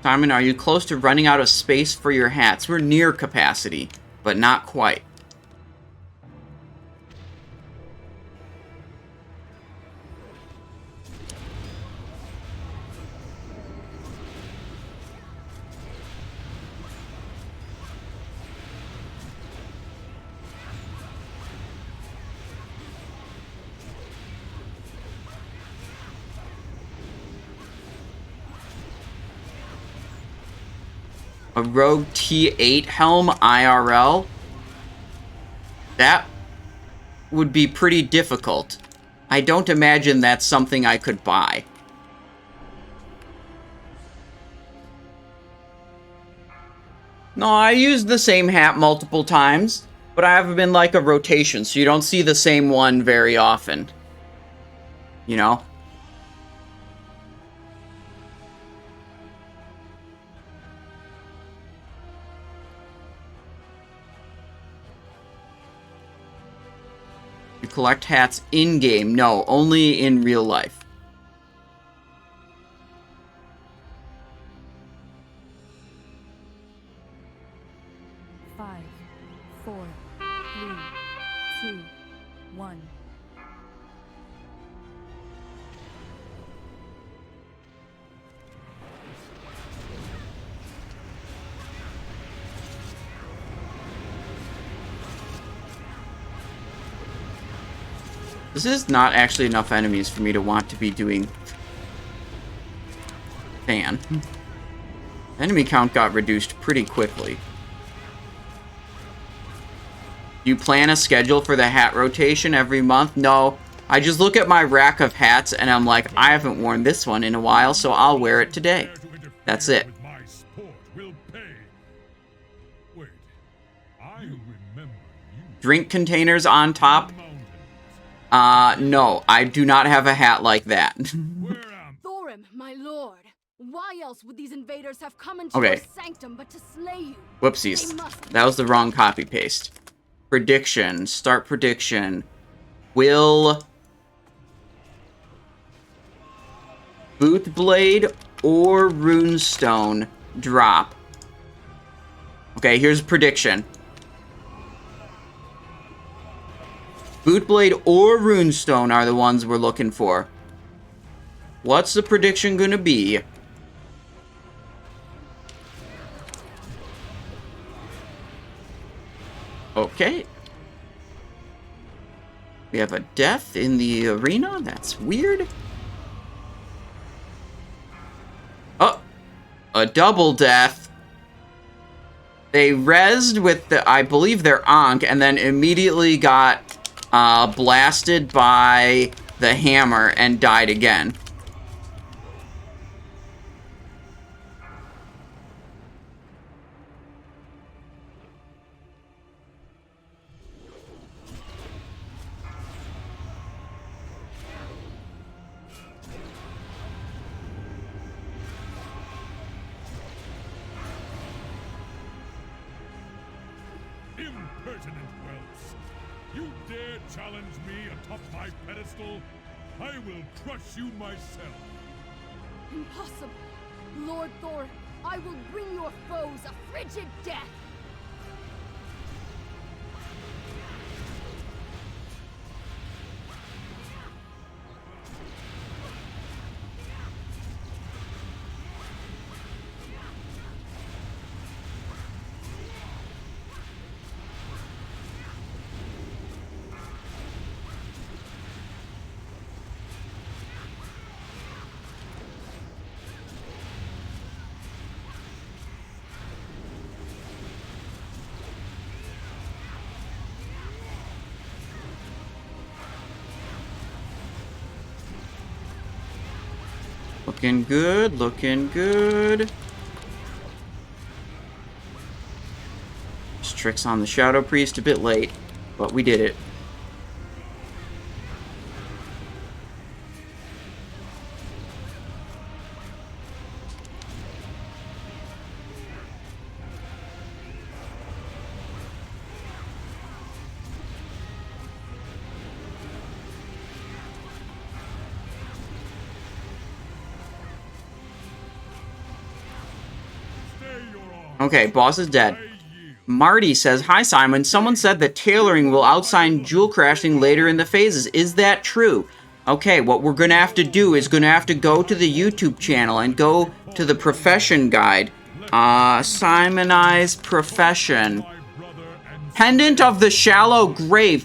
Simon, are you close to running out of space for your hats? We're near capacity, but not quite. a Rogue T8 helm IRL, that would be pretty difficult. I don't imagine that's something I could buy. No, I used the same hat multiple times, but I have been like a rotation, so you don't see the same one very often. You know? You collect hats in-game. No, only in real life. 5, 4, 3, 2, 1. This is not actually enough enemies for me to want to be doing fan. Enemy count got reduced pretty quickly. You plan a schedule for the hat rotation every month? No. I just look at my rack of hats and I'm like, I haven't worn this one in a while, so I'll wear it today. That's it. Drink containers on top? No, I do not have a hat like that. Thorim, my lord. Why else would these invaders have come into Okay. your sanctum but to slay you? Whoopsies. That was the wrong copy-paste. Prediction. Start prediction. Will Bootblade or Runestone drop? Okay, here's a prediction. Bootblade or Runestone are the ones we're looking for. What's the prediction gonna be? Okay. We have a death in the arena? That's weird. Oh! A double death. They rezzed with the, I believe their Ankh, and then immediately got blasted by the hammer and died again. Impertinent whelps! You dare challenge me atop my pedestal? I will crush you myself! Impossible. Lord Thor, I will bring your foes a frigid death. Looking good, looking good. Just tricks on the Shadow Priest a bit late, but we did it. Okay, boss is dead. Marty says, "Hi Simon, someone said that tailoring will outshine jewel crashing later in the phases. Is that true?" Okay, what we're gonna have to do is gonna have to go to the YouTube channel and go to the profession guide. Simonize profession. Pendant of the Shallow Grave.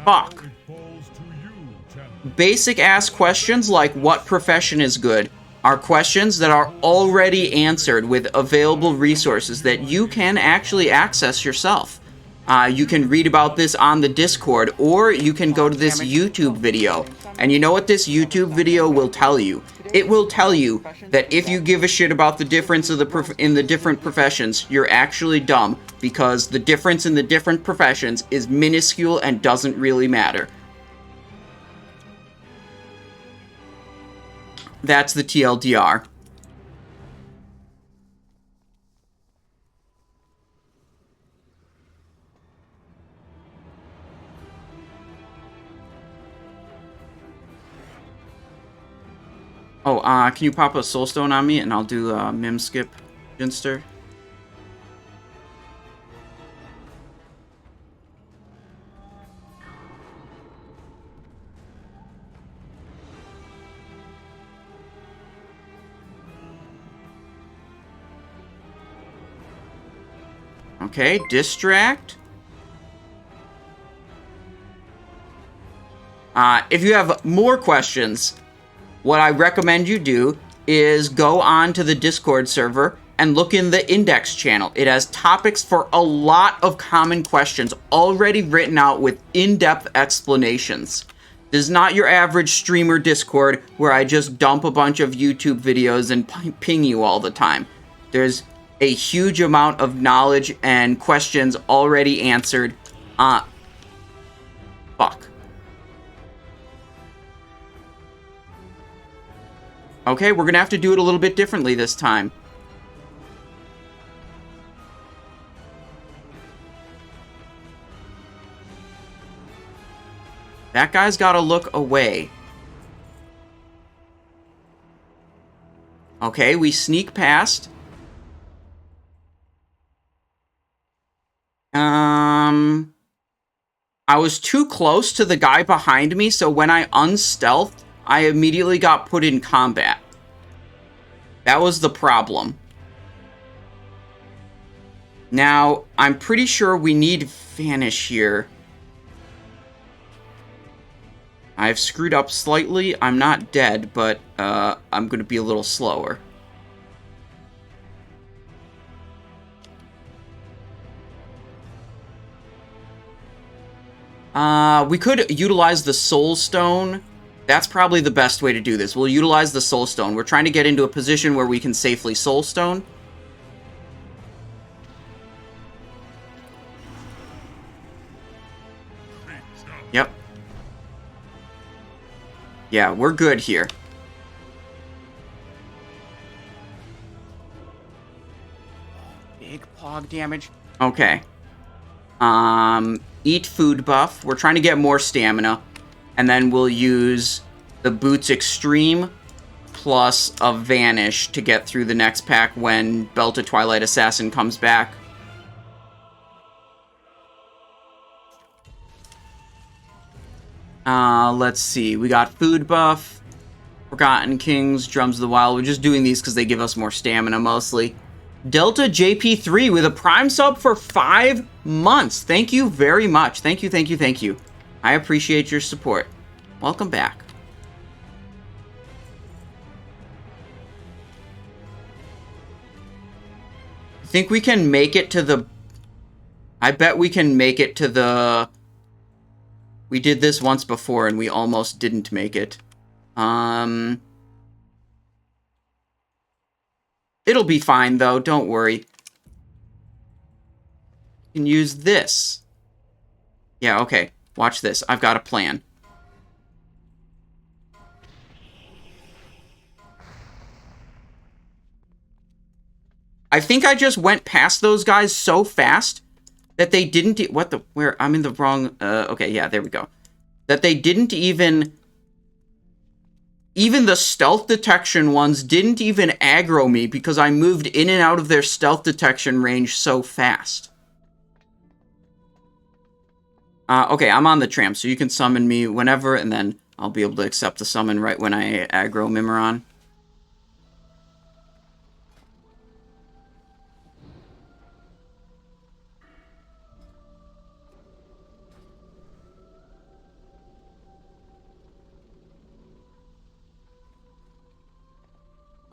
Fuck. Basic ass questions like what profession is good. are questions that are already answered with available resources that you can actually access yourself. You can read about this on the Discord, or you can go to this YouTube video. And you know what this YouTube video will tell you? It will tell you that if you give a shit about the difference of in the different professions, you're actually dumb, because the difference in the different professions is minuscule and doesn't really matter. That's the TLDR. Oh, can you pop a soulstone on me and I'll do Mim Skip Ginster? Okay, distract. If you have more questions, what I recommend you do is go on to the Discord server and look in the index channel. It has topics for a lot of common questions already written out with in-depth explanations. This is not your average streamer Discord where I just dump a bunch of YouTube videos and ping you all the time. There's a huge amount of knowledge and questions already answered. Fuck. Okay, we're gonna have to do it a little bit differently this time. That guy's gotta look away. Okay, we sneak past. I was too close to the guy behind me, so when I unstealthed, I immediately got put in combat. That was the problem. Now, I'm pretty sure we need Vanish here. I've screwed up slightly. I'm not dead, but I'm going to be a little slower. We could utilize the Soul Stone. That's probably the best way to do this. We'll utilize the Soul Stone. We're trying to get into a position where we can safely Soul Stone. Yep. Yeah, we're good here. Big pog damage. Okay. Eat food buff. We're trying to get more stamina. And then we'll use the Boots Extreme plus a Vanish to get through the next pack when Belt of Twilight Assassin comes back. Let's see. We got food buff, Forgotten Kings, Drums of the Wild. We're just doing these because they give us more stamina mostly. Delta JP3 with a Prime sub for 5 months. Thank you very much. Thank you, thank you, thank you. I appreciate your support. Welcome back. I think we can make it to the... I bet we can make it to the... We did this once before and we almost didn't make it. It'll be fine though, don't worry. You can use this. Yeah, okay. Watch this. I've got a plan. I think I just went past those guys so fast that they didn't... What the... Where... I'm in the wrong... okay, yeah, there we go. That they didn't even... Even the stealth detection ones didn't even aggro me because I moved in and out of their stealth detection range so fast. Okay, I'm on the tram, so you can summon me whenever, and then I'll be able to accept the summon right when I aggro Mimiron.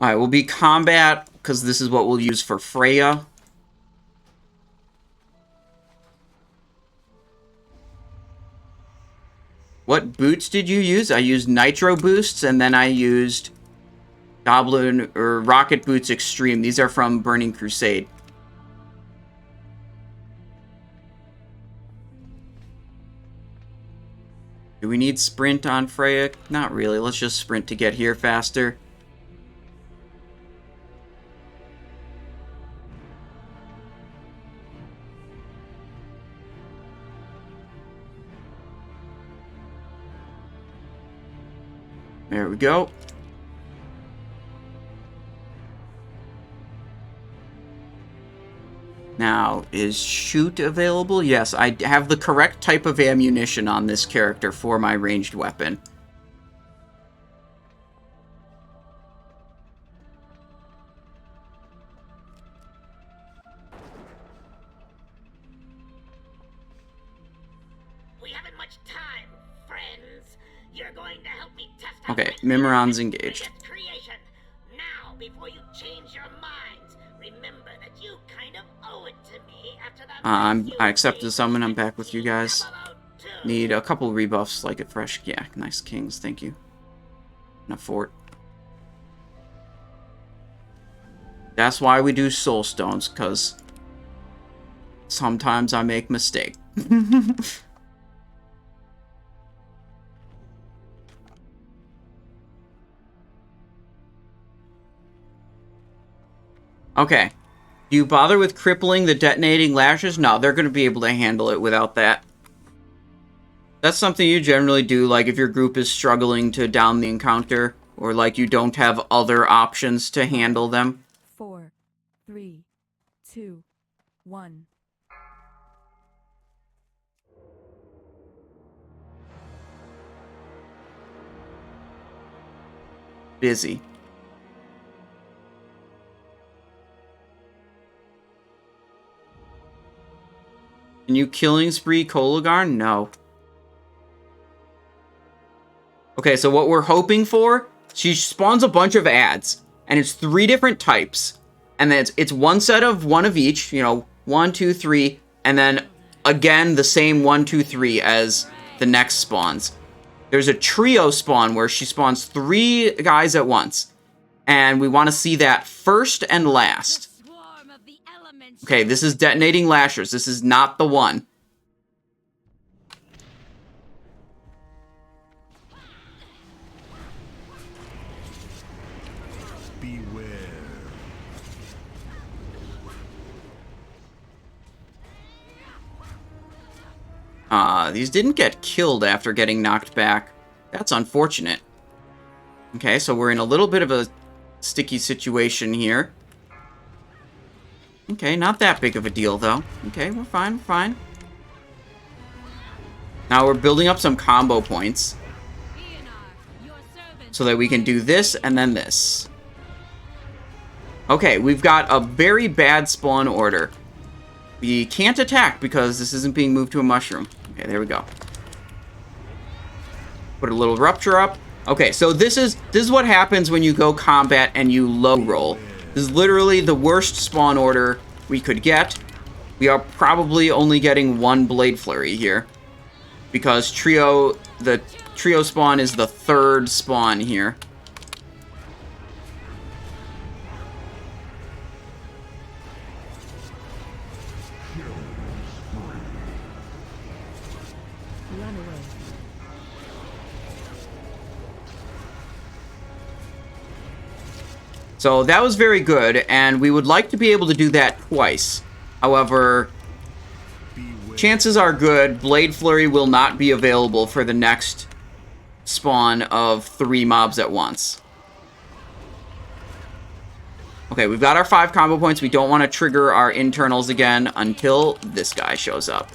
Alright, we'll be combat, because this is what we'll use for Freya. What boots did you use? I used Nitro boosts, and then I used Goblin or Rocket Boots Extreme. These are from Burning Crusade. Do we need sprint on Freya? Not really. Let's just sprint to get here faster. There we go. Now, is shoot available? Yes, I have the correct type of ammunition on this character for my ranged weapon. We haven't much time, friends. You're going to help me test out Okay, Mimiron's engaged. creation. Now, before you change your minds, remember that you kind of owe it to me after that. I accept the summon. I'm back with you guys. Need a couple rebuffs, like a fresh... Yeah, nice kings, thank you. And a fort. That's why we do soul stones, because sometimes I make mistakes. Okay. Do you bother with crippling the detonating lashes? No, they're going to be able to handle it without that. That's something you generally do, like if your group is struggling to down the encounter, or like you don't have other options to handle them. 4, 3, 2, 1. Busy. Can you killing spree Kologarn? No. Okay, so what we're hoping for, she spawns a bunch of ads, and it's 3 different types, and then it's one set of one of each, you know, 1, 2, 3, and then again the same 1, 2, 3 as the next spawns. There's a trio spawn where she spawns 3 guys at once, and we want to see that first and last. Okay, this is detonating lashers. This is not the one. Beware. These didn't get killed after getting knocked back. That's unfortunate. Okay, so we're in a little bit of a sticky situation here. Okay, not that big of a deal, though. Okay, we're fine, we're fine. Now we're building up some combo points. So that we can do this and then this. Okay, we've got a very bad spawn order. We can't attack because this isn't being moved to a mushroom. Okay, there we go. Put a little rupture up. Okay, so this is what happens when you go combat and you low roll. This is literally the worst spawn order we could get. We are probably only getting 1 Blade Flurry here. Because the trio spawn is the 3rd spawn here. Run away. So that was very good, and we would like to be able to do that twice. However, chances are good Blade Flurry will not be available for the next spawn of 3 mobs at once. Okay, we've got our 5 combo points. We don't want to trigger our internals again until this guy shows up.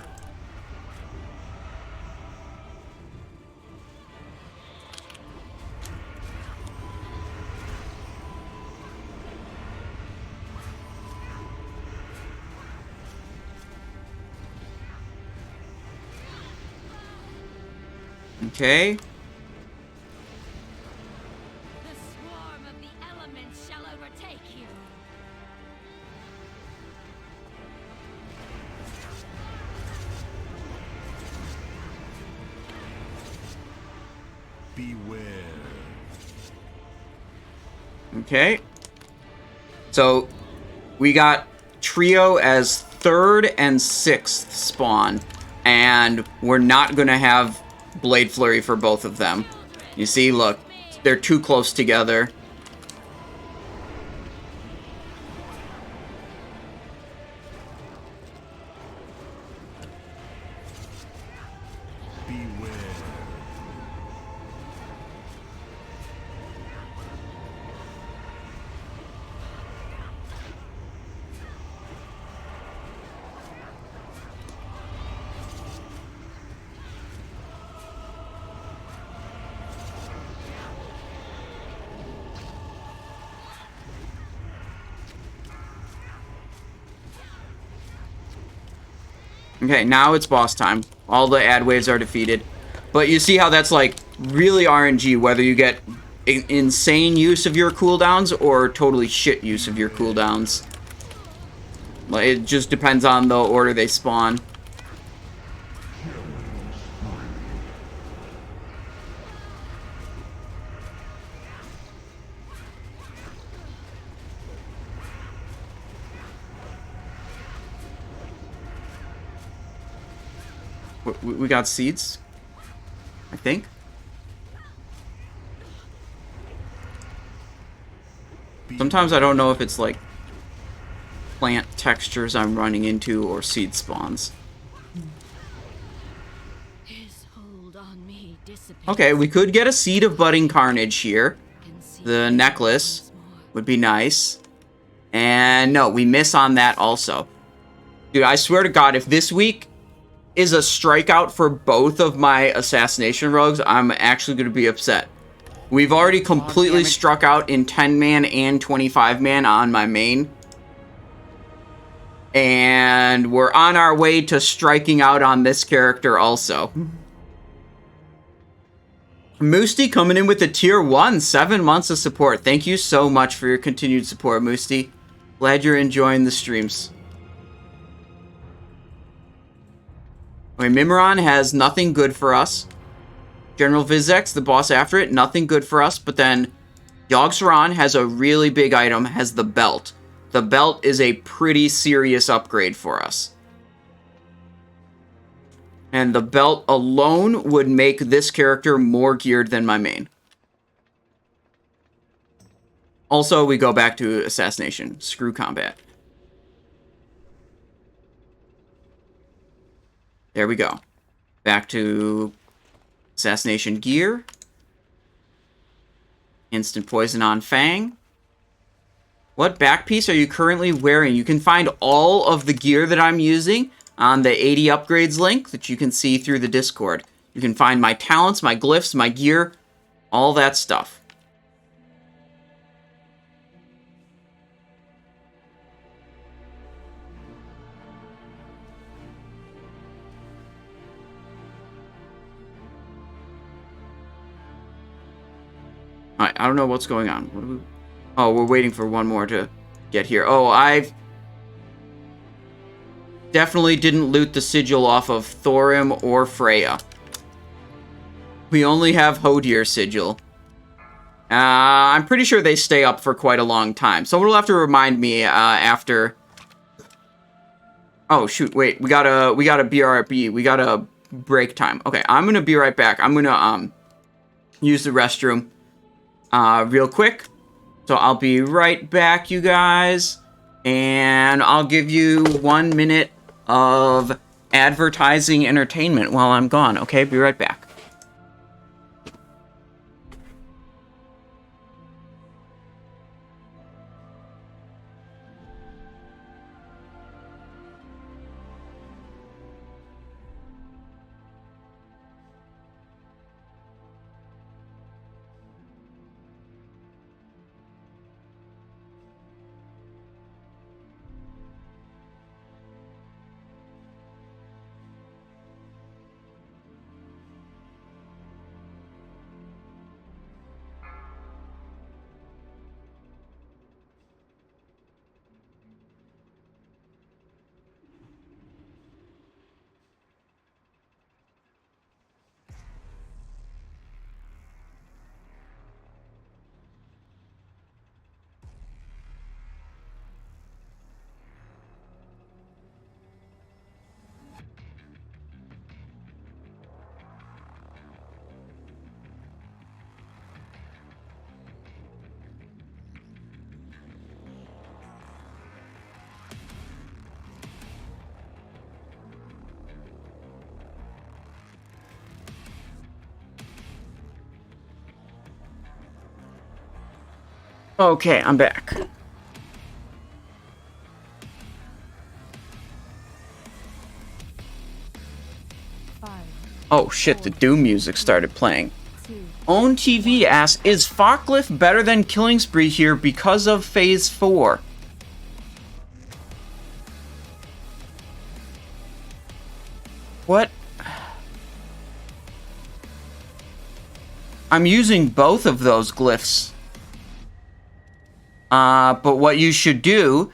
Okay. The swarm of the elements shall overtake you. Beware. Okay. So we got Trio as 3rd and 6th spawn, and we're not going to have Blade Flurry for both of them. You see, look, they're too close together. Okay, now it's boss time. All the ad waves are defeated. But you see how that's like really RNG, whether you get insane use of your cooldowns or totally shit use of your cooldowns. Like, it just depends on the order they spawn. We got seeds, I think. Sometimes I don't know if it's like plant textures I'm running into or seed spawns. His hold on me dissipates. Okay, we could get a Seed of Budding Carnage here. The necklace would be nice. And no, we miss on that also. Dude, I swear to God, if this week is a strikeout for both of my Assassination rogues, I'm actually going to be upset. We've already completely struck out in 10-man and 25-man on my main. And we're on our way to striking out on this character also. Moosty coming in with a tier 1, 7 months of support. Thank you so much for your continued support, Moosty. Glad you're enjoying the streams. Okay, Mimiron has nothing good for us. General Vezax, the boss after it, nothing good for us. But then Yogg-Saron has a really big item, has the belt. The belt is a pretty serious upgrade for us. And the belt alone would make this character more geared than my main. Also, we go back to Assassination. Screw combat. There we go. Back to Assassination gear. Instant poison on Fang. What back piece are you currently wearing? You can find all of the gear that I'm using on the 80 upgrades link that you can see through the Discord. You can find my talents, my glyphs, my gear, all that stuff. Alright, I don't know what's going on. What are we... Oh, we're waiting for one more to get here. Oh, I've definitely didn't loot the sigil off of Thorim or Freya. We only have Hodir sigil. I'm pretty sure they stay up for quite a long time. Someone will have to remind me after... Oh, shoot, wait. We gotta BRB. We gotta break time. Okay, I'm gonna be right back. I'm gonna use the restroom real quick. So I'll be right back, you guys. And I'll give you 1 minute of advertising entertainment while I'm gone. Okay, be right back. Okay, I'm back. Oh shit, the Doom music started playing. Own TV asks, is Forklift better than Killing Spree here because of Phase 4? What? I'm using both of those glyphs. But what you should do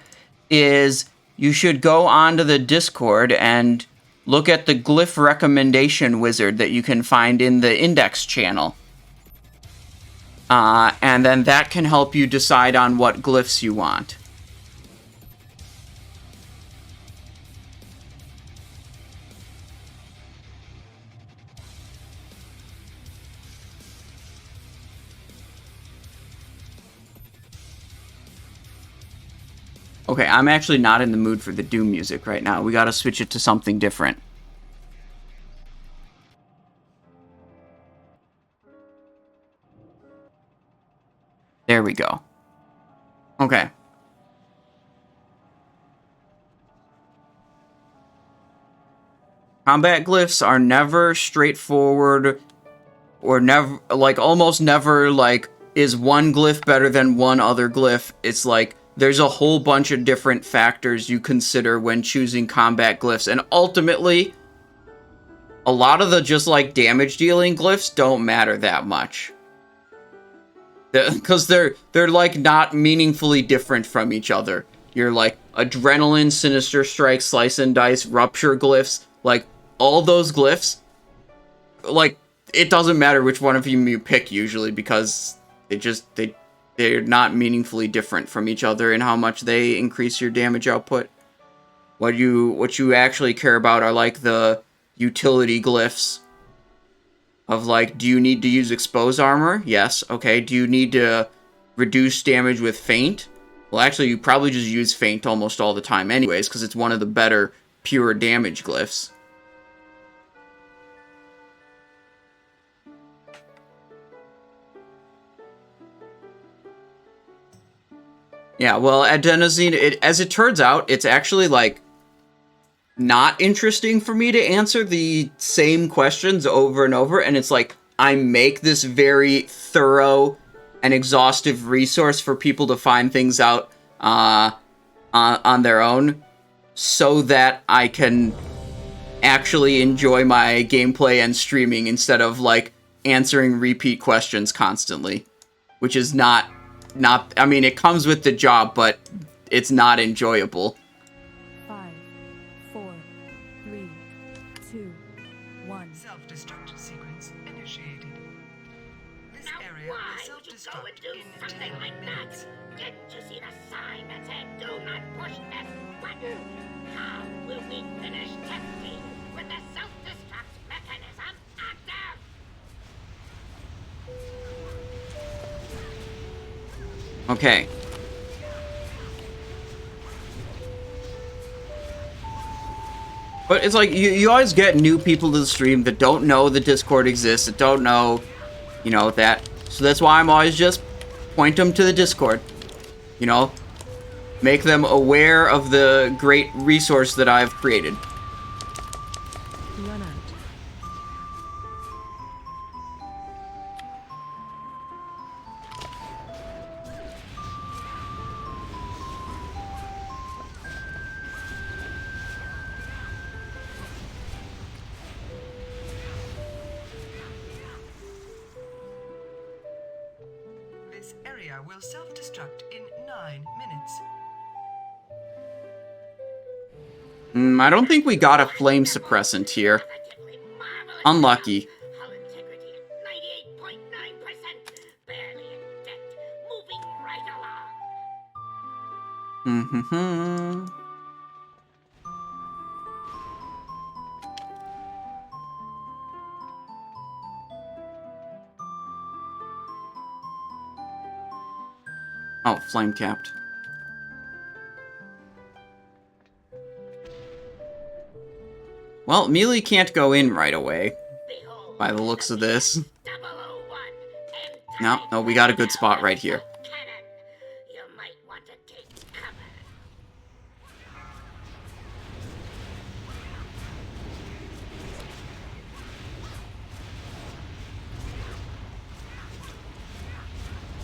is you should go onto the Discord and look at the glyph recommendation wizard that you can find in the index channel. And then that can help you decide on what glyphs you want. Okay, I'm actually not in the mood for the Doom music right now. We gotta switch it to something different. There we go. Okay. Combat glyphs are never straightforward, or never, like, almost never, like, is one glyph better than one other glyph. It's like, there's a whole bunch of different factors you consider when choosing combat glyphs, and ultimately, a lot of the just, like, damage-dealing glyphs don't matter that much. Because they're like, not meaningfully different from each other. You're, like, Adrenaline, Sinister Strike, Slice and Dice, Rupture glyphs, like, all those glyphs, like, it doesn't matter which one of them you pick, usually, because they're not meaningfully different from each other in how much they increase your damage output. What you actually care about are, like, the utility glyphs of, like, do you need to use Expose Armor? Yes. Okay. Do you need to reduce damage with Feint? Well, actually, you probably just use Feint almost all the time anyways, because it's one of the better pure damage glyphs. Yeah, well, Adenosine, as it turns out, it's actually, like, not interesting for me to answer the same questions over and over, and it's like, I make this very thorough and exhaustive resource for people to find things out on their own, so that I can actually enjoy my gameplay and streaming instead of, like, answering repeat questions constantly, which is not, I mean, it comes with the job, but it's not enjoyable. 5, 4, 3, 2, 1. Self-destruct sequence initiated. This Now area why will would you go self-destruct and do in something 10 like minutes. that? Didn't you see the sign that said do not push this button? How will we finish testing with the self-destruct mechanism active? Okay. But it's like, you always get new people to the stream that don't know the Discord exists, that don't know, you know, that. So that's why I'm always just point them to the Discord. You know? Make them aware of the great resource that I've created. Run out. This area will self-destruct in 9 minutes. I don't think we got a flame suppressant here. Positively marvelous. Unlucky. Hull integrity at 98.9%. Barely in dent. Moving right along. Oh, flame capped. Well, melee can't go in right away, Behold, by the looks of this. 001 No, we got a good spot right here. cannon.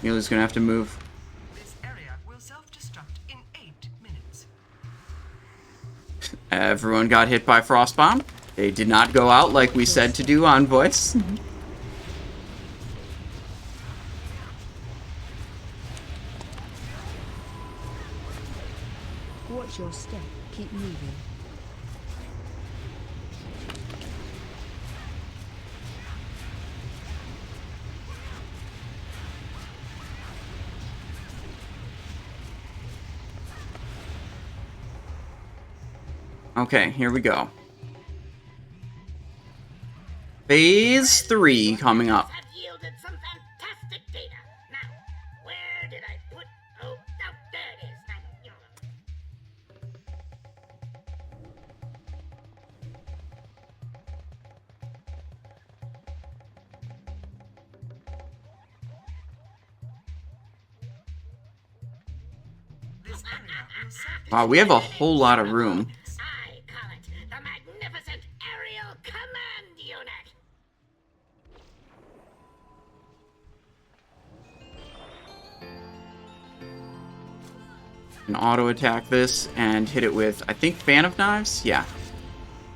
Neely's gonna have to move. This area will self-destruct in 8 minutes. Everyone got hit by Frostbomb. They did not go out like we said to do on voice. Watch your step. Keep moving. Okay, here we go. Phase 3 coming up. Have yielded some fantastic data. Now, where did I put? Oh, there it is. This area will self-destruct. Wow, we have a whole lot of room. I call it the magnificent aerial command unit. Can auto attack this and hit it with, I think, Fan of Knives? Yeah.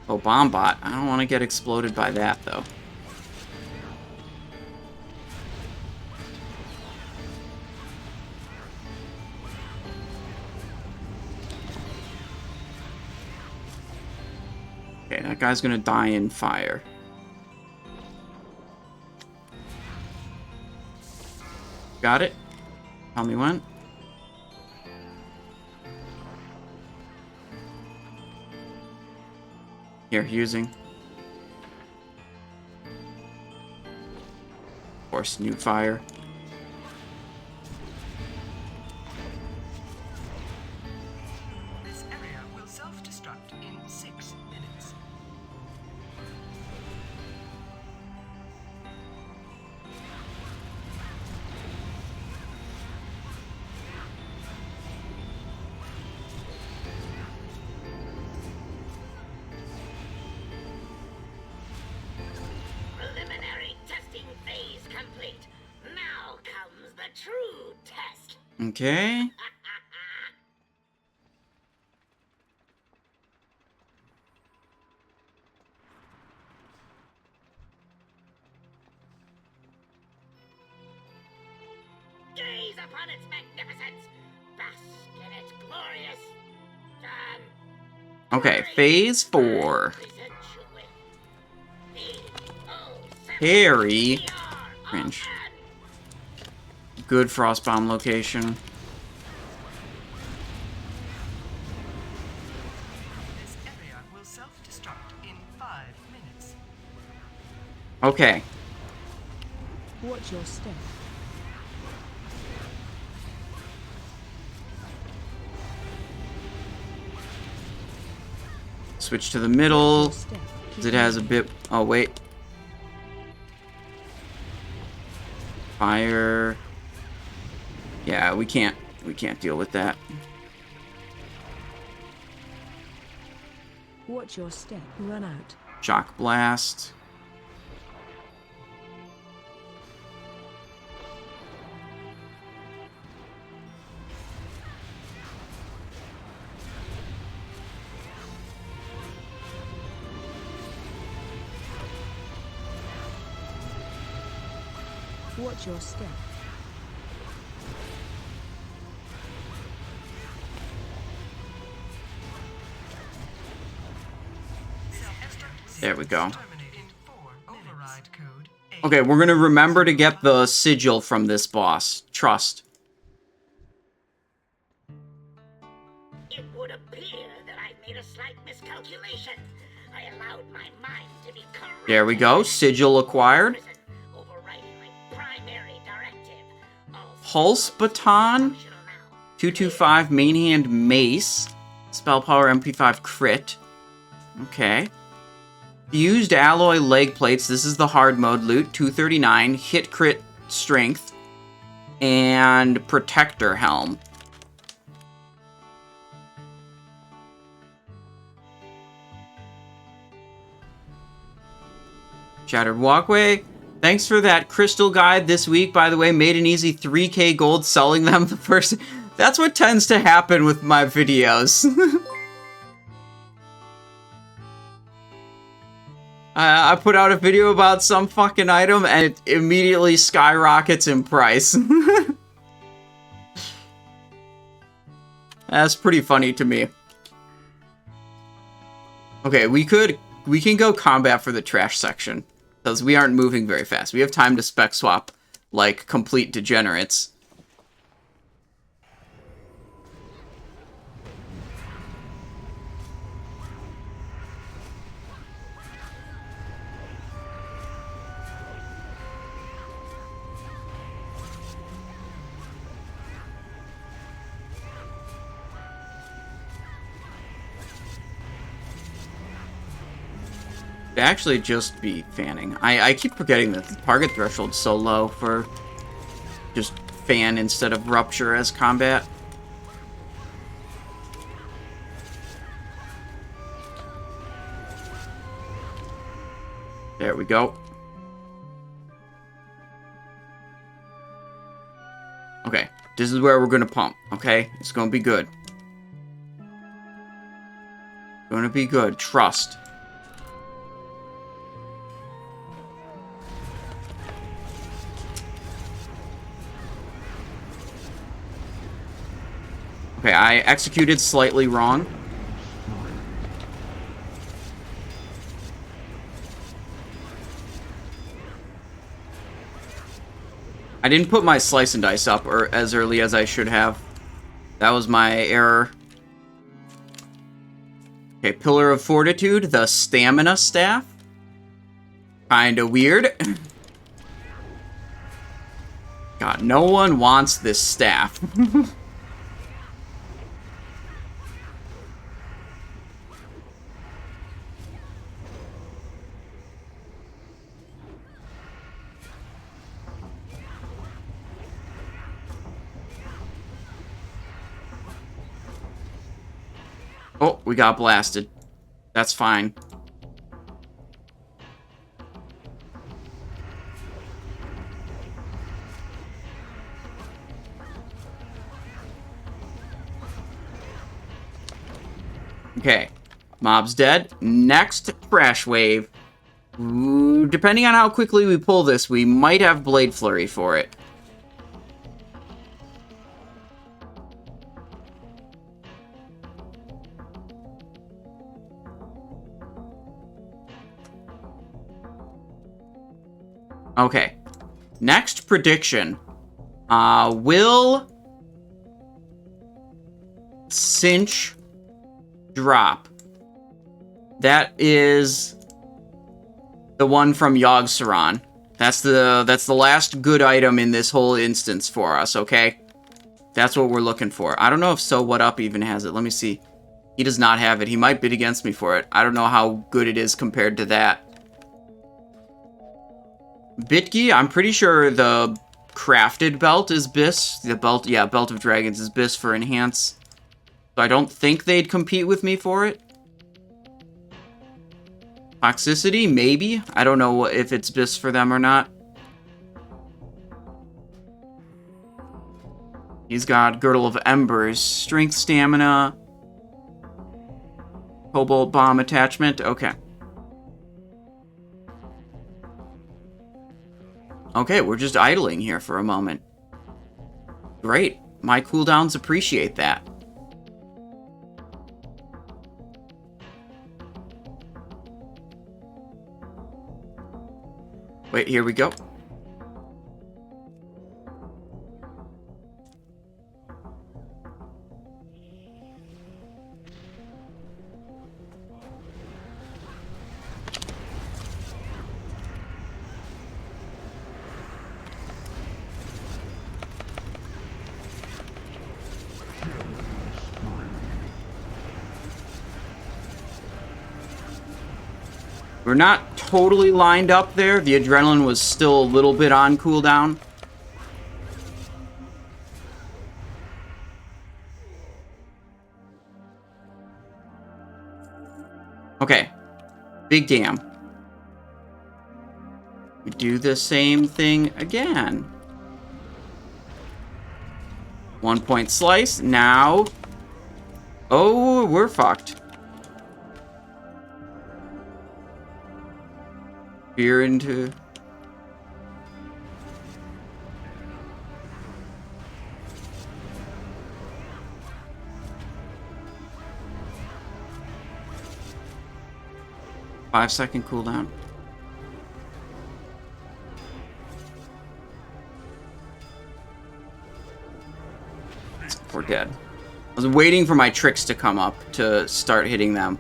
Oh, Bomb Bot. I don't want to get exploded by that, though. Okay, that guy's gonna die in fire. Got it? Tell me when. Here, using. Of course, new fire. This area will self-destruct in 6 minutes. Preliminary testing phase complete. Now comes the true test. Okay. Gaze upon its magnificence. Bask in its glorious Okay, phase 4. present you with Harry. Cringe. Good Frostbomb location. This area will self-destruct in 5 minutes. Okay. Watch your step. Switch to the middle. Your step. 'Cause it has a bit. Oh, wait. Fire. Yeah, we can't deal with that. Watch your step. Run out. Shock blast. Watch your step. There we go. Terminate in 4 override code 8. Okay, we're gonna remember to get the sigil from this boss. Trust. It would appear that I made a slight miscalculation. I allowed my mind to be corrupted. There we go. Sigil acquired. Overriding my primary directive. All Pulse Baton. functional now. 225 main hand mace. Spell power MP5 crit. Okay. Fused alloy leg plates. This is the hard mode loot. 239. Hit crit strength. And protector helm. Shattered walkway. Thanks for that crystal guide this week, by the way. Made an easy 3k gold selling them the first... That's what tends to happen with my videos. I put out a video about some fucking item and it immediately skyrockets in price. That's pretty funny to me. Okay, we can go combat for the trash section. Because we aren't moving very fast. We have time to spec swap like complete degenerates. Actually just be fanning. I keep forgetting that the target threshold's so low for just fan instead of rupture as combat. There we go. Okay, this is where we're gonna pump, okay? It's gonna be good. Gonna be good, trust. Okay, I executed slightly wrong. I didn't put my slice and dice up as early as I should have. That was my error. Okay, Pillar of Fortitude, the Stamina Staff. Kinda weird. God, no one wants this staff. Oh, we got blasted. That's fine. Okay. Mob's dead. Next Crash Wave. Ooh, depending on how quickly we pull this, we might have Blade Flurry for it. Okay. Next prediction. Will Cinch drop? That is the one from Yogg-Saron. That's the last good item in this whole instance for us, okay? That's what we're looking for. I don't know if So What Up even has it. Let me see. He does not have it. He might bid against me for it. I don't know how good it is compared to that. Bitgi, I'm pretty sure the crafted belt is BIS. The belt, yeah, Belt of Dragons is BIS for Enhance. So I don't think they'd compete with me for it. Toxicity, maybe. I don't know if it's BIS for them or not. He's got Girdle of Embers, Strength, Stamina, Cobalt Bomb attachment. Okay. Okay, we're just idling here for a moment. Great. My cooldowns appreciate that. Wait, here we go. We're not totally lined up there. The adrenaline was still a little bit on cooldown. Okay. Big Dam. We do the same thing again. 1 point slice. Now. Oh, we're fucked. Veer into. Five-second cooldown. We're dead. I was waiting for my tricks to come up to start hitting them.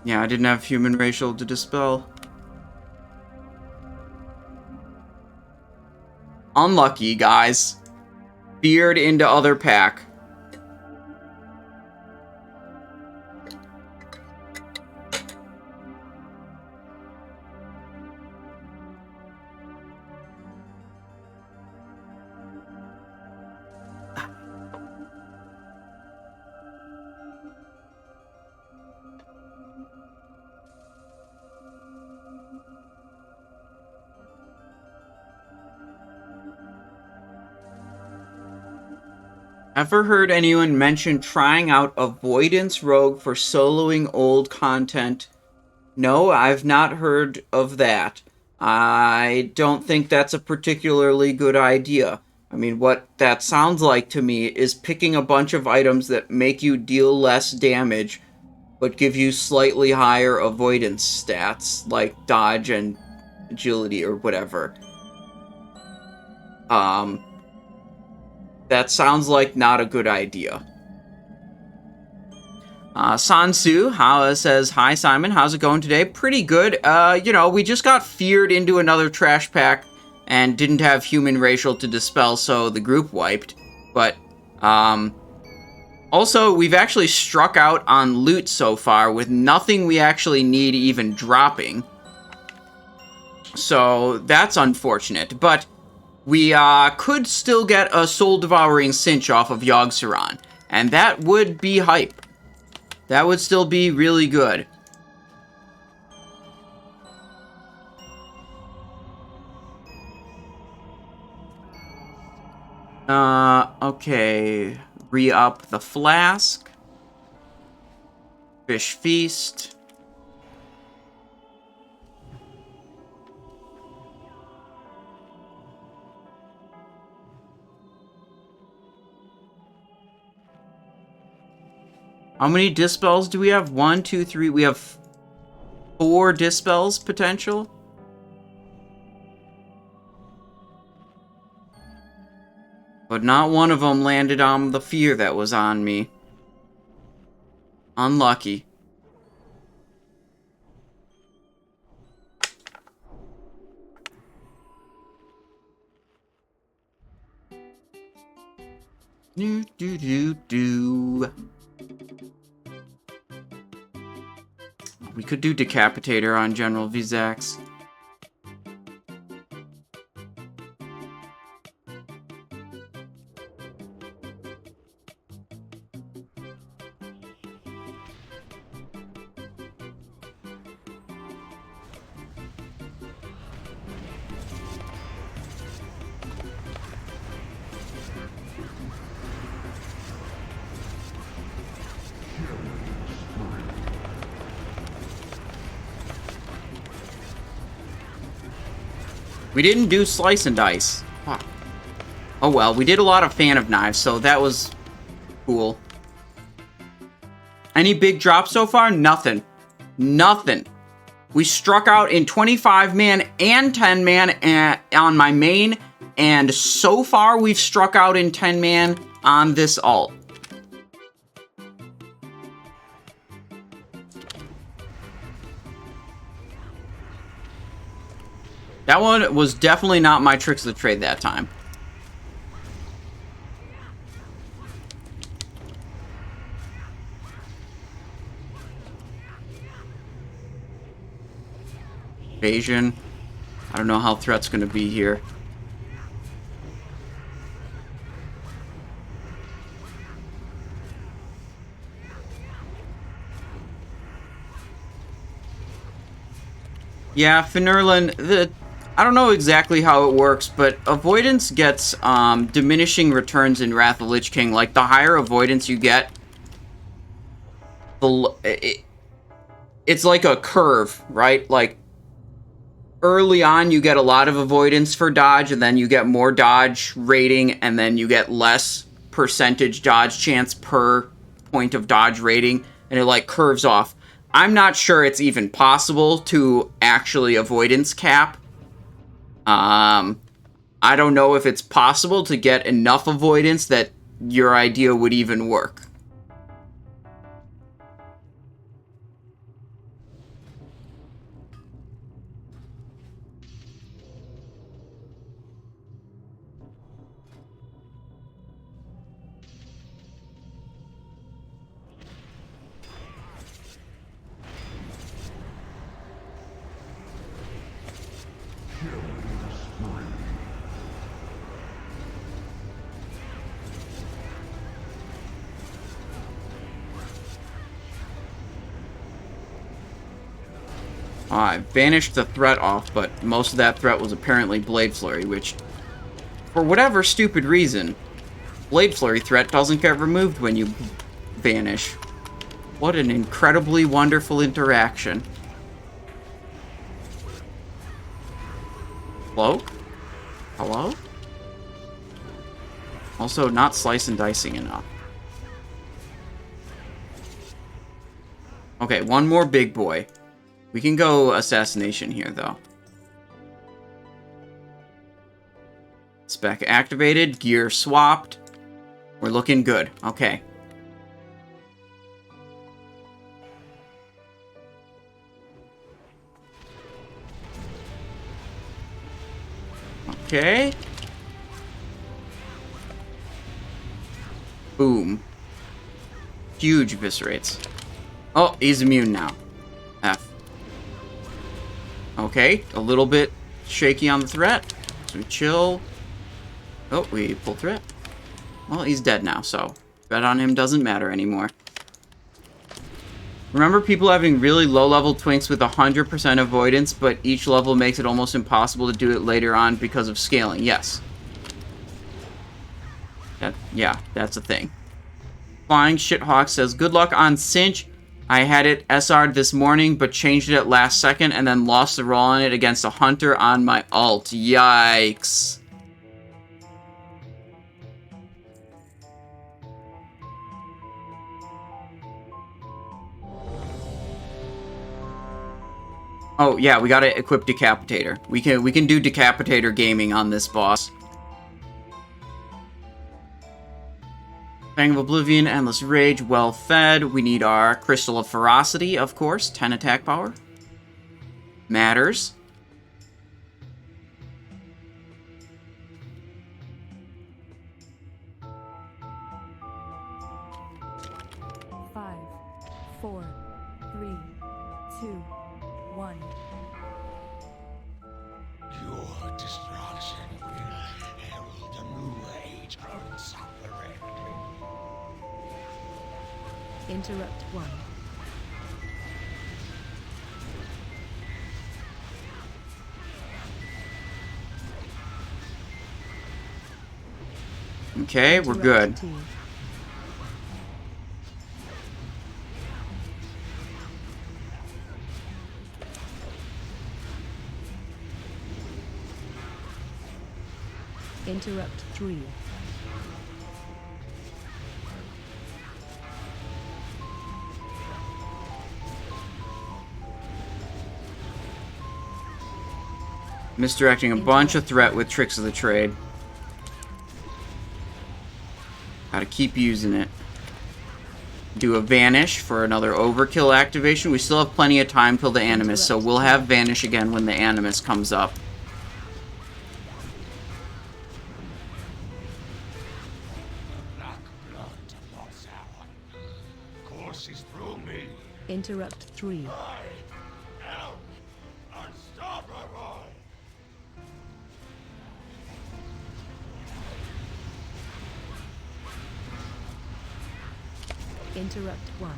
Yeah, I didn't have human racial to dispel. Unlucky, guys. Veered into other pack. Ever heard anyone mention trying out Avoidance Rogue for soloing old content? No, I've not heard of that. I don't think that's a particularly good idea. I mean, what that sounds like to me is picking a bunch of items that make you deal less damage, but give you slightly higher avoidance stats, like dodge and agility or whatever. That sounds like not a good idea. Sansu says, "Hi Simon, how's it going today?" Pretty good. You know, we just got feared into another trash pack and didn't have human racial to dispel, so the group wiped. But, also, we've actually struck out on loot so far with nothing we actually need even dropping. So, that's unfortunate. But we could still get a soul-devouring cinch off of Yogg-Saron, and that would be hype. That would still be really good. Okay. Re-up the flask. Fish feast. How many dispels do we have? 1, 2, 3. We have 4 dispels potential. But not one of them landed on the fear that was on me. Unlucky. Do. We could do Decapitator on General Vezax. We didn't do Slice and Dice. Huh. Oh well, we did a lot of Fan of Knives, so that was cool. Any big drops so far? Nothing. Nothing. We struck out in 25-man and 10-man on my main, and so far we've struck out in 10-man on this alt. That one was definitely not my tricks of the trade that time. Evasion. I don't know how threat's going to be here. Yeah, Finurlin, I don't know exactly how it works, but avoidance gets diminishing returns in Wrath of the Lich King. Like, the higher avoidance you get, it's like a curve, right? Like, early on, you get a lot of avoidance for dodge, and then you get more dodge rating, and then you get less percentage dodge chance per point of dodge rating, and it, like, curves off. I'm not sure it's even possible to actually avoidance cap. I don't know if it's possible to get enough avoidance that your idea would even work. I banished the threat off, but most of that threat was apparently Blade Flurry, which, for whatever stupid reason, Blade Flurry threat doesn't get removed when you vanish. What an incredibly wonderful interaction. Hello? Hello? Also, not slice and dicing enough. Okay, one more big boy. We can go Assassination here, though. Spec activated, gear swapped. We're looking good. Okay. Okay. Boom. Huge eviscerates. Oh, he's immune now. F. Okay, a little bit shaky on the threat. So we chill. Oh, we pull threat. Well, he's dead now, so bet on him doesn't matter anymore. Remember people having really low-level twinks with 100% avoidance, but each level makes it almost impossible to do it later on because of scaling? Yes. Yeah, that's a thing. Flying Shithawk says, good luck on Cinch. I had it SR'd this morning, but changed it at last second, and then lost the roll on it against a hunter on my ult. Yikes. Oh, yeah, we gotta equip Decapitator. We can do Decapitator gaming on this boss. Fang of Oblivion, Endless Rage, well fed. We need our Crystal of Ferocity, of course. 10 attack power. Matters. Five, 4, 3, 2, 1. Your destruction will herald a new age of suffering. Interrupt 1. Okay, we're good. 2. Interrupt 3. Misdirecting a bunch of threat with Tricks of the Trade. Gotta keep using it. Do a Vanish for another Overkill activation. We still have plenty of time till the Animus, so we'll have Vanish again when the Animus comes up. Black blood pours out. Courses through me. Interrupt 3. I am unstoppable. Interrupt 1.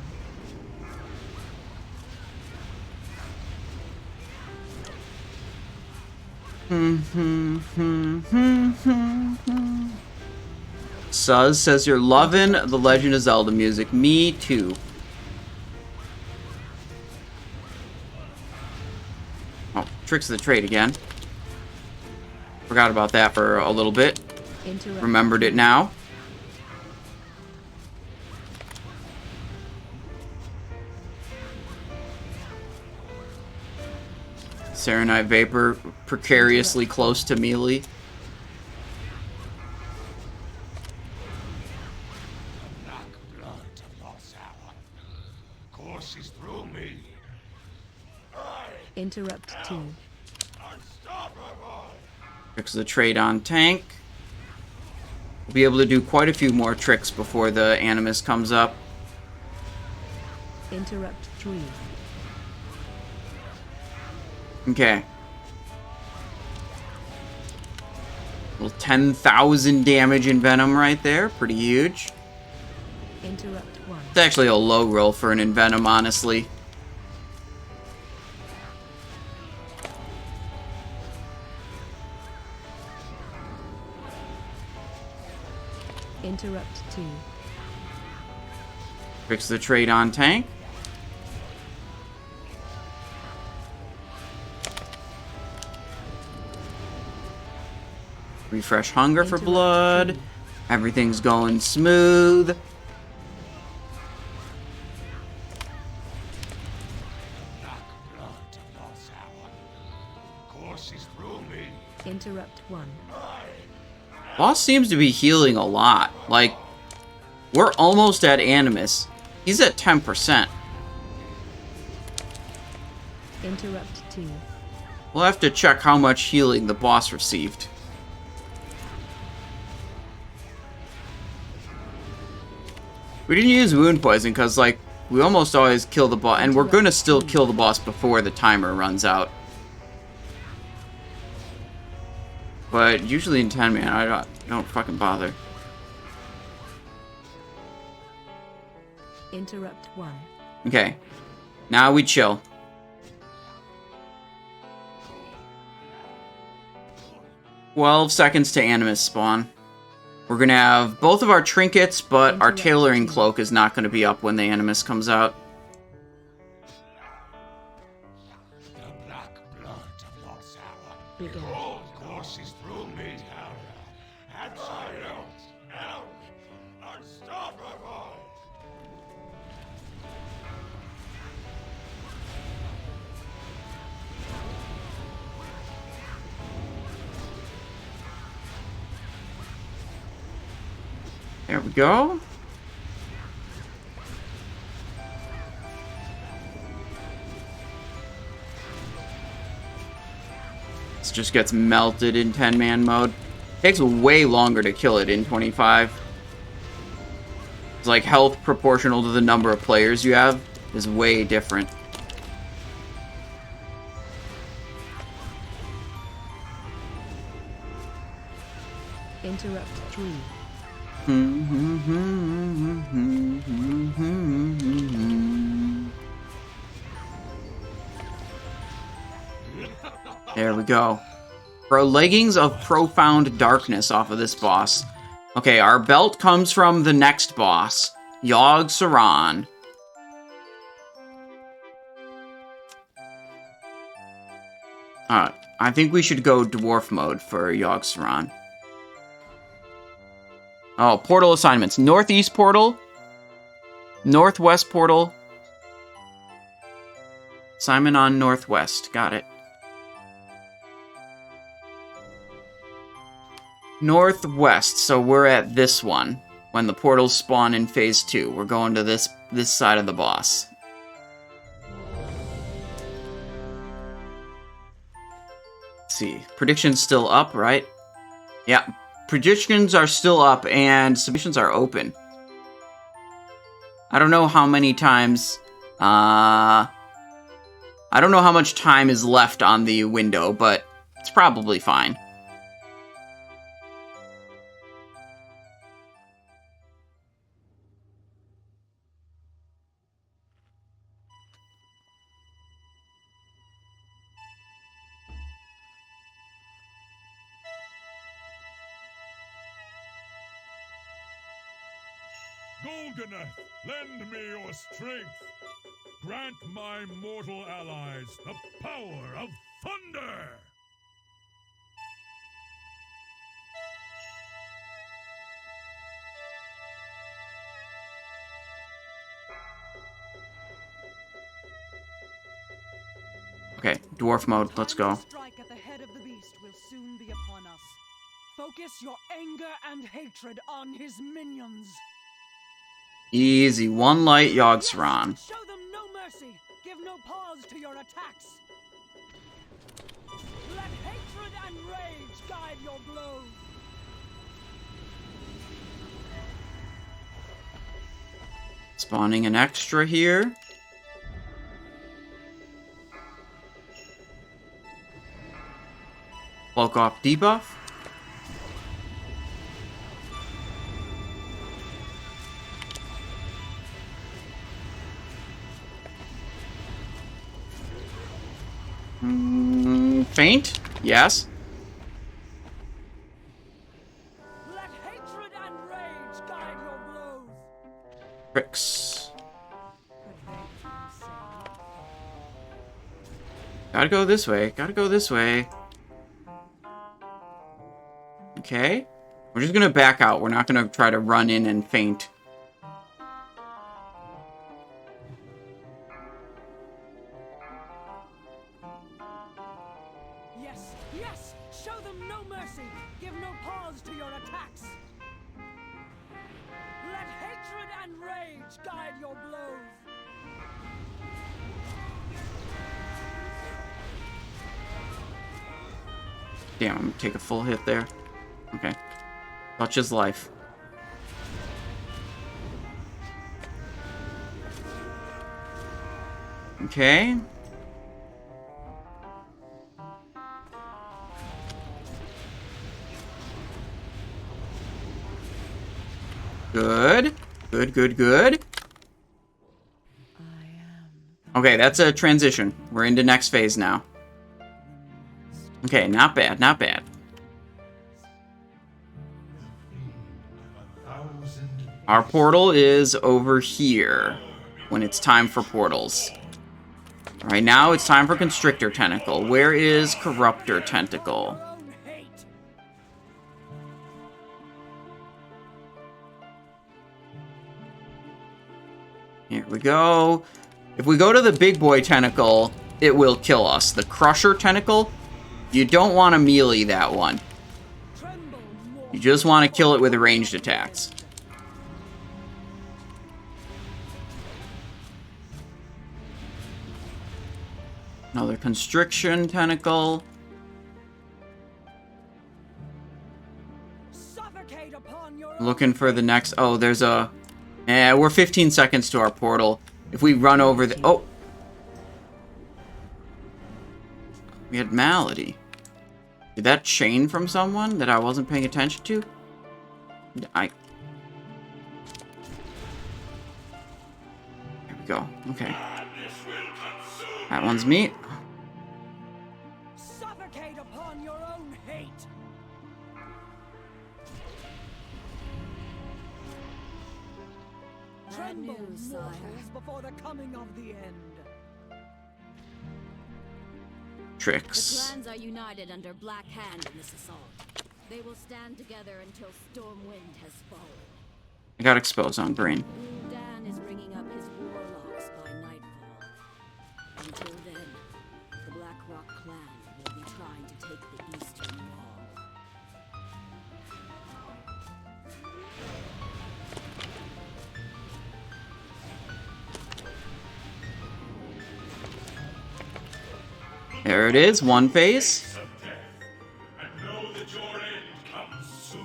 Suz says you're loving the Legend of Zelda music. Me too. Oh, Tricks of the Trade again. Forgot about that for a little bit. Remembered it now. Serenite Vapor, precariously close to melee. Black blood of Yogg-Saron courses through me. Interrupt 2. Unstoppable! Tricks of the Trade on tank. We'll be able to do quite a few more tricks before the Animus comes up. Interrupt 3. Okay. Little 10,000 damage in Venom right there. Pretty huge. Interrupt 1. It's actually a low roll for an Envenom, honestly. Interrupt 2. Tricks the Trade on tank. Refresh Hunger for blood. Everything's going smooth. Black blood of Yogg-Saron courses through me. Interrupt 1. Boss seems to be healing a lot. Like, we're almost at Animus. He's at 10%. Interrupt 2. We'll have to check how much healing the boss received. We didn't use Wound Poison because, like, we almost always kill the boss. And we're going to still kill the boss before the timer runs out. But usually in 10 man, I don't fucking bother. Interrupt 1. Okay. Now we chill. "12 seconds to Animus spawn. We're going to have both of our trinkets, but our tailoring cloak is not going to be up when the Animus comes out. The black blood of Yogg-Saron Begin. courses through me. Absolute hell. Unstoppable! There we go. This just gets melted in 10-man mode. Takes way longer to kill it in 25. It's like health proportional to the number of players you have is way different. Interrupt 3. There we go. Pro leggings of profound darkness off of this boss. Okay, our belt comes from the next boss, Yogg-Saron. I think we should go dwarf mode for Yogg-Saron. Oh, portal assignments. Northeast portal. Northwest portal. Simon on Northwest. Got it. Northwest. So we're at this one. When the portals spawn in phase 2. We're going to this side of the boss. Let's see. Predictions still up, right? Yeah. Predictions are still up, and submissions are open. I don't know how many times... I don't know how much time is left on the window, but it's probably fine. Golganeth, lend me your strength. Grant my mortal allies the power of thunder! Okay, dwarf mode, let's go. Strike at the head of the beast will soon be upon us. Focus your anger and hatred on his minions. Easy, one light Yogg-Saron. Show them no mercy. Give no pause to your attacks. Let hatred and rage guide your blows. Spawning an extra here. Bulk off debuff. Faint? Yes. Let hatred and rage guide your blows. Tricks. Gotta go this way. Gotta go this way. Okay. We're just gonna back out. We're not gonna try to run in and faint. Yes, yes! Show them no mercy! Give no pause to your attacks! Let hatred and rage guide your blows! Damn, I'm gonna take a full hit there. Okay. Touch his life. Okay. Good. Good, good, good. Okay, that's a transition. We're into next phase now. Okay, not bad, not bad. Our portal is over here when it's time for portals. Right now, it's time for Constrictor Tentacle. Where is Corruptor Tentacle? Here we go. If we go to the big boy tentacle, it will kill us. The Crusher Tentacle, you don't want to melee that one. You just want to kill it with ranged attacks. Another Constriction Tentacle. Looking for the next... Oh, there's a... we're 15 seconds to our portal. If we run over the... Oh! We had Malady. Did that chain from someone that I wasn't paying attention to? There we go. Okay. That one's me. Suffocate upon your own hate. Tremble, mortals, before the coming of the end. Tricks. The clans are united under Black Hand in this assault. They will stand together until Stormwind has fallen. I got exposed on green. Dan is bringing up his warlocks by nightfall. Until then, the Blackrock clan will be trying to take the eastern wall. There it is, one phase. And know that your end comes soon.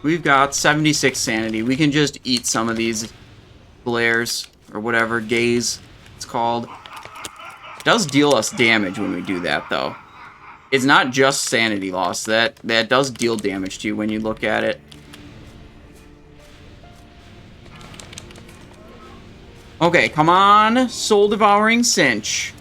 We've got 76 sanity. We can just eat some of these glares, or whatever, gaze it's called. It does deal us damage when we do that, though. It's not just sanity loss. That does deal damage to you when you look at it. Okay, come on. Soul Devouring Cinch.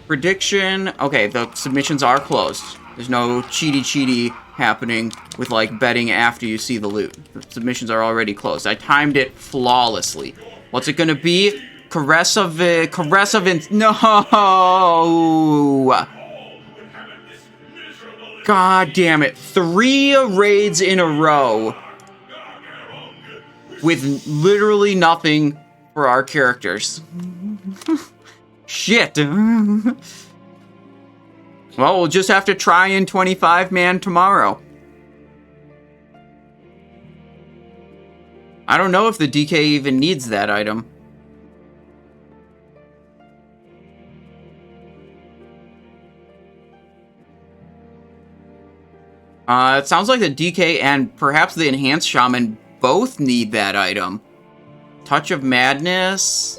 Prediction. Okay, the submissions are closed. There's no cheaty happening with, like, betting after you see the loot. The submissions are already closed. I timed it flawlessly. What's it gonna be? Caress of no! God damn it. 3 raids in a row with literally nothing for our characters. Shit. Well, we'll just have to try in 25-man tomorrow. I don't know if the DK even needs that item. It sounds like the DK and perhaps the Enhanced Shaman both need that item. Touch of Madness.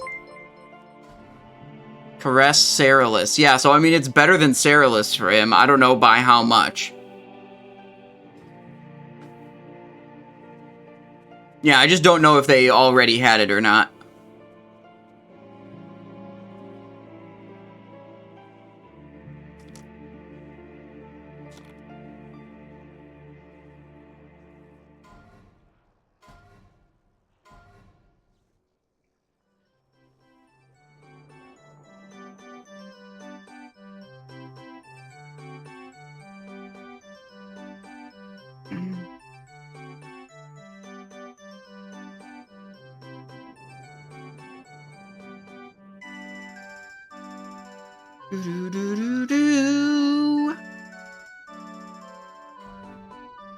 Caress Ceralis. Yeah, so I mean, it's better than Ceralis for him. I don't know by how much. Yeah, I just don't know if they already had it or not.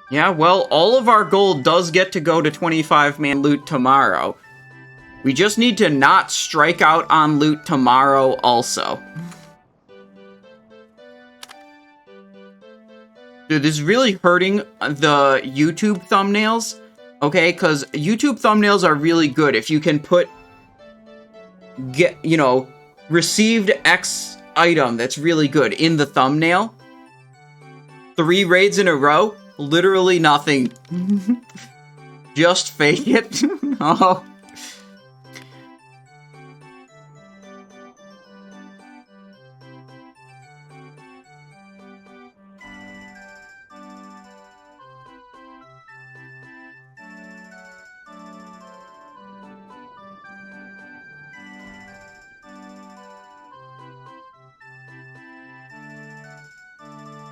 Yeah, well, all of our gold does get to go to 25-man loot tomorrow. We just need to not strike out on loot tomorrow also. Dude, this is really hurting the YouTube thumbnails, okay? Because YouTube thumbnails are really good if you can put, received X item that's really good in the thumbnail. 3 raids in a row, literally nothing. Just fake it. Oh.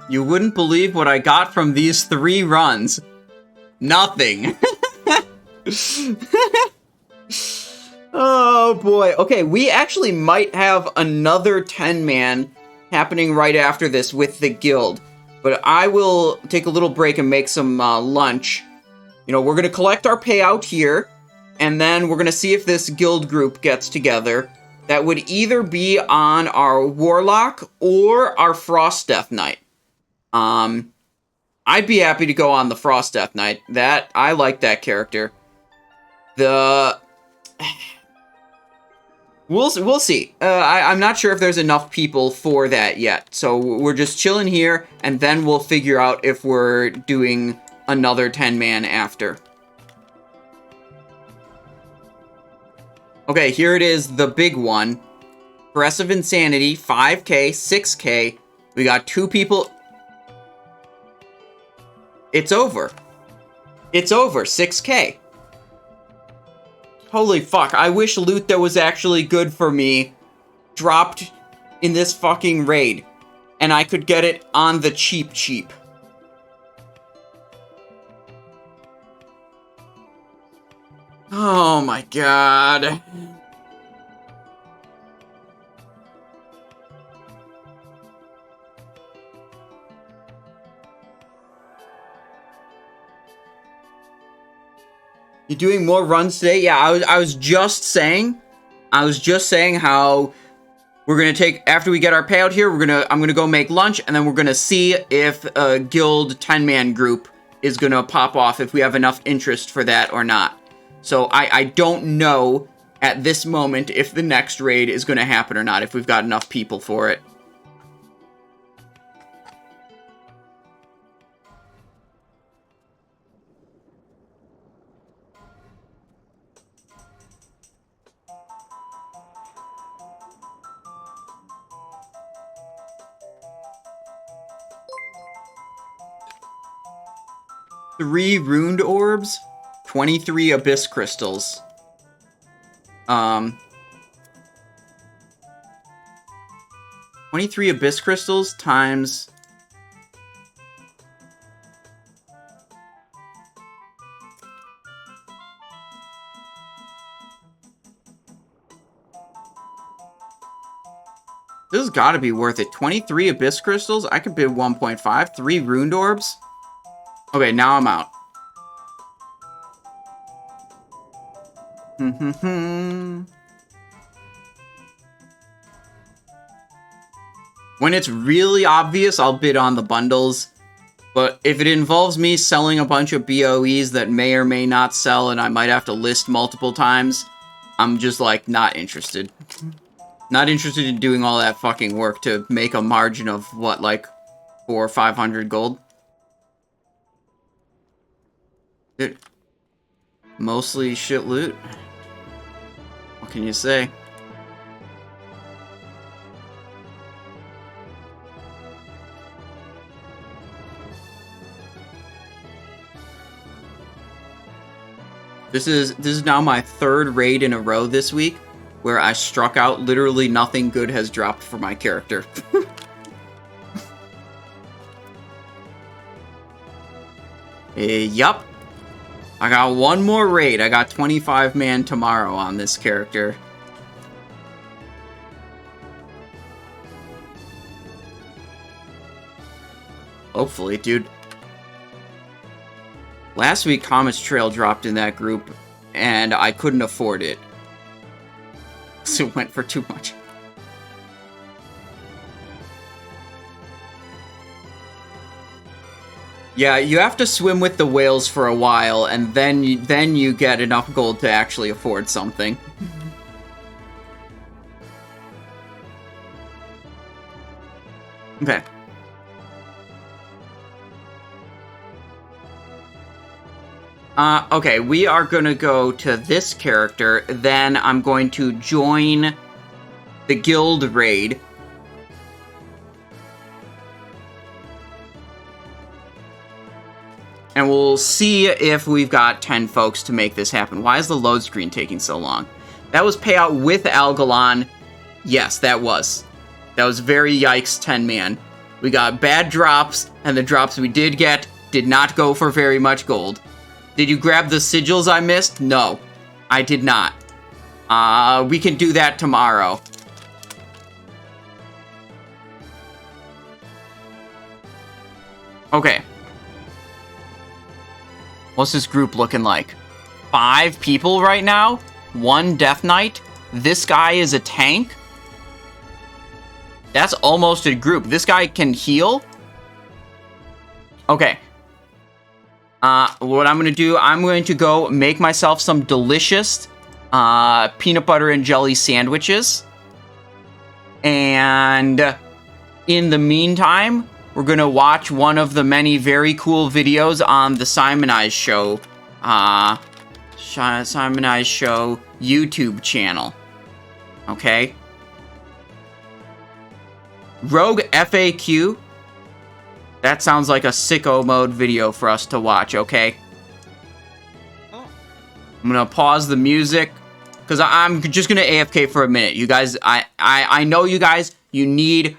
You wouldn't believe what I got from these 3 runs. Nothing. Oh boy. Okay, we actually might have another 10-man happening right after this with the guild. But I will take a little break and make some lunch. You know, we're going to collect our payout here. And then we're going to see if this guild group gets together. That would either be on our Warlock or our Frost Death Knight. I'd be happy to go on the Frost Death Knight. I like that character. We'll see. I'm not sure if there's enough people for that yet. So we're just chilling here, and then we'll figure out if we're doing another 10-man after. Okay, here it is, the big one. Progressive Insanity, 5k, 6k. We got 2 people... It's over. It's over. 6k. Holy fuck. I wish loot that was actually good for me dropped in this fucking raid. And I could get it on the cheap. Oh my god. You doing more runs today? Yeah, I was just saying how we're gonna take, after we get our payout here, I'm gonna go make lunch, and then we're gonna see if a guild 10-man group is going to pop off, if we have enough interest for that or not. So I don't know at this moment if the next raid is going to happen or not, if we've got enough people for it. Three runed orbs, 23 abyss crystals. 23 abyss crystals times... This has got to be worth it. 23 abyss crystals? I could bid 1.5. 3 runed orbs? Okay, now I'm out. When it's really obvious, I'll bid on the bundles. But if it involves me selling a bunch of BOEs that may or may not sell and I might have to list multiple times, I'm just, like, not interested. Not interested in doing all that fucking work to make a margin of, what, like, 400 or 500 gold? Dude, mostly shit loot. What can you say? This is now my 3rd raid in a row this week where I struck out. Literally nothing good has dropped for my character. Yup. I got one more raid. I got 25 man tomorrow on this character. Hopefully, dude. Last week, Comet's Trail dropped in that group, and I couldn't afford it. So it went for too much. Yeah, you have to swim with the whales for a while, and then you get enough gold to actually afford something. Okay. Okay, we are gonna go to this character, then I'm going to join the guild raid. And we'll see if we've got 10 folks to make this happen. Why is the load screen taking so long? That was payout with Algalon. Yes, that was. That was very yikes 10 man. We got bad drops, and the drops we did get did not go for very much gold. Did you grab the sigils I missed? No, I did not. We can do that tomorrow. Okay. What's this group looking like? 5 people right now? 1 Death Knight? This guy is a tank? That's almost a group. This guy can heal? Okay. What I'm going to do, I'm going to go make myself some delicious peanut butter and jelly sandwiches. And in the meantime, we're going to watch one of the many very cool videos on the Simonize Show, Simonize Show YouTube channel. Okay? Rogue FAQ. That sounds like a sicko mode video for us to watch, okay? I'm gonna pause the music, because I'm just gonna AFK for a minute. You guys, I know you guys, you need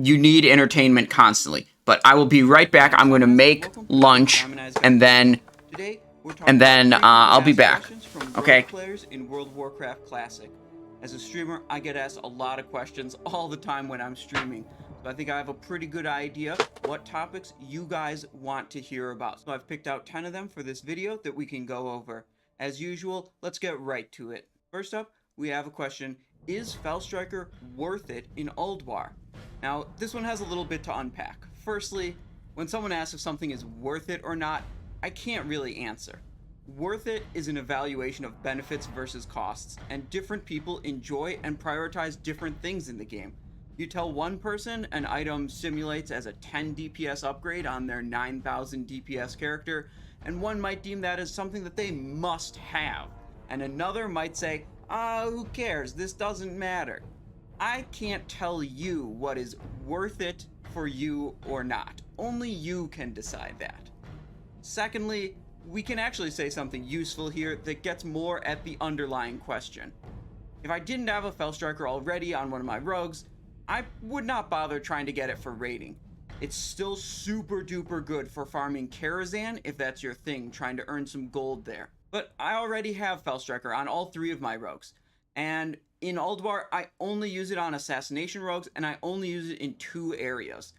entertainment constantly. But I will be right back. I'm gonna make lunch, and then I'll be back, okay? Players in World of Warcraft Classic. As a streamer, I get asked a lot of questions all the time when I'm streaming. So I think I have a pretty good idea what topics you guys want to hear about. So I've picked out 10 of them for this video that we can go over. As usual, let's get right to it. First up, we have a question. Is Fellstriker worth it in Ulduar? Now, this one has a little bit to unpack. Firstly, When someone asks if something is worth it or not, I can't really answer. Worth it is an evaluation of benefits versus costs, and different people enjoy and prioritize different things in the game. You tell one person an item simulates as a 10 DPS upgrade on their 9000 DPS character, and one might deem that as something that they must have, and another might say, who cares, this doesn't matter. I can't tell you what is worth it for you or not. Only you can decide that. Secondly, we can actually say something useful here that gets more at the underlying question. If I didn't have a Fellstriker already on one of my rogues, I would not bother trying to get it for raiding. It's still super duper good for farming Karazhan if that's your thing, trying to earn some gold there. But I already have Fellstriker on all 3 of my rogues, and in Ulduar I only use it on Assassination rogues, and I only use it in 2 areas.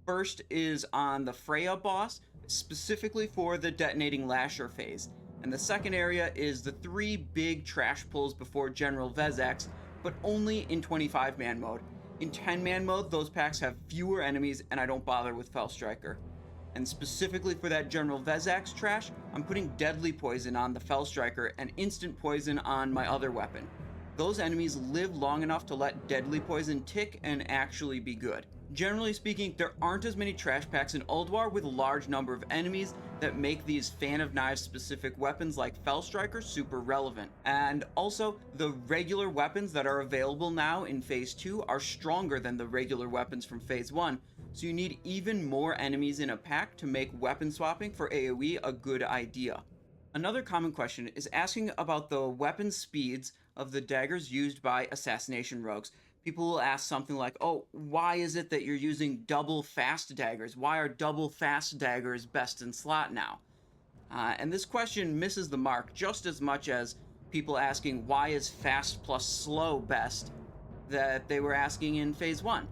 First is on the Freya boss, specifically for the detonating lasher phase, and the second area is the 3 big trash pulls before General Vezax, but only in 25-man mode. In 10-man mode, those packs have fewer enemies, and I don't bother with Fellstriker. And specifically for that General Vezax trash, I'm putting Deadly Poison on the Fellstriker and Instant Poison on my other weapon. Those enemies live long enough to let Deadly Poison tick and actually be good. Generally speaking, there aren't as many trash packs in Ulduar with a large number of enemies that make these Fan of Knives specific weapons like Fellstriker super relevant. And also, the regular weapons that are available now in Phase 2 are stronger than the regular weapons from Phase 1, so you need even more enemies in a pack to make weapon swapping for AoE a good idea. Another common question is asking about the weapon speeds of the daggers used by Assassination rogues. People will ask something like, oh, why is it that you're using double fast daggers? Why are double fast daggers best in slot now? And this question misses the mark just as much as people asking why is fast plus slow best that they were asking in Phase 1.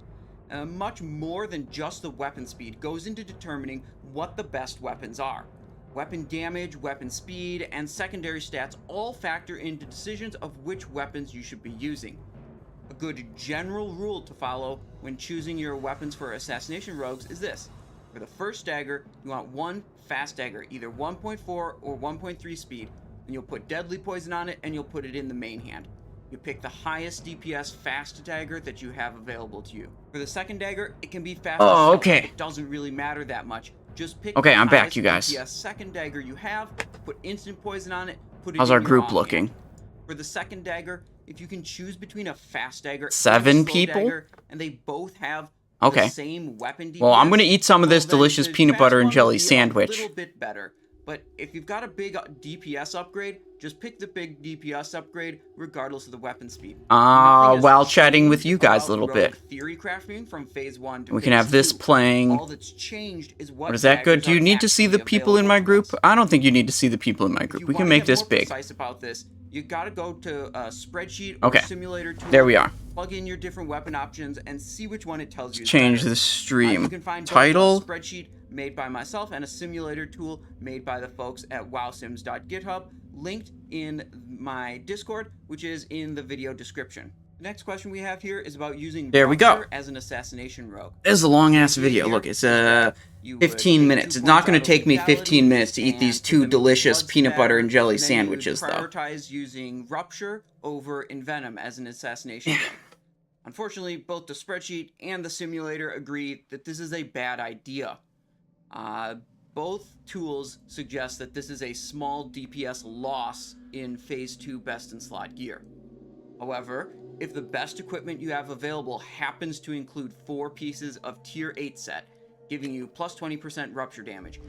Much more than just the weapon speed goes into determining what the best weapons are. Weapon damage, weapon speed, and secondary stats all factor into decisions of which weapons you should be using. A good general rule to follow when choosing your weapons for Assassination rogues is this. For the first dagger, you want one fast dagger, either 1.4 or 1.3 speed, and you'll put Deadly Poison on it and you'll put it in the main hand. You pick the highest DPS fast dagger that you have available to you. For the second dagger, it can be fast. Oh, okay. It doesn't really matter that much. Just pick Okay, the I'm back, highest you guys. DPS second dagger you have, put Instant Poison on it, put it How's in our your group offhand. looking? For the second dagger, if you can choose between a fast dagger 7 and a slow people? dagger, and they both have Okay. the same weapon DPS, Well, I'm gonna eat some of this then delicious the peanut fast butter and one will jelly be sandwich. A little bit better. But if you've got a big DPS upgrade, just pick the big DPS upgrade regardless of the weapon speed. Nothing has While chatting with changed you guys a about little rogue bit. theory crafting from Phase 1 to We can Phase have this 2. playing. All that's changed is what What is that good? daggers Do you are need to see the actually people in my available to group? us. I don't think you need to see the people in my If group. you We can wanna make get this more big. precise about this, you gotta go to a spreadsheet or Okay. simulator tool. There we are. Plug in your different weapon options and see which one it tells you. Let's is change better. the stream. You can find both Title. a spreadsheet made by myself and a simulator tool made by the folks at wowsims.github, linked in my Discord, which is in the video description. The next question we have here is about using There we go. Rupture as an assassination rogue. This is a long ass The video. idea Look, here it's is that you would 15 take minutes. 2 It's not points going out to of take me lethality 15 minutes to eat and these put 2 them into delicious blood peanut butter and spatter, jelly and then you would sandwiches, though. prioritize using Rupture over Envenom as an assassination rogue. Unfortunately, both the spreadsheet and the simulator agree that this is a bad idea. Both tools suggest that this is a small DPS loss in Phase 2 best in slot gear. However, if the best equipment you have available happens to include 4 pieces of Tier 8 set, giving you plus 20% rupture damage,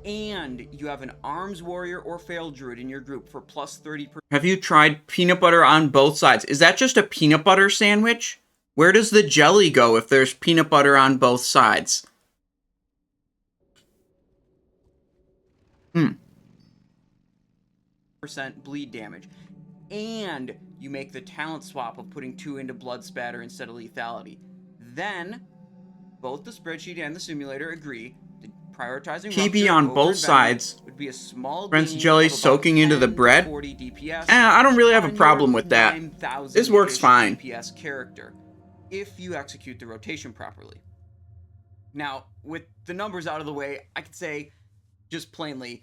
and you have an Arms Warrior or Failed Druid in your group for plus 30%. Have you tried peanut butter on both sides? Is that just a peanut butter sandwich? Where does the jelly go if there's peanut butter on both sides? Percent bleed damage, and you make the talent swap of putting 2 into blood spatter instead of lethality. Then both the spreadsheet and the simulator agree that prioritizing PB Rupture on over both Envenom sides. would be a small Prince gain jelly of about soaking into the 10 to bread? 40 DPS I don't really have a on problem your with that. 9,000 This works -ish fine. DPS character if you execute the rotation properly. Now, with the numbers out of the way, I could say, just plainly,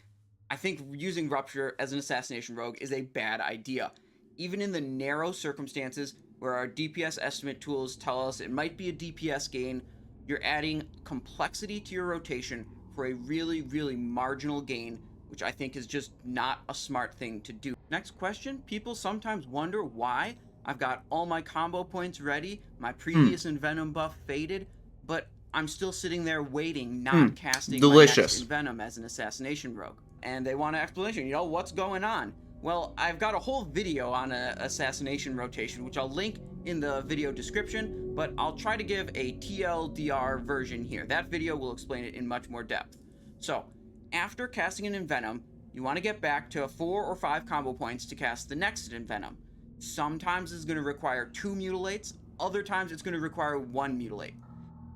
I think using Rupture as an Assassination Rogue is a bad idea. Even in the narrow circumstances where our DPS estimate tools tell us it might be a DPS gain, you're adding complexity to your rotation for a really, really marginal gain, which I think is just not a smart thing to do. Next question, people sometimes wonder why I've got all my combo points ready, my previous Envenom buff faded, but I'm still sitting there waiting, not casting my next Envenom as an Assassination Rogue. And they want an explanation, what's going on? Well, I've got a whole video on an Assassination rotation, which I'll link in the video description, but I'll try to give a TLDR version here. That video will explain it in much more depth. So, after casting an Envenom, you want to get back to 4 or 5 combo points to cast the next Envenom. Sometimes it's going to require 2 Mutilates, other times it's going to require 1 Mutilate.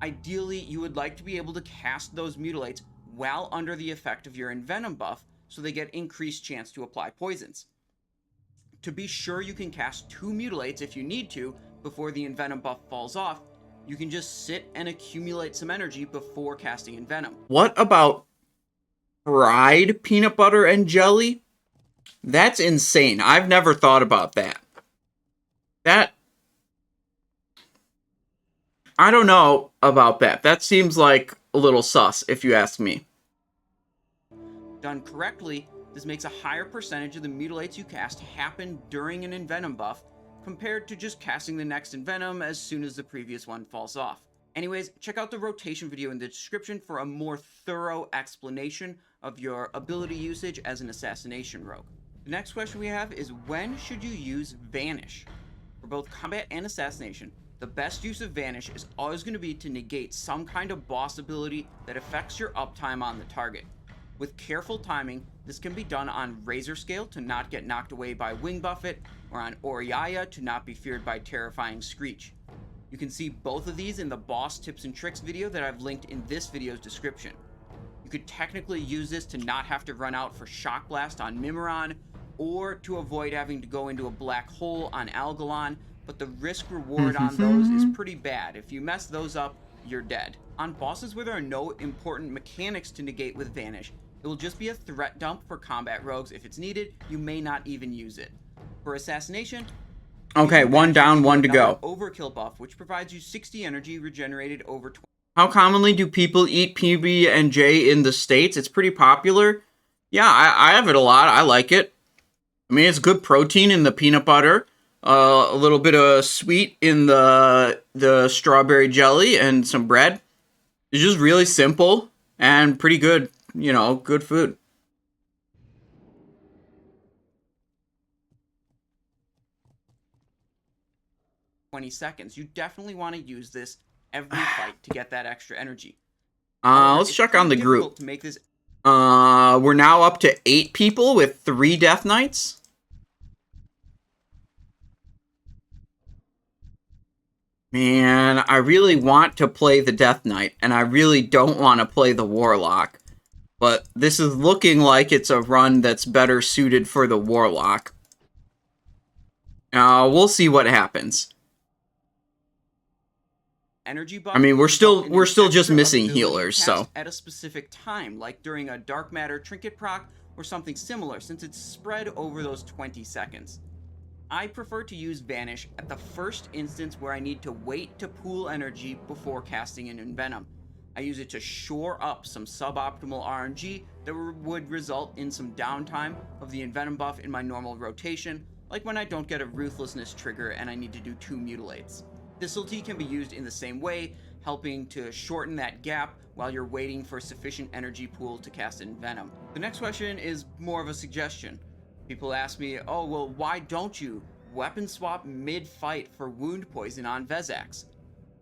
Ideally, you would like to be able to cast those Mutilates while under the effect of your Envenom buff, so they get increased chance to apply poisons. To be sure you can cast 2 Mutilates if you need to before the Envenom buff falls off, you can just sit and accumulate some energy before casting Envenom. What about fried peanut butter and jelly? That's insane. I've never thought about that. I don't know about that. That seems like a little sus, if you ask me. Done correctly, this makes a higher percentage of the Mutilates you cast happen during an Envenom buff, compared to just casting the next Envenom as soon as the previous one falls off. Anyways, check out the rotation video in the description for a more thorough explanation of your ability usage as an Assassination Rogue. The next question we have is, when should you use Vanish? For both combat and Assassination, the best use of Vanish is always going to be to negate some kind of boss ability that affects your uptime on the target. With careful timing, this can be done on Razorscale to not get knocked away by Wing Buffet, or on Oriaya to not be feared by Terrifying Screech. You can see both of these in the boss tips and tricks video that I've linked in this video's description. You could technically use this to not have to run out for Shock Blast on Mimiron, or to avoid having to go into a black hole on Algalon, but the risk reward on those is pretty bad. If you mess those up, you're dead. On bosses where there are no important mechanics to negate with Vanish, it will just be a threat dump for combat rogues. If it's needed, you may not even use it. For Assassination, okay, 1 down, 1 to go. Overkill buff, which provides you 60 energy regenerated over 20. How commonly do people eat PB&J in the States? It's pretty popular. Yeah, I have it a lot. I like it. I mean, it's good protein in the peanut butter. A little bit of sweet in the strawberry jelly and some bread. It's just really simple and pretty good, good food. Seconds. You definitely want to use this every fight to get that extra energy. Let's check on the group. To make this... we're now up to 8 people with 3 Death Knights. Man, I really want to play the Death Knight, and I really don't want to play the Warlock. But this is looking like it's a run that's better suited for the Warlock. We'll see what happens. Energy buff. I mean, we're still just missing healers, so at a specific time, like during a dark matter trinket proc or something similar, since it's spread over those 20 seconds. I prefer to use Vanish at the first instance where I need to wait to pool energy before casting an Envenom. I use it to shore up some suboptimal RNG that would result in some downtime of the Envenom buff in my normal rotation, like when I don't get a Ruthlessness trigger and I need to do 2 Mutilates. This ulti can be used in the same way, helping to shorten that gap while you're waiting for sufficient energy pool to cast an Envenom. The next question is more of a suggestion. People ask me, oh, well, why don't you weapon swap mid-fight for wound poison on Vezax?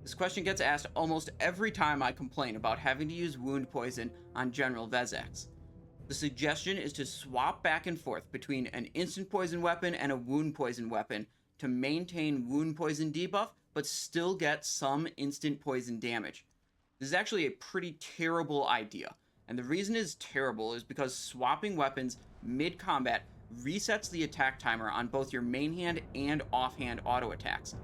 This question gets asked almost every time I complain about having to use wound poison on General Vezax. The suggestion is to swap back and forth between an instant poison weapon and a wound poison weapon to maintain wound poison debuff, but still get some instant poison damage. This is actually a pretty terrible idea, and the reason it's terrible is because swapping weapons mid-combat resets the attack timer on both your main hand and offhand auto attacks.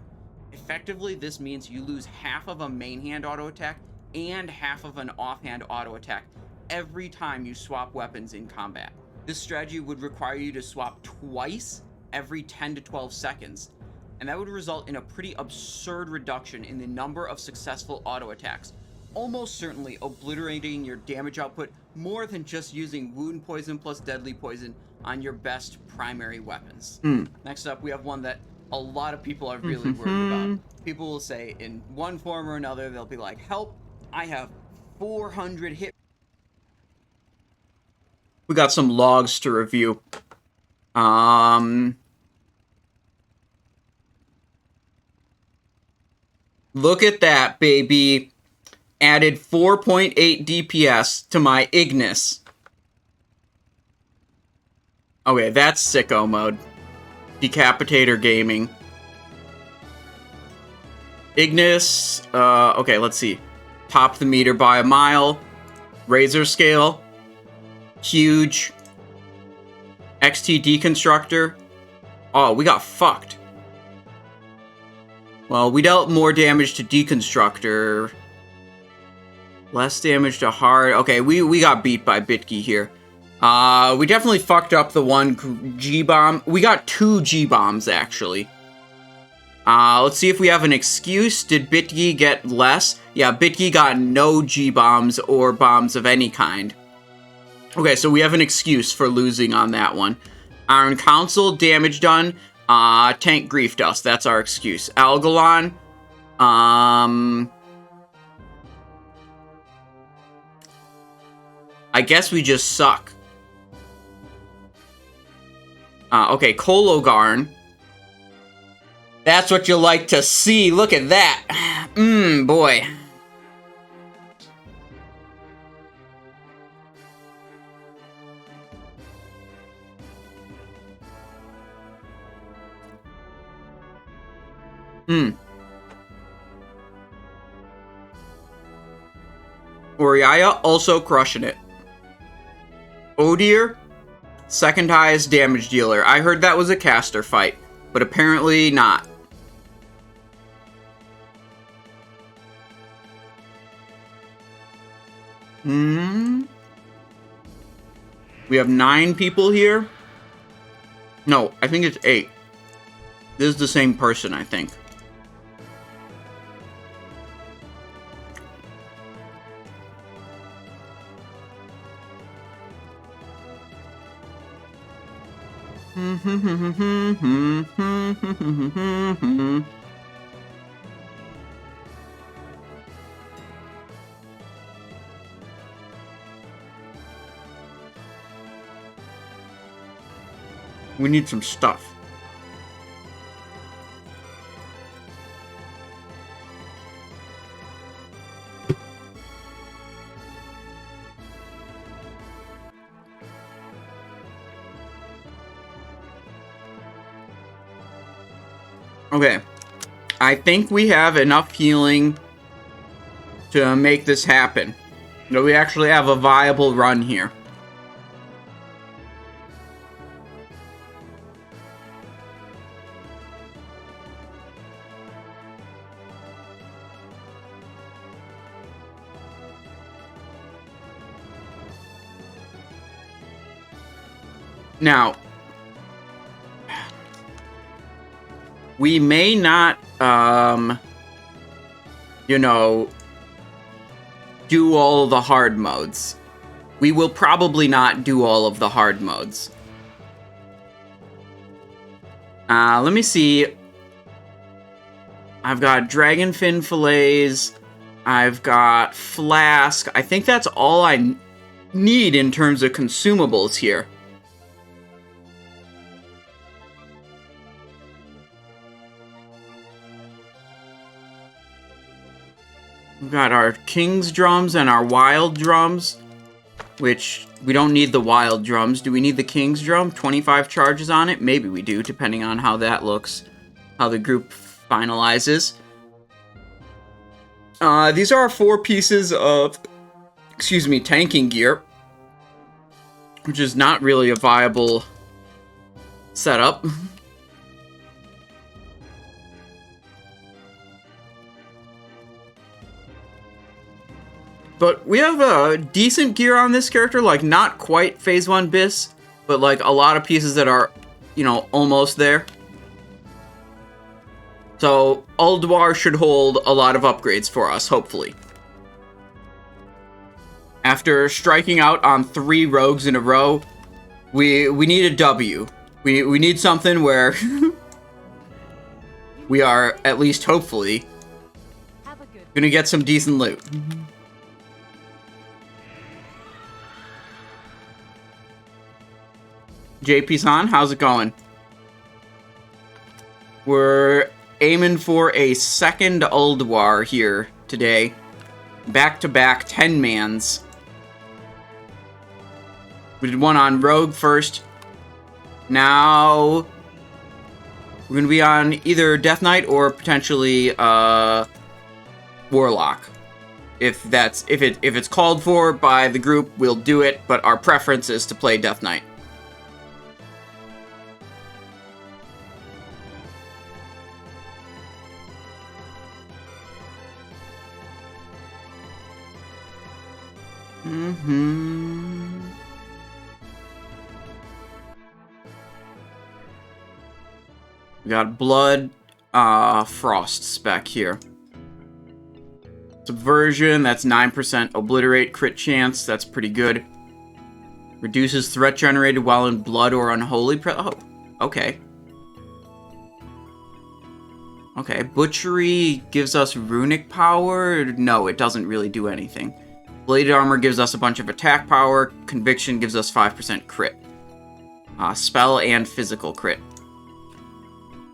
Effectively, this means you lose half of a main hand auto attack and half of an offhand auto attack every time you swap weapons in combat. This strategy would require you to swap twice every 10 to 12 seconds, and that would result in a pretty absurd reduction in the number of successful auto attacks, almost certainly obliterating your damage output more than just using wound poison plus deadly poison on your best primary weapons. Next up, we have one that a lot of people are really worried about. People will say in one form or another, they'll be like, help, I have 400 hit. We got some logs to review. Look at that, baby. Added 4.8 DPS to my Ignis. Okay, that's sicko mode. Decapitator Gaming. Ignis, okay, let's see. Top the meter by a mile. Razorscale. Huge. XT Deconstructor. Oh, we got fucked. Well, we dealt more damage to Deconstructor. Less damage to hard. Okay, we got beat by Bitki here. We definitely fucked up the one G-bomb. We got 2 G-bombs, actually. Let's see if we have an excuse. Did Bitki get less? Yeah, Bitki got no G-bombs or bombs of any kind. Okay, so we have an excuse for losing on that one. Iron Council, damage done. Tank griefed us. That's our excuse. Algalon. I guess we just suck. Okay, Kologarn. That's what you like to see. Look at that. Boy. Oriaya also crushing it. Hodir, second highest damage dealer. I heard that was a caster fight, but apparently not. We have 9 people here. No, I think it's 8. This is the same person, I think. We need some stuff. Okay, I think we have enough healing to make this happen. That we actually have a viable run here. Now, we may not, you know, do all of the hard modes. We will probably not do all of the hard modes. Let me see. I've got dragonfin fillets. I've got flask. I think that's all I need in terms of consumables here. We've got our King's drums and our wild drums, which we don't need the wild drums. Do we need the King's drum? 25 charges on it? Maybe we do, depending on how that looks, how the group finalizes. These are our 4 pieces of, tanking gear, which is not really a viable setup. But we have a decent gear on this character, like not quite Phase 1 Bis, but like a lot of pieces that are, you know, almost there. So Ulduar should hold a lot of upgrades for us, hopefully. After striking out on 3 rogues in a row, we need a W. We need something where we are, at least hopefully, gonna get some decent loot. JP-san, how's it going? We're aiming for a second Ulduar here today. Back-to-back 10-mans. We did one on Rogue first. Now we're gonna be on either Death Knight or potentially Warlock. If it's called for by the group, we'll do it, but our preference is to play Death Knight. We got Blood Frost spec here. Subversion, that's 9% Obliterate crit chance, that's pretty good. Reduces threat generated while in Blood or Unholy oh, okay. Okay, Butchery gives us runic power. No, it doesn't really do anything. Bladed Armor gives us a bunch of attack power. Conviction gives us 5% crit. Spell and physical crit.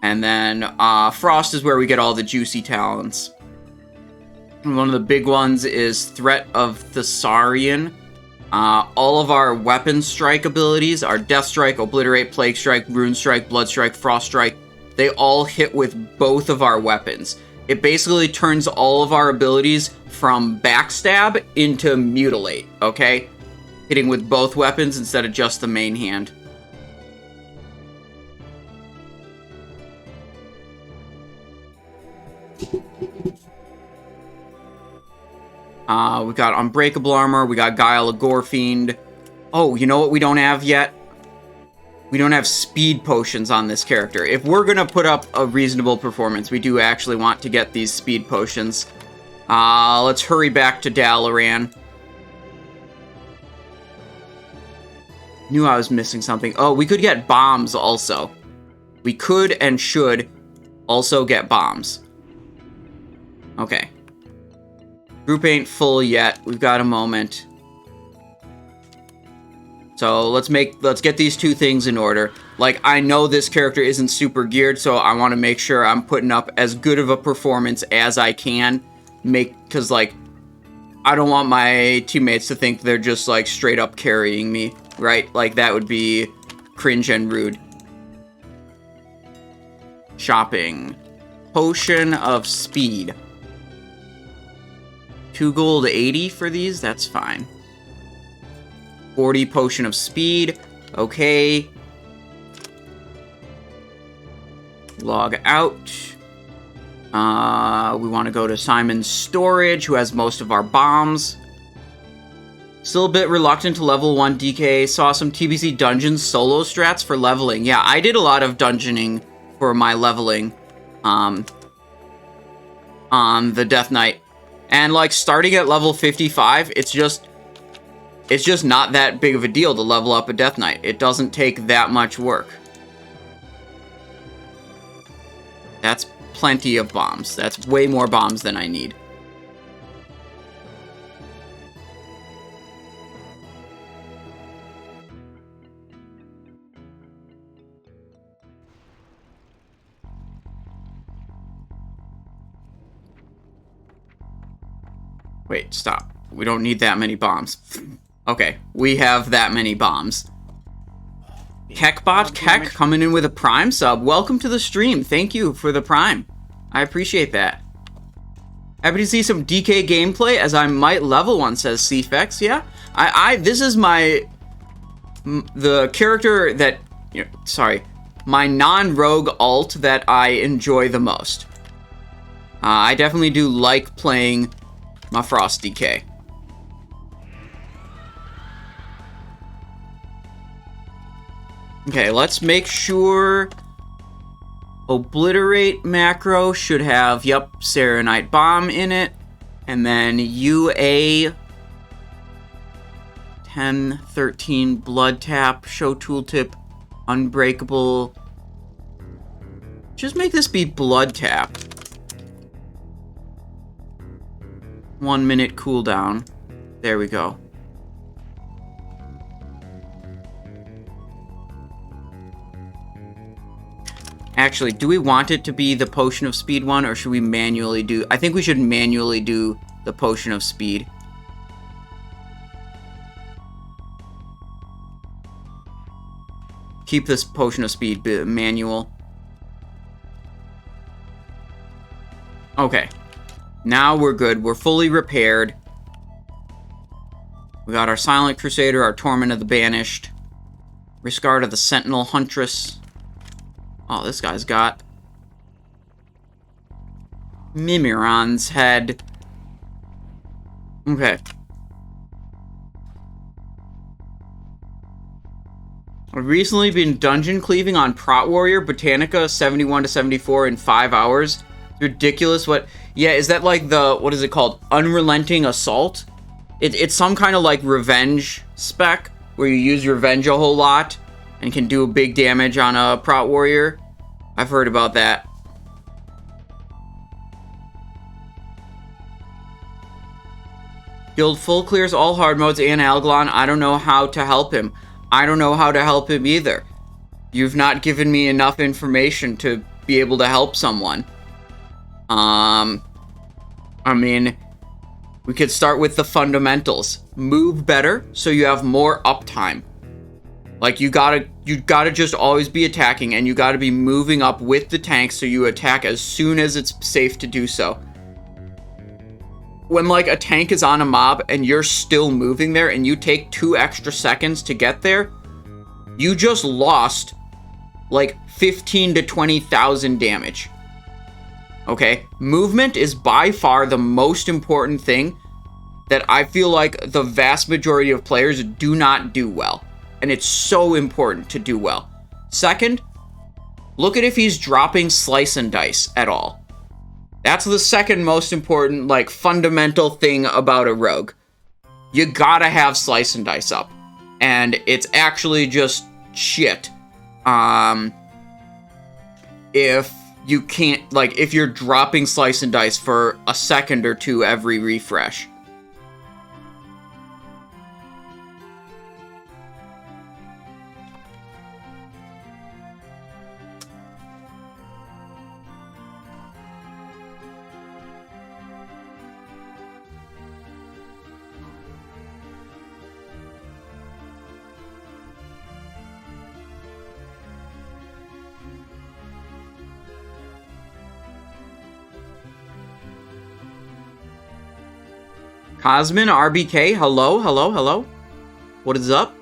And then Frost is where we get all the juicy talents. And one of the big ones is Threat of Thessarion. All of our weapon strike abilities, our Death Strike, Obliterate, Plague Strike, Rune Strike, Blood Strike, Frost Strike, they all hit with both of our weapons. It basically turns all of our abilities from Backstab into Mutilate, okay? Hitting with both weapons instead of just the main hand. We got Unbreakable Armor, we got Guile of Gorefiend. Oh, you know what we don't have yet? We don't have speed potions on this character. If we're gonna put up a reasonable performance, we do actually want to get these speed potions. Let's hurry back to Dalaran. Knew I was missing something. Oh, we could get bombs also. We could and should also get bombs. Okay. Group ain't full yet. We've got a moment. So let's get these 2 things in order. Like, I know this character isn't super geared, so I want to make sure I'm putting up as good of a performance as I can. Because, like, I don't want my teammates to think they're just, like, straight up carrying me, right? Like, that would be cringe and rude. Shopping. Potion of Speed. 2 gold 80 for these? That's fine. 40 Potion of Speed. Okay. Log out. We want to go to Simon's storage, who has most of our bombs. Still a bit reluctant to level 1 DK. Saw some TBC Dungeons solo strats for leveling. Yeah, I did a lot of dungeoning for my leveling on the Death Knight. And, like, starting at level 55, it's just not that big of a deal to level up a Death Knight. It doesn't take that much work. That's plenty of bombs. That's way more bombs than I need. Wait, stop. We don't need that many bombs. Okay, we have that many bombs. Kekbot Kek coming in with a Prime sub. Welcome to the stream. Thank you for the Prime. I appreciate that. Happy to see some DK gameplay as I might level one, says CFX. Yeah, this is the character that, my non-rogue alt that I enjoy the most. I definitely do like playing my Frost DK. Okay, let's make sure Obliterate macro should have, yep, Serenite Bomb in it. And then UA 10, 13, Blood Tap, Show Tooltip, Unbreakable. Just make this be Blood Tap. 1 minute cooldown. There we go. Actually, do we want it to be the Potion of Speed one, or should we manually do... I think we should manually do the Potion of Speed. Keep this Potion of Speed manual. Okay. Now we're good. We're fully repaired. We got our Silent Crusader, our Torment of the Banished. Riscard of the Sentinel Huntress. Oh, this guy's got Mimiron's head. Okay. I've recently been dungeon cleaving on Prot Warrior Botanica 71 to 74 in 5 hours. It's ridiculous. What? Yeah, is that like the, what is it called? Unrelenting Assault? It's some kind of like revenge spec where you use revenge a whole lot and can do big damage on a Prot Warrior. I've heard about that. Guild full clears all hard modes and Algalon. I don't know how to help him. I don't know how to help him either. You've not given me enough information to be able to help someone. I mean, we could start with the fundamentals. Move better so you have more uptime. Like, you gotta just always be attacking, and you gotta be moving up with the tank so you attack as soon as it's safe to do so. When, like, a tank is on a mob and you're still moving there and you take 2 extra seconds to get there, you just lost, like, 15 to 20,000 damage. Okay? Movement is by far the most important thing that I feel like the vast majority of players do not do well. And it's so important to do well. Second, look at if he's dropping Slice and Dice at all. That's the second most important, like, fundamental thing about a rogue. You gotta have Slice and Dice up. And it's actually just shit. If you can't, like, if you're dropping Slice and Dice for a second or two every refresh. Cosmin, RBK, hello, hello, hello. What is up?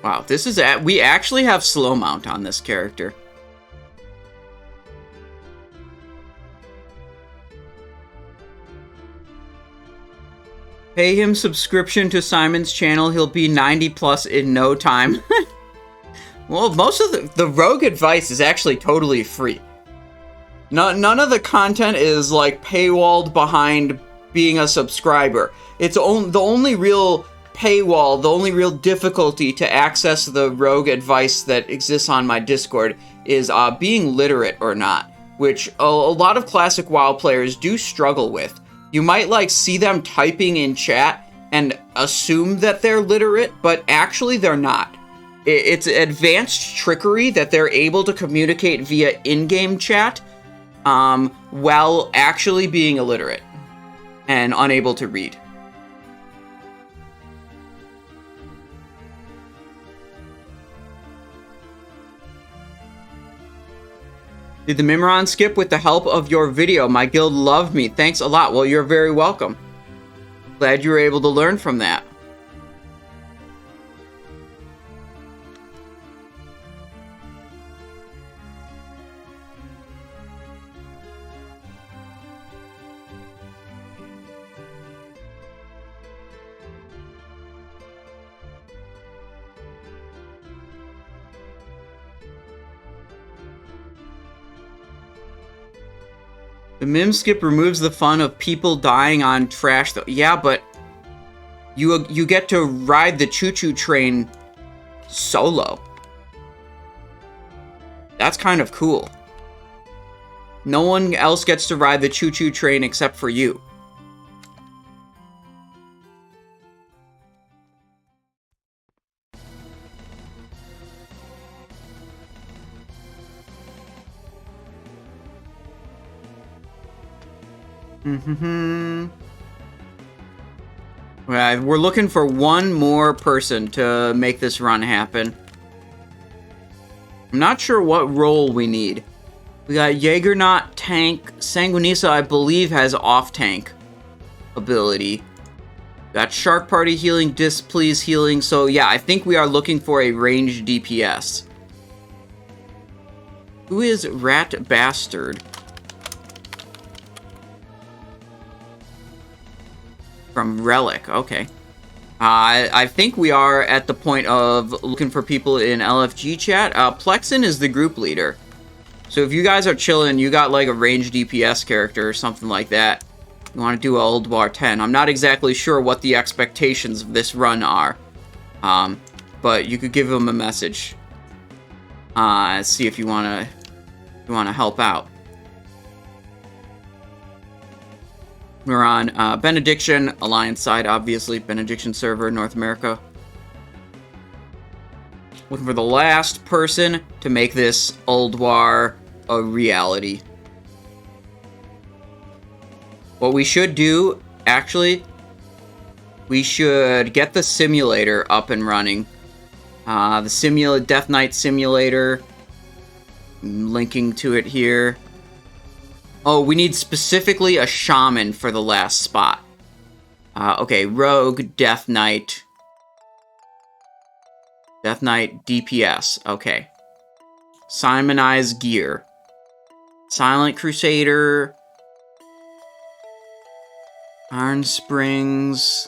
Wow, this is we actually have slow mount on this character. Pay him subscription to Simon's channel. He'll be 90 plus in no time. Well, most of the rogue advice is actually totally free. None of the content is, like, paywalled behind being a subscriber. It's the only real paywall, the only real difficulty to access the rogue advice that exists on my Discord is being literate or not, which a lot of classic WoW players do struggle with. You might, like, see them typing in chat and assume that they're literate, but actually they're not. It's advanced trickery that they're able to communicate via in-game chat while actually being illiterate and unable to read. Did the Mimiron skip with the help of your video? My guild loved me. Thanks a lot. Well, you're very welcome. Glad you were able to learn from that. The Mim skip removes the fun of people dying on trash, though. Yeah, but you get to ride the choo-choo train solo. That's kind of cool. No one else gets to ride the choo-choo train except for you. We're looking for one more person to make this run happen. I'm not sure what role we need. We got Jaegernaut tank. Sanguinisa, I believe, has off-tank ability. Got Shark Party healing, Displease healing. So yeah, I think we are looking for a ranged DPS. Who is Rat Bastard? From Relic, okay. I think we are at the point of looking for people in LFG chat. Plexin is the group leader. So if you guys are chilling, you got like a ranged DPS character or something like that, you want to do a Ulduar 10. I'm not exactly sure what the expectations of this run are. But you could give him a message. See if you want to help out. We're on Benediction, Alliance side, obviously. Benediction server, North America. Looking for the last person to make this Ulduar a reality. What we should do, actually, we should get the simulator up and running. The Death Knight simulator. I'm linking to it here. Oh, we need specifically a shaman for the last spot. Okay, Rogue, Death Knight. Death Knight, DPS. Okay. Simonize gear. Silent Crusader. Iron Springs.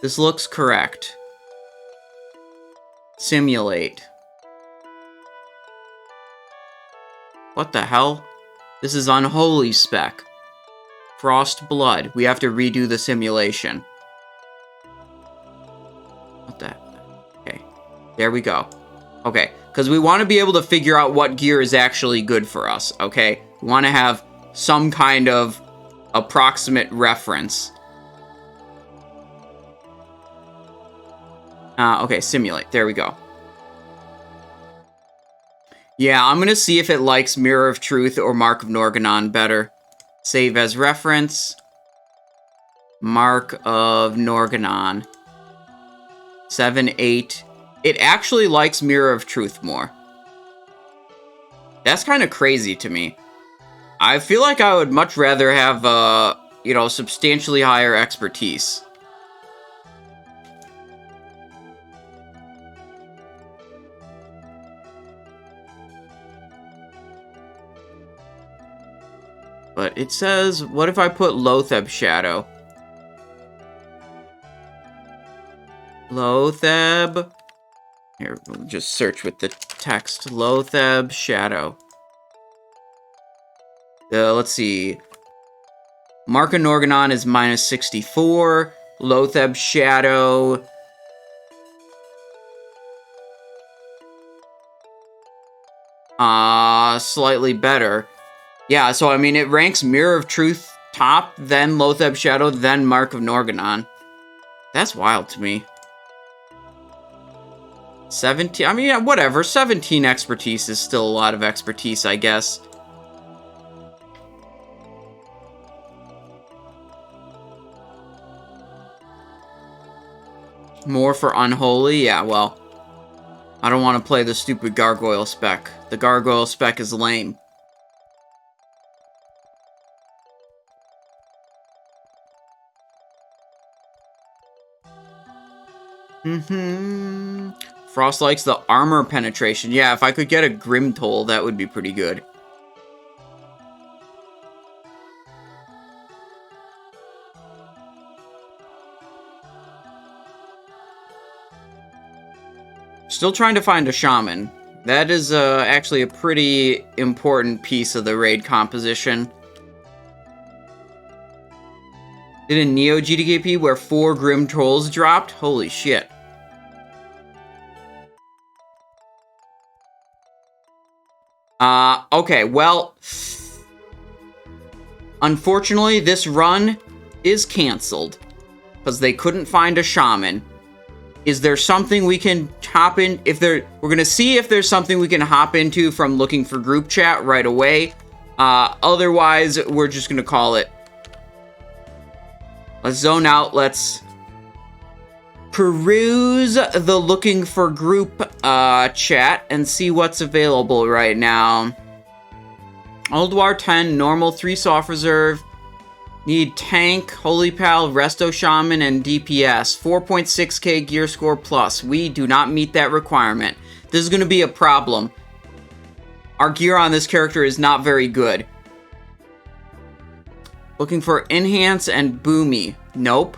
This looks correct. Simulate. What the hell? This is unholy spec. Frost Blood. We have to redo the simulation. What the? Okay. There we go. Okay. Because we want to be able to figure out what gear is actually good for us. Okay. We want to have some kind of approximate reference. Okay. Simulate. There we go. Yeah, I'm going to see if it likes Mirror of Truth or Mark of Norgannon better. Save as reference. Mark of Norgannon. 7, 8. It actually likes Mirror of Truth more. That's kind of crazy to me. I feel like I would much rather have, substantially higher expertise. But it says, what if I put Lotheb Shadow? Lotheb. Here, we'll just search with the text. Lotheb Shadow. Let's see. Mark of Norgannon is minus 64. Lotheb Shadow. Slightly better. Yeah, so I mean, it ranks Mirror of Truth top, then Lotheb Shadow, then Mark of Norgannon. That's wild to me. 17, I mean, yeah, whatever. 17 expertise is still a lot of expertise, I guess. More for Unholy? Yeah, well, I don't want to play the stupid Gargoyle spec. The Gargoyle spec is lame. Frost likes the armor penetration. Yeah, if I could get a Grim Toll, that would be pretty good. Still trying to find a shaman. That is actually a pretty important piece of the raid composition. Did a Neo GDKP where 4 Grim Trolls dropped? Holy shit. Okay, well, unfortunately, this run is canceled because they couldn't find a shaman. Is there something we can hop in? We're gonna see if there's something we can hop into from looking for group chat right away. Otherwise, we're just gonna call it. Let's zone out. Let's peruse the looking for group chat and see what's available right now. Ulduar 10, normal, 3 soft reserve. Need tank, holy pal, resto shaman, and DPS. 4.6k gear score plus. We do not meet that requirement. This is going to be a problem. Our gear on this character is not very good. Looking for enhance and boomy. Nope.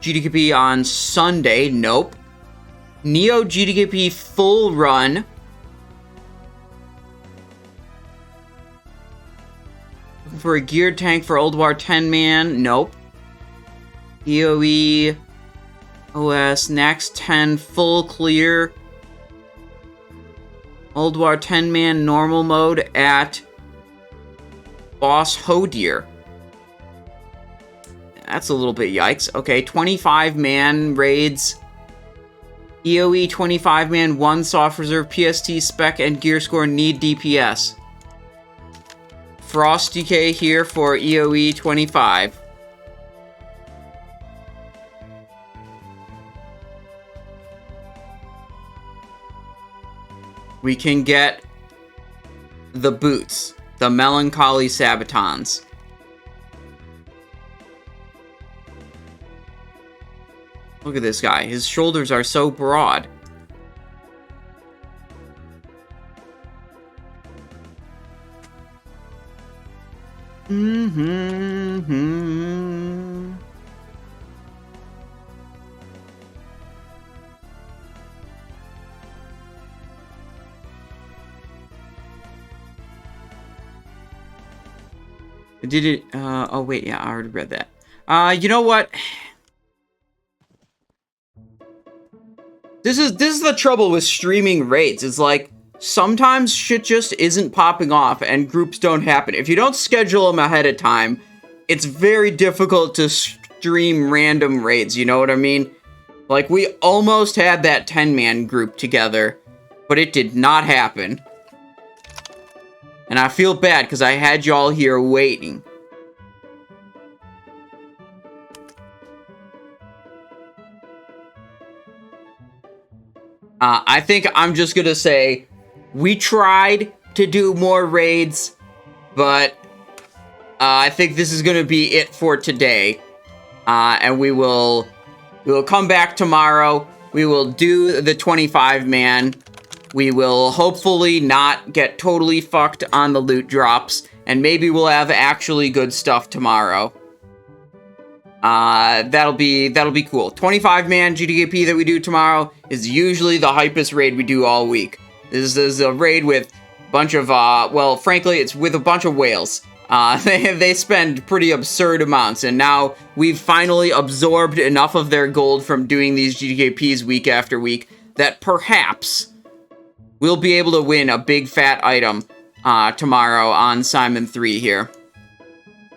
GDKP on Sunday. Nope. Neo GDKP full run. Looking for a geared tank for Ulduar 10-man. Nope. EOE. OS. Naxx 10 full clear. Ulduar 10-man normal mode at Boss Hodir. That's a little bit yikes. Okay, 25-man raids. EOE 25-man, 1 soft reserve, PST spec, and gear score need DPS. Frost DK here for EOE 25. We can get the boots, the Melancholy Sabatons. Look at this guy. His shoulders are so broad. Did it, oh wait, yeah, I already read that. You know what? This is the trouble with streaming raids. It's like, sometimes shit just isn't popping off and groups don't happen. If you don't schedule them ahead of time, it's very difficult to stream random raids, you know what I mean? Like, we almost had that 10-man group together, but it did not happen. And I feel bad because I had y'all here waiting. I think I'm just gonna say, we tried to do more raids, but I think this is gonna be it for today. And we will come back tomorrow. We will do the 25-man. We will hopefully not get totally fucked on the loot drops, and maybe we'll have actually good stuff tomorrow. That'll be cool. 25-man GDKP that we do tomorrow is usually the hypest raid we do all week. This is a raid with a bunch of, well, frankly, it's with a bunch of whales. They spend pretty absurd amounts, and now we've finally absorbed enough of their gold from doing these GDKPs week after week that perhaps we'll be able to win a big fat item tomorrow on Simon 3 here.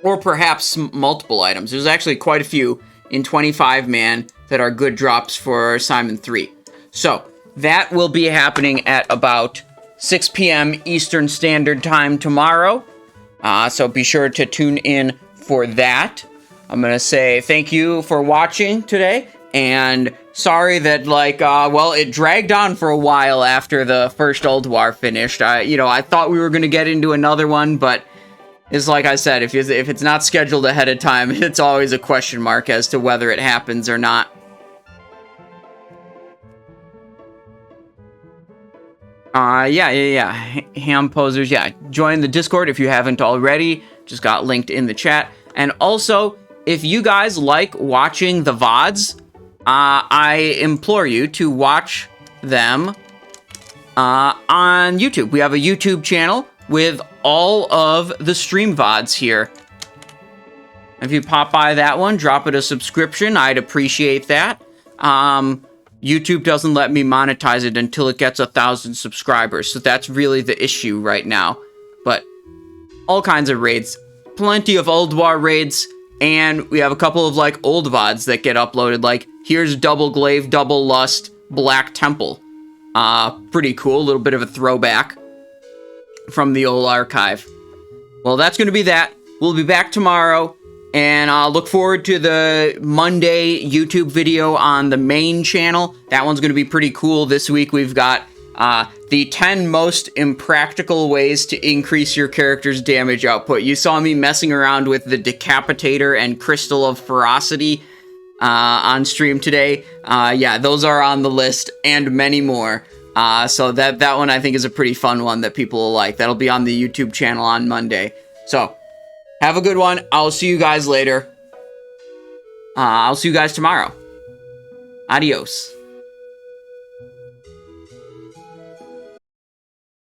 Or perhaps multiple items. There's actually quite a few in 25-man that are good drops for Simon 3. So, that will be happening at about 6 p.m. Eastern Standard Time tomorrow. So be sure to tune in for that. I'm going to say thank you for watching today. And sorry that, like, well, it dragged on for a while after the first Ulduar finished. I thought we were going to get into another one, but it's like I said, if it's not scheduled ahead of time, it's always a question mark as to whether it happens or not. Yeah. Ham posers, yeah. Join the Discord if you haven't already. Just got linked in the chat. And also, if you guys like watching the VODs, I implore you to watch them on YouTube. We have a YouTube channel with all of the stream VODs here. If you pop by that one, drop it a subscription. I'd appreciate that. YouTube doesn't let me monetize it until it gets 1,000 subscribers, so that's really the issue right now. But all kinds of raids. Plenty of Ulduar raids, and we have a couple of, like, old VODs that get uploaded, like, here's Double Glaive, Double Lust, Black Temple. Pretty cool, a little bit of a throwback from the old archive. Well, that's going to be that. We'll be back tomorrow, and I'll look forward to the Monday YouTube video on the main channel. That one's going to be pretty cool. This week we've got the 10 most impractical ways to increase your character's damage output. You saw me messing around with the Decapitator and Crystal of Ferocity on stream today. Yeah, those are on the list, and many more. So that one I think is a pretty fun one that people will like. That'll be on the YouTube channel on Monday. So, have a good one. I'll see you guys later. I'll see you guys tomorrow. Adios.